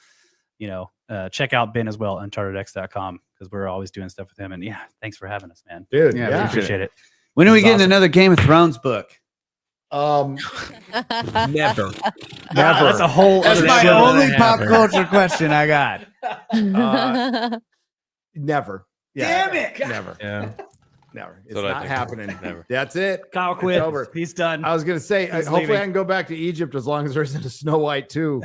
check out Ben as well, unchartedx.com, because we're always doing stuff with him. And yeah, thanks for having us, man. Dude, Yeah, We yeah. appreciate it. When are we It's getting awesome. another Game of Thrones book? Never. That's a whole That's other my show. only pop culture question I got. Never. Damn it! Never. Yeah. Never. It's That's what I not think. happening. Never. That's it. Kyle It's quit. over. He's done. I was gonna say, He's hopefully leaving. I can go back to Egypt as long as there isn't a Snow White too.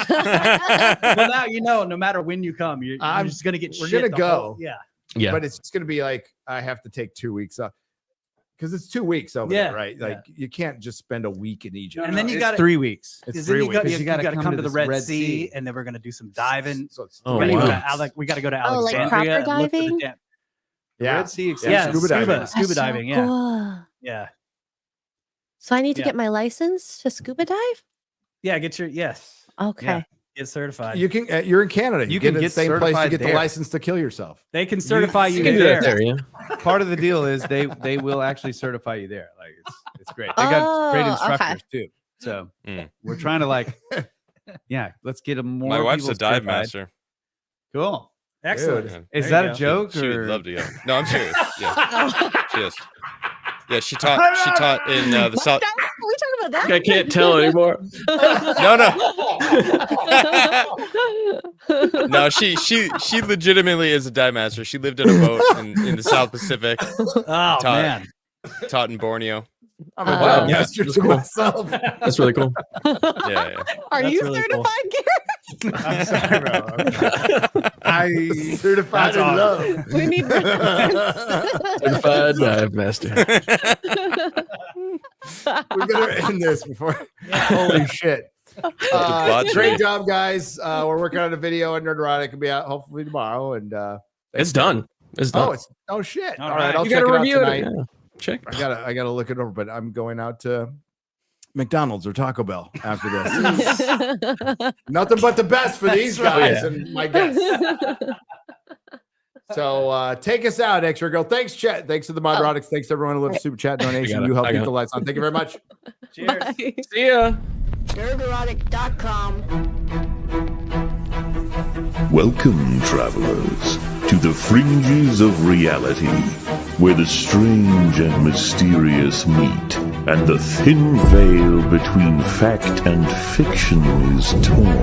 Well, now no matter when you come, you're I'm- just gonna get. we're shit gonna the go. whole- yeah. Yeah. But it's just gonna be like I have to take 2 weeks off because it's 2 weeks over Yeah, there, right? Like you can't just spend a week in Egypt. And then you It's got 3 weeks. It's Because 3 then weeks. you got to come to the this Red Sea, and then we're gonna do some diving. So it's Oh, we three gotta go wow. weeks. to we got to go to Oh, like Alexandria. proper and look for the diving? damn- Yeah. Red Sea Yeah, scuba diving. That's scuba so diving. Yeah, cool. yeah, So I need to Yeah. get my license to scuba dive? yeah. Get your Okay. get certified. You can. You're in Canada. You get can in the get same place to certified get the there. license to kill yourself. They can certify you, You can do there. that there, yeah. Part of the deal is they will actually certify you there. Like it's great. They got great Oh, instructors too. So we're trying to let's get them more. My wife's people a dive certified. master. Cool. Excellent. Dude. Is There that you a go. joke? She would or? love to go. No, I'm serious. Yeah, she is. Yeah, she taught in the South. Are we talking about that? I can't tell anymore. No, she legitimately is a dive master. She lived in a boat in the South Pacific, Oh man. taught in Borneo. I'm a Wow. dive Yeah, master that's to cool. myself. That's really cool. Yeah. Are That's you really cool. certified, Garrett? I'm sorry, bro. I certified That's in awesome. love. We need Certified dive master. We better end this before. Holy shit. Debauchery. Great job, guys. We're working on a video on Nerdrotic. It'll be out hopefully tomorrow. And It's done. It's done. oh shit. All All right, right. I'll you check gotta it out review tonight. it. Yeah. Check. I gotta look it over, but I'm going out to McDonald's or Taco Bell after this. Nothing but the best for these guys Yeah. and my guests. So take us out, Extra Girl. Thanks, chat. Thanks to the Nerdrotics. Thanks to everyone who left a super chat donation. got it. You help I keep got the it. lights on. Thank you very much. Cheers. Bye. See ya. Nerdrotic.com. Welcome, travelers, to the fringes of reality, where the strange and mysterious meet, and the thin veil between fact and fiction is torn.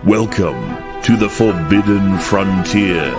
Welcome to the Forbidden Frontier.